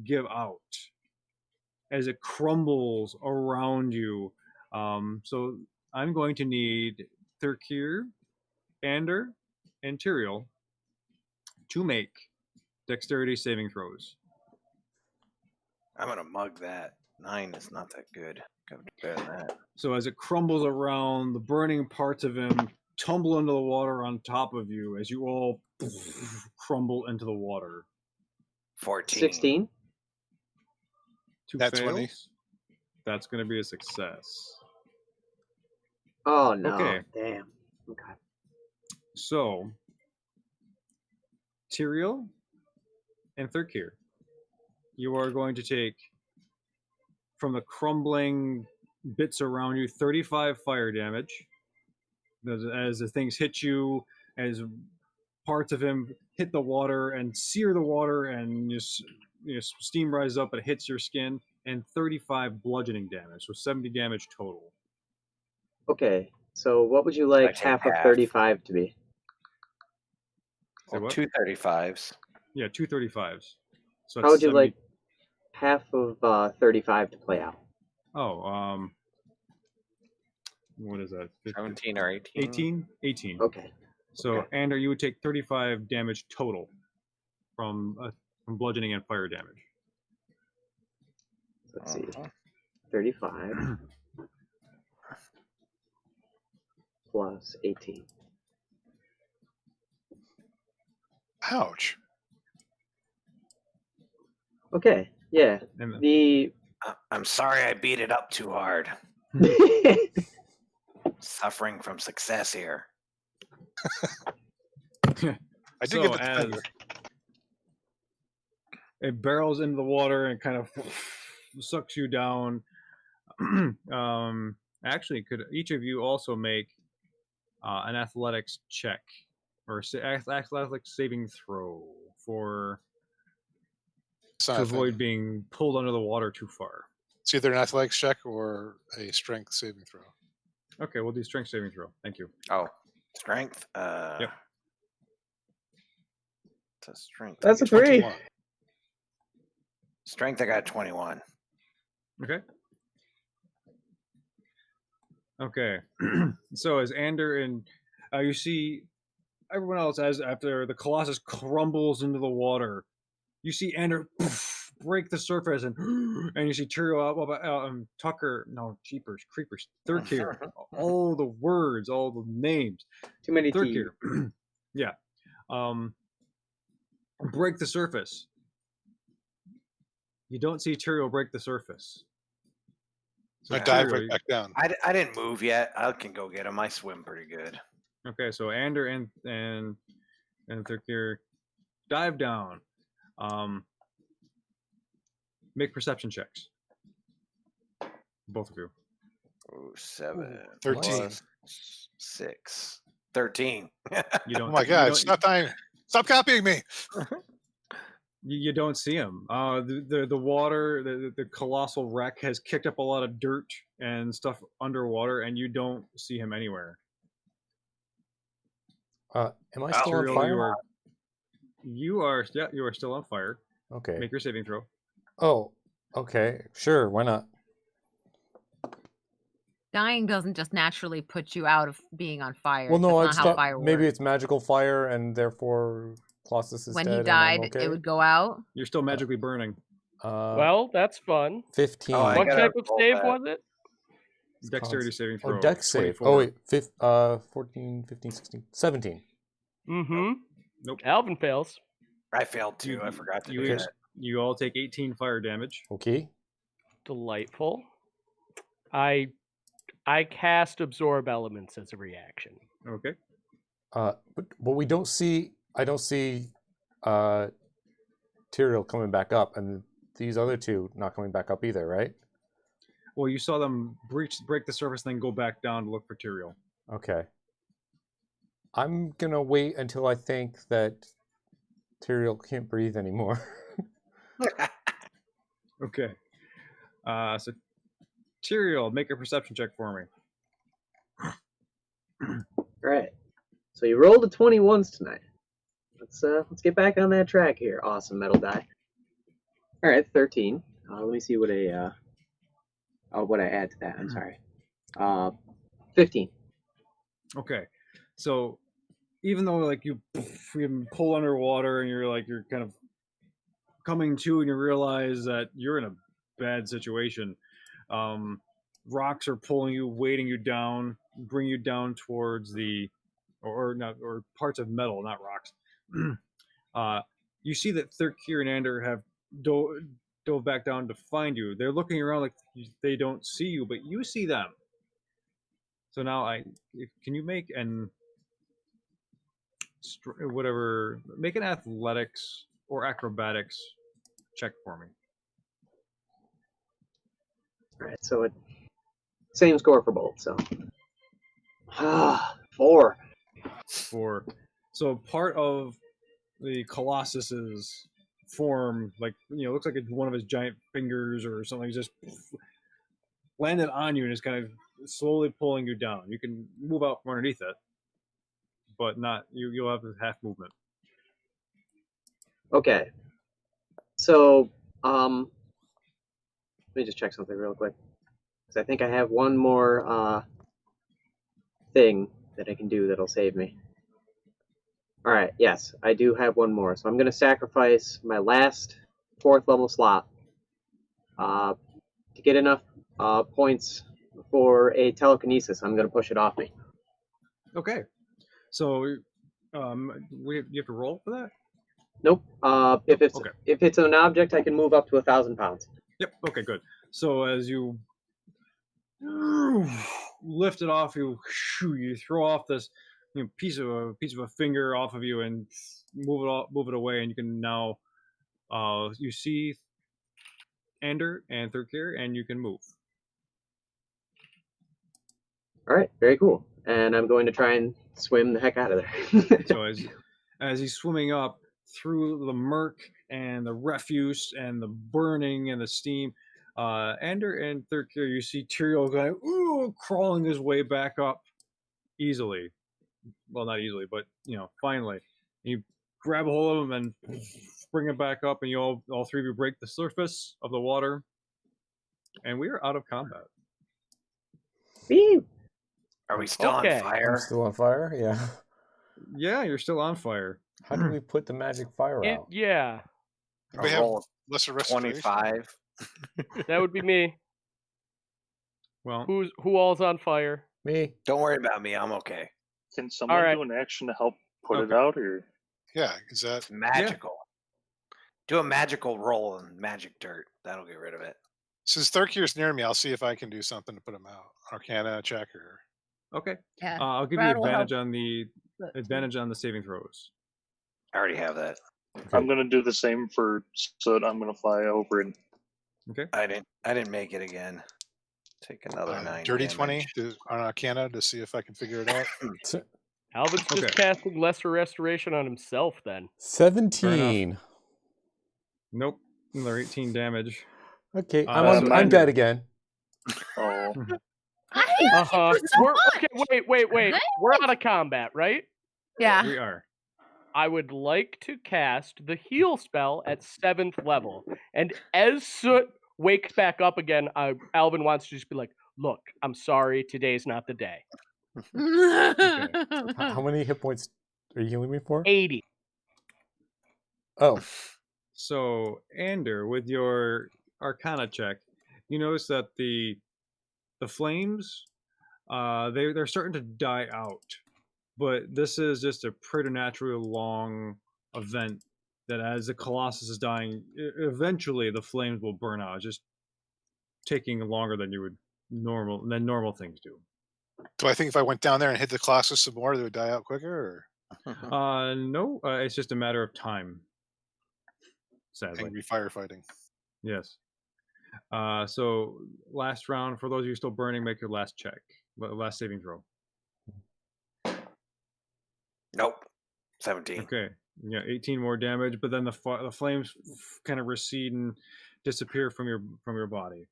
give out as it crumbles around you. So I'm going to need Thurkir, Ander, and Tyrael to make dexterity saving throws. I'm gonna mug that. 9 is not that good. Gotta do better than that. So as it crumbles around, the burning parts of him tumble into the water on top of you as you all crumble into the water. 14. 16. Two That's fails. 20. That's going to be a success. Oh no! Okay. Damn. Okay. So, Tyrael and Thurkir, you are going to take from the crumbling bits around you 35 fire damage as the things hit you, as parts of him hit the water and sear the water, and steam rises up, it hits your skin, and 35 bludgeoning damage, so 70 damage total. Okay. So what would you like take half of half. 35 to be? Say what? 2 35s. Yeah, 2 35s. So How would you 70 like half of 35 to play out? Oh, what is that? 17 or 18? 18? 18. Okay. So, Okay. Ander, you would take 35 damage total from bludgeoning and fire damage. Let's see. Uh-huh. 35 plus 18. Ouch. Okay. Yeah. And The I'm sorry I beat it up too hard. Suffering from success here. I did so get the as defender. it barrels into the water and kind of sucks you down. Actually, could each of you also make an athletics check or athletics saving throw for It's to not a avoid thing. being pulled under the water too far? It's either an athletics check or a strength saving throw. Okay, we'll do strength saving throw. Thank you. Oh, strength? Yep. It's a strength. That's a 3. 21. Strength, I got 21. Okay. Okay. So as Ander and you see everyone else, as after the Colossus crumbles into the water, you see Ander break the surface, and you see Tyrael, Tucker, no, Jeepers, Creepers, Thurkir, all the words, all the names. Too many T's. Thurkir. Yeah. Break the surface. You don't see Tyrael break the surface. So I dive right Tyrael, back down. I didn't move yet. I can go get him. I swim pretty good. Okay, so Ander and Thurkir dive down. Make perception checks. Both of you. Oh, 7. 13. plus 6. 13. You don't. Oh my you god, don't- stop dying. Stop copying me. You don't see him. The water, the colossal wreck has kicked up a lot of dirt and stuff underwater, and you don't see him anywhere. Am I still on Tyrael, fire? you are still on fire. Okay. Make your saving throw. Oh, okay. Sure. Why not? Dying doesn't just naturally put you out of being on fire. Well, no, I That's just not how thought fire maybe works. it's magical fire, and therefore Colossus is When dead. he and I'm died, okay? it would go out. You're still magically burning. Well, that's fun. 15. Oh, I What gotta type of roll save that. was it? Dexterity saving throw. Oh, dex save. 24. Oh, wait. 14, 15, 16, 17. Mm-hmm. Nope. Alvin fails. I failed too. I forgot to do you, that. you all take 18 fire damage. Okay. Delightful. I cast absorb elements as a reaction. Okay. But we don't see. I don't see Tyrael coming back up, and these other two not coming back up either, right? Well, you saw them break the surface, then go back down to look for Tyrael. Okay. I'm gonna wait until I think that Tyrael can't breathe anymore. Okay. So Tyrael, make a perception check for me. All right. So you rolled a 21s tonight. Let's get back on that track here. Awesome metal die. All right, 13. Let me see what what I add to that. I'm sorry. 15. Okay. So even though like you pull underwater and you're kind of coming to and you realize that you're in a bad situation, rocks are pulling you, weighting you down, bring you down towards the or parts of metal, not rocks. You see that Thirkir and Ander have dove back down to find you. They're looking around like they don't see you, but you see them. So now can you make make an athletics or acrobatics check for me. All right, so same score for both. So 4. So part of the Colossus's form, like looks like one of his giant fingers or something, just landed on you and is kind of slowly pulling you down. You can move out from underneath it, but not you'll have this half movement. Okay. So let me just check something real quick, because I think I have one more thing that I can do that'll save me. All right, yes, I do have one more. So I'm going to sacrifice my last 4th level slot to get enough points for a telekinesis. I'm going to push it off me. Okay. So you have to roll for that? Nope. If it's an object, I can move up to 1,000 pounds. Yep. Okay, good. So as you lift it off, you throw off this piece of a finger off of you and move it away, and you can now you see Ander and Thirkir, and you can move. All right, very cool. And I'm going to try and swim the heck out of there. So as he's swimming up through the murk and the refuse and the burning and the steam, Ander and Thirkir, you see Tyrael crawling his way back up easily. Well, not easily, but finally. You grab a hold of him and bring him back up, and you all three of you break the surface of the water, and we are out of combat. Are we still on fire? I'm still on fire? Yeah. Yeah, you're still on fire. How do we put the magic fire out? Yeah. We have lesser restoration. 25. That would be me. Well, who all's on fire? Me. Don't worry about me. I'm okay. Can someone do an action to help put it out, or? Yeah, is that it's magical? Yeah. Do a magical roll on magic dirt. That'll get rid of it. Since Thirkir's near me, I'll see if I can do something to put him out. Arcana check or. Okay. Yeah. I'll give Brad you will advantage on the saving throws. I already have that. Okay. I'm gonna do the same for Soot. I'm gonna fly over and. Okay. I didn't make it again. Take another 9. Dirty damage. 20 on Arcana to see if I can figure it out. Alvin's just casting lesser restoration on himself then. 17. Nope. Another 18 damage. Okay, I'm dead again. Oh. Wait. We're out of combat, right? Yeah. We are. I would like to cast the heal spell at 7th level. And as Soot wakes back up again, Alvin wants to just be like, look, I'm sorry, today's not the day. Okay. How many hit points are you healing me for? 80. Oh. So, Ander, with your Arcana check, you notice that the flames, they're starting to die out, but this is just a preternatural long event. That as the Colossus is dying, eventually the flames will burn out. It's just taking longer than normal things do. Do I think if I went down there and hit the Colossus some more, they would die out quicker? Or? No, it's just a matter of time. Sadly, Angry firefighting. yes. So last round for those of you still burning, make your last check, last saving throw. Nope. 17. Okay, yeah, 18 more damage, but then the flames kind of recede and disappear from your body.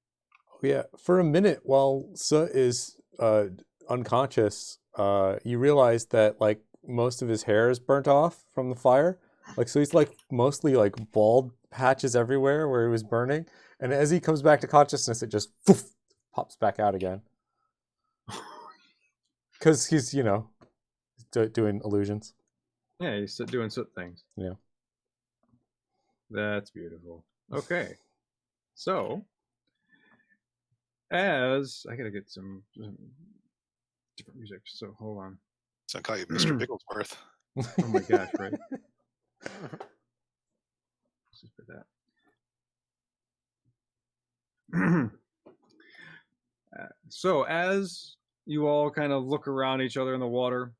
Yeah, for a minute while Soot is unconscious, you realize that like most of his hair is burnt off from the fire. Like so he's like mostly like bald patches everywhere where he was burning. And as he comes back to consciousness, it just pops back out again. Because he's, doing illusions. Yeah, he's doing soot things. Yeah. That's beautiful. Okay. So, as I gotta get some different music, so hold on. So I call you Mr. Bigglesworth. Oh my gosh, right? Let's just put that. So, as you all kind of look around each other in the water,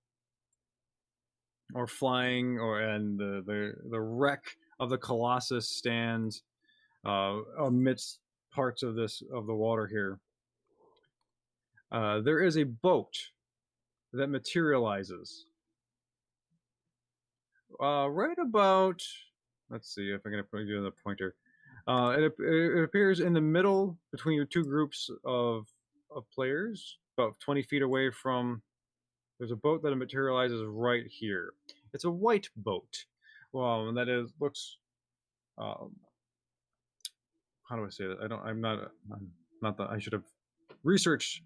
or flying, and the wreck of the Colossus stands amidst parts of the water here. There is a boat that materializes right about. Let's see if I'm going to put you in the pointer. It appears in the middle between your two groups of players, about 20 feet away from. There's a boat that materializes right here. It's a white boat. Well, and that looks. How do I say that? I'm not that I should have researched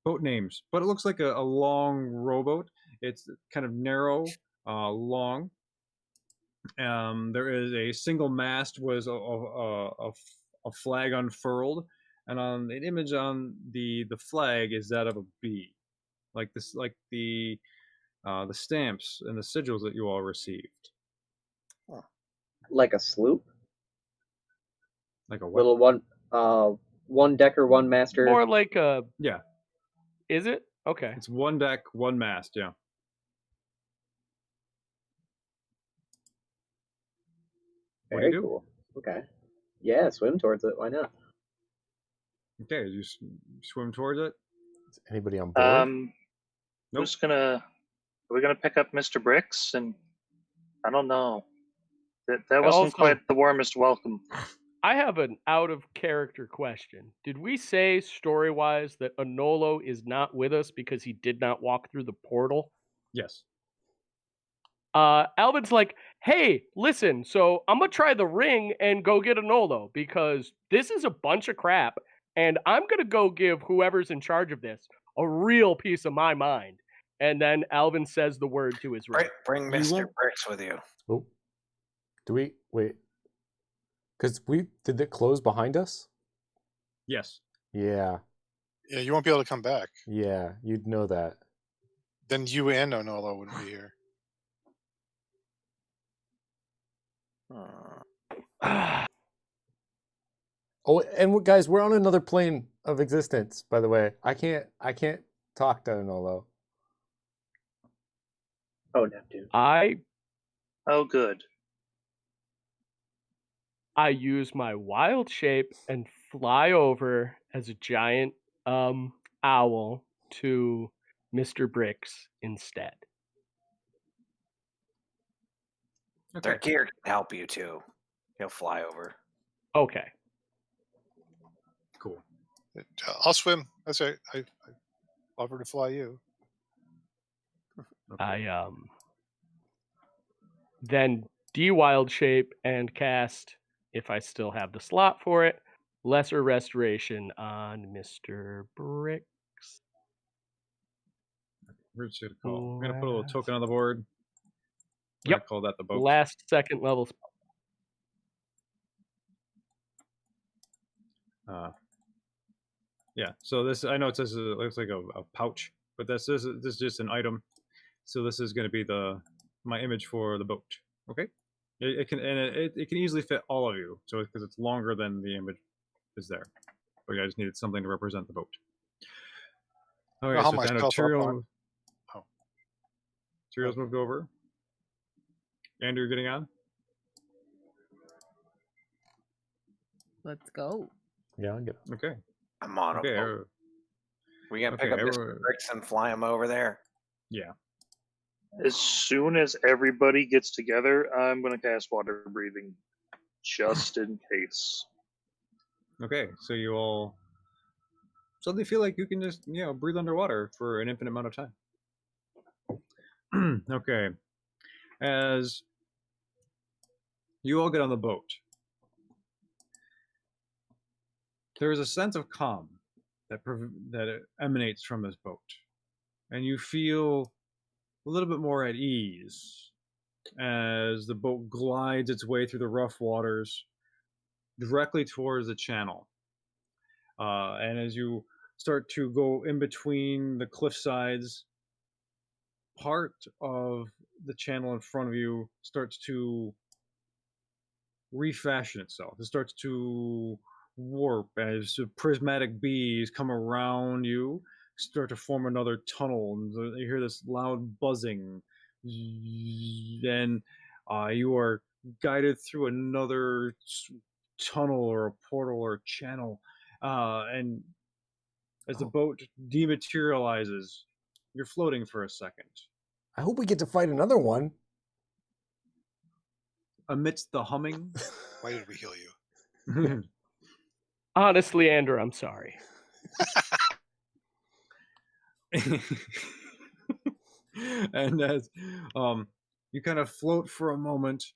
boat names, but it looks like a long rowboat. It's kind of narrow, long. There is a single mast with a flag unfurled, and on an image on the flag is that of a bee, like the stamps and the sigils that you all received. Like a sloop? Like a what? Little one decker, one master. More like a. Yeah. Is it? Okay. It's one deck, one mast. Yeah. What do you do? Cool. Okay. Yeah, swim towards it. Why not? Okay, you swim towards it. Is anybody on board? Nope. Are we gonna pick up Mr. Bricks? And I don't know. That wasn't quite the warmest welcome. I have an out of character question. Did we say story wise that Anolo is not with us because he did not walk through the portal? Yes. Alvin's like, hey, listen, so I'm gonna try the ring and go get Anolo because this is a bunch of crap, and I'm gonna go give whoever's in charge of this a real piece of my mind. And then Alvin says the word to his ring. Bring Mr. Bricks with you. Oh. Do we wait? Because did it close behind us? Yes. Yeah. Yeah, you won't be able to come back. Yeah, you'd know that. Then you and Onolo wouldn't be here. Oh, and guys, we're on another plane of existence, by the way. I can't talk to Onolo. Oh, Neptune. Oh, good. I use my wild shape and fly over as a giant owl to Mr. Bricks instead. Okay. Their gear can help you too. He'll fly over. Okay. Cool. I'll swim. That's right. I offer to fly you. Okay. I then de-wild shape and cast, if I still have the slot for it, Lesser Restoration on Mr. Bricks. We're just gonna call. We're gonna put a little token on the board. We're Yep. gonna call that the boat. Last second level spell. Yeah. So this, I know it says it looks like a pouch, but this is just an item. So this is going to be my image for the boat. Okay. It can it can easily fit all of you. So because it's longer than the image is there. But I just needed something to represent the boat. Okay. Well, how So kind of myself up Tyriel's Okay. moved over. Andrew, you're getting on. Let's go. Yeah, I'll get it. Okay. I'm on Okay. a boat. We gonna pick up Mr. Bricks and fly him over there? Yeah. As soon as everybody gets together, I'm going to cast water breathing, just in case. Okay. So you all suddenly feel like you can just breathe underwater for an infinite amount of time. Okay. As you all get on the boat, there is a sense of calm that emanates from this boat, and you feel a little bit more at ease as the boat glides its way through the rough waters directly towards the channel. And as you start to go in between the cliff sides, part of the channel in front of you starts to refashion itself. It starts to warp as prismatic bees come around you, start to form another tunnel, and you hear this loud buzzing. Then you are guided through another tunnel or a portal or a channel, and as the boat dematerializes, you're floating for a second. I hope we get to fight another one. Amidst the humming. Why did we heal you? Honestly, Andrew, I'm sorry. And as you kind of float for a moment,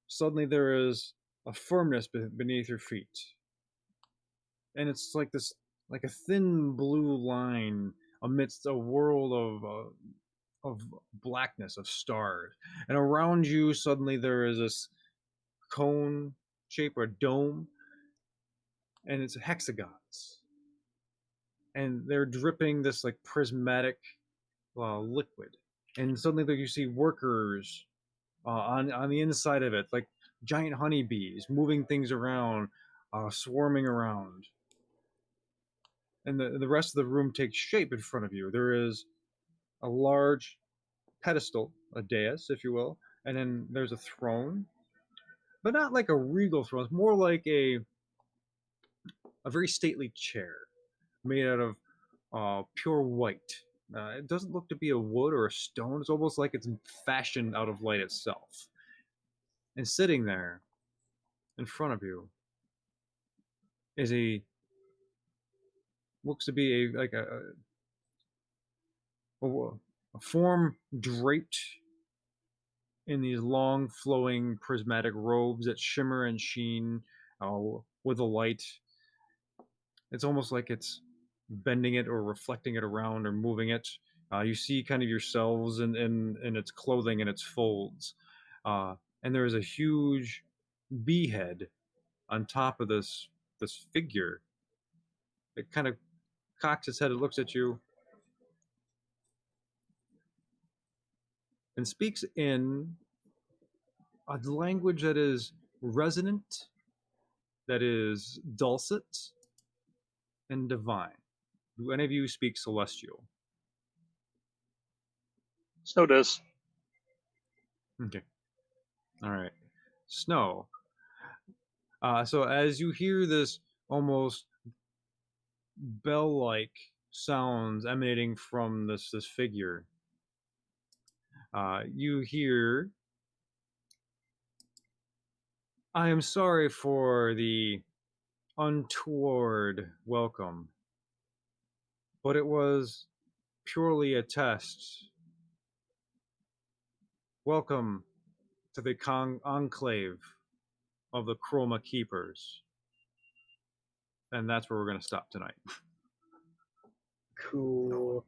suddenly there is a firmness beneath your feet, and it's like a thin blue line amidst a world of blackness, of stars, and around you suddenly there is this cone shape or dome, and it's hexagons, and they're dripping this like prismatic liquid, and suddenly you see workers on the inside of it, like giant honeybees moving things around, swarming around, and the rest of the room takes shape in front of you. There is a large pedestal, a dais, if you will, and then there's a throne, but not like a regal throne. It's more like a very stately chair made out of pure white. It doesn't look to be a wood or a stone. It's almost like it's fashioned out of light itself. And sitting there in front of you is looks to be a form draped in these long flowing prismatic robes that shimmer and sheen with the light. It's almost like it's bending it or reflecting it around or moving it. You see kind of yourselves in its clothing and its folds. And there is a huge bee head on top of this figure. It kind of cocks its head, it looks at you, and speaks in a language that is resonant, that is dulcet, and divine. Do any of you speak Celestial? Snow does. Okay. All right. Snow. So as you hear this almost bell-like sounds emanating from this figure, you hear, "I am sorry for the untoward welcome, but it was purely a test. Welcome to the enclave of the Chroma Keepers." And that's where we're going to stop tonight. Cool.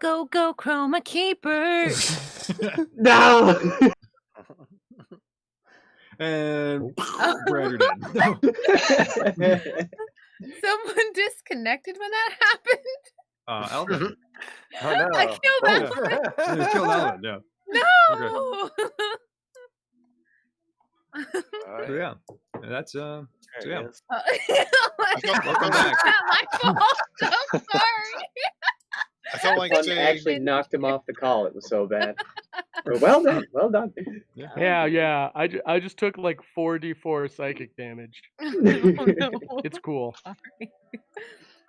Go, go, Chroma Keepers! No! And Oh. Brad, you're dead. Someone disconnected when that happened. Alvin. Oh no! I killed Oh. Alvin. Yeah, you killed Alvin, yeah. No. So yeah, that's so yeah. Welcome back. Not my fault. I'm sorry. I felt like One saying, actually knocked him off the call. It was so bad. But well done. Well done. Yeah. I just took like 4d4 psychic damage. Oh, no. It's cool. Sorry.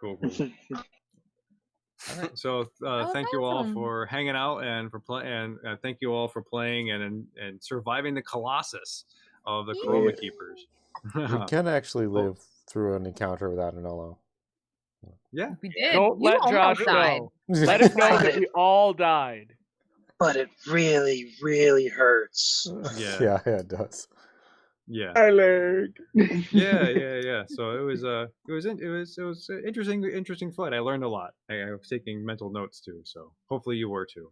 Cool. All right, so was thank you all awesome. for hanging out and for playing, and thank you all for playing and surviving the Colossus of the Chroma Yeah. Keepers. You can actually live through an encounter without an LO. Yeah. We did. Don't You let almost Josh died. know. Let him know that we all died. But it really, really hurts. Yeah. Yeah, it does. Yeah. I learned. Yeah. So it was an interesting fight. I learned a lot. I was taking mental notes too. So hopefully you were too.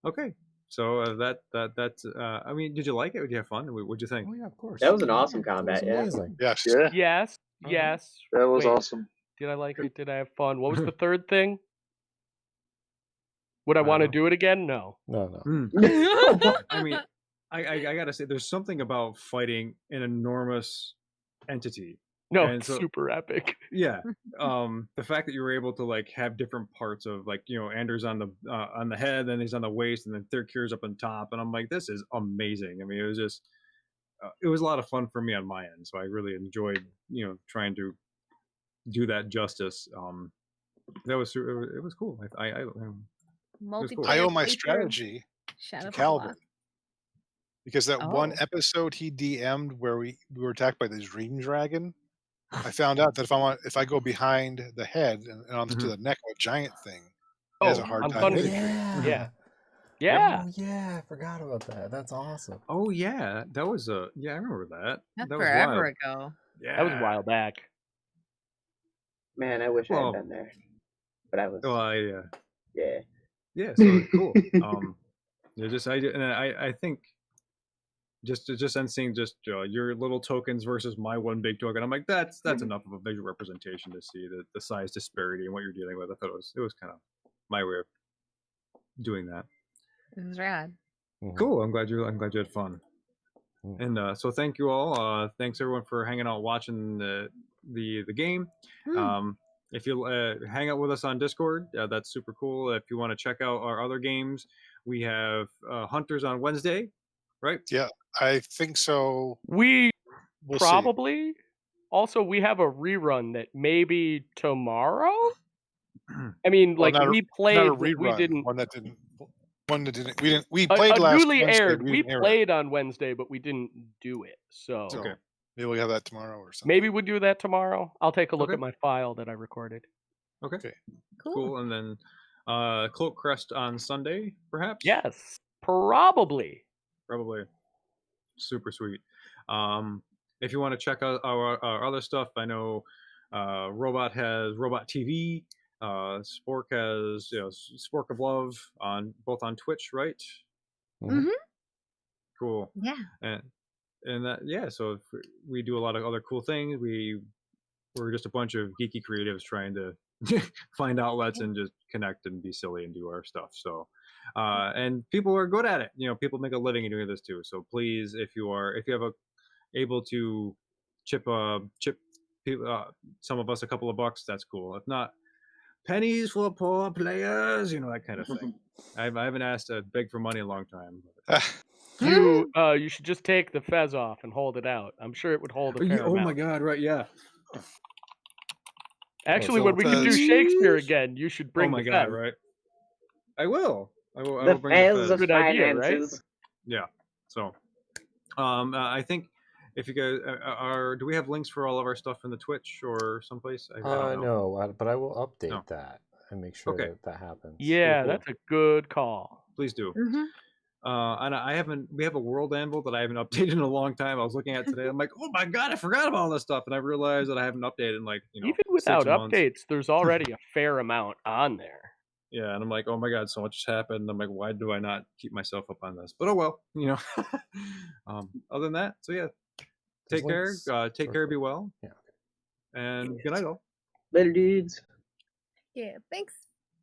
Okay. So that's. I mean, did you like it? Did you have fun? What'd you think? Oh yeah, of course. That was an awesome It combat. was Yeah. amazing. yes. Yeah, Yes. that was Wait, awesome. Did I like it? Did I have fun? What was the third thing? Would I want to know. do it again? No. No. I mean, I gotta say, there's something about fighting an enormous entity. No, And it's so- super epic. Yeah. The fact that you were able to like have different parts of like, Anders on the head, then he's on the waist, and then Thirkir's up on top, and I'm like, this is amazing. I mean, it was just, it was a lot of fun for me on my end, so I really enjoyed, trying to do that justice. That was it was cool. I Multiplayer I owe my playthrough. strategy Shadow to of the Calvin. Colossus. Because that one Oh. episode he DM'd where we were attacked by the dream dragon, I found out that if I go behind the head and onto the neck of a giant thing, it has a hard on time Thunder hitting me. Yeah. Yeah. Oh yeah, I forgot about that. That's awesome. Oh yeah, that was I remember that. That's That was forever wild. ago. Yeah, That was a while back. Man, I wish I Well- had been there. But I was. Well, Yeah. yeah, so cool. I think just seeing just your little tokens versus my one big token, I'm like, that's enough of a visual representation to see the size disparity and what you're dealing with. I thought it was kind of my way of doing that. It was rad. Cool. I'm glad you had fun. Mm. And so thank you all. Thanks everyone for hanging out watching the game. If you hang out with us on Discord, that's super cool. If you want to check out our other games, we have Hunters on Wednesday, right? Yeah, I think so. We We'll see. probably also we have a rerun that maybe tomorrow. I mean, Well, like not a- we Not played, a but we rerun. didn't. One that didn't. We played A last newly Wednesday, aired. we We didn't air it. played on Wednesday, but we didn't do it. So So Okay. maybe we'll have that tomorrow or something. maybe we'll do that tomorrow. I'll take a look Okay. at my file that I recorded. Okay. Cool. Cool. And then Cloak Crest on Sunday, perhaps? Yes, probably. Probably. Super sweet. If you want to check out our other stuff, I know Robot has Robot TV. Spork has Spork of Love on both on Twitch, right? Mhm. Cool. Yeah. And that so we do a lot of other cool things. We're just a bunch of geeky creatives trying to find outlets and just connect and be silly and do our stuff. So and people are good at it. People make a living in doing this too. So please, if you have able to chip some of us a couple of bucks, that's cool. If not, pennies for poor players, that kind of thing. I haven't asked beg for money in a long time. You should just take the fez off and hold it out. I'm sure it would hold a fair Oh amount. my god, right, yeah. Actually, so when we can do fez. Shakespeare again, you should bring Oh my the god, fez. right. I will The bring fez the of fez. Good idea, right? finances. Yeah. So I think if you guys do we have links for all of our stuff in the Twitch or someplace? I don't know. No, but I will update No. that and make sure Okay. that happens. Yeah, Cool. that's a good call. Please do. Mhm. And we have a world anvil that I haven't updated in a long time. I was looking at today. I'm like, oh my god, I forgot about all this stuff, and I realized that I haven't updated in Even without 6 months. updates, there's already a fair amount on there. Yeah, and I'm like, oh my god, so much has happened. I'm like, why do I not keep myself up on this? But oh well, you know. Other than that, so yeah, There's take care. links Take for- care. Be well. Yeah. And good night, all. Later, dudes. Yeah, thanks.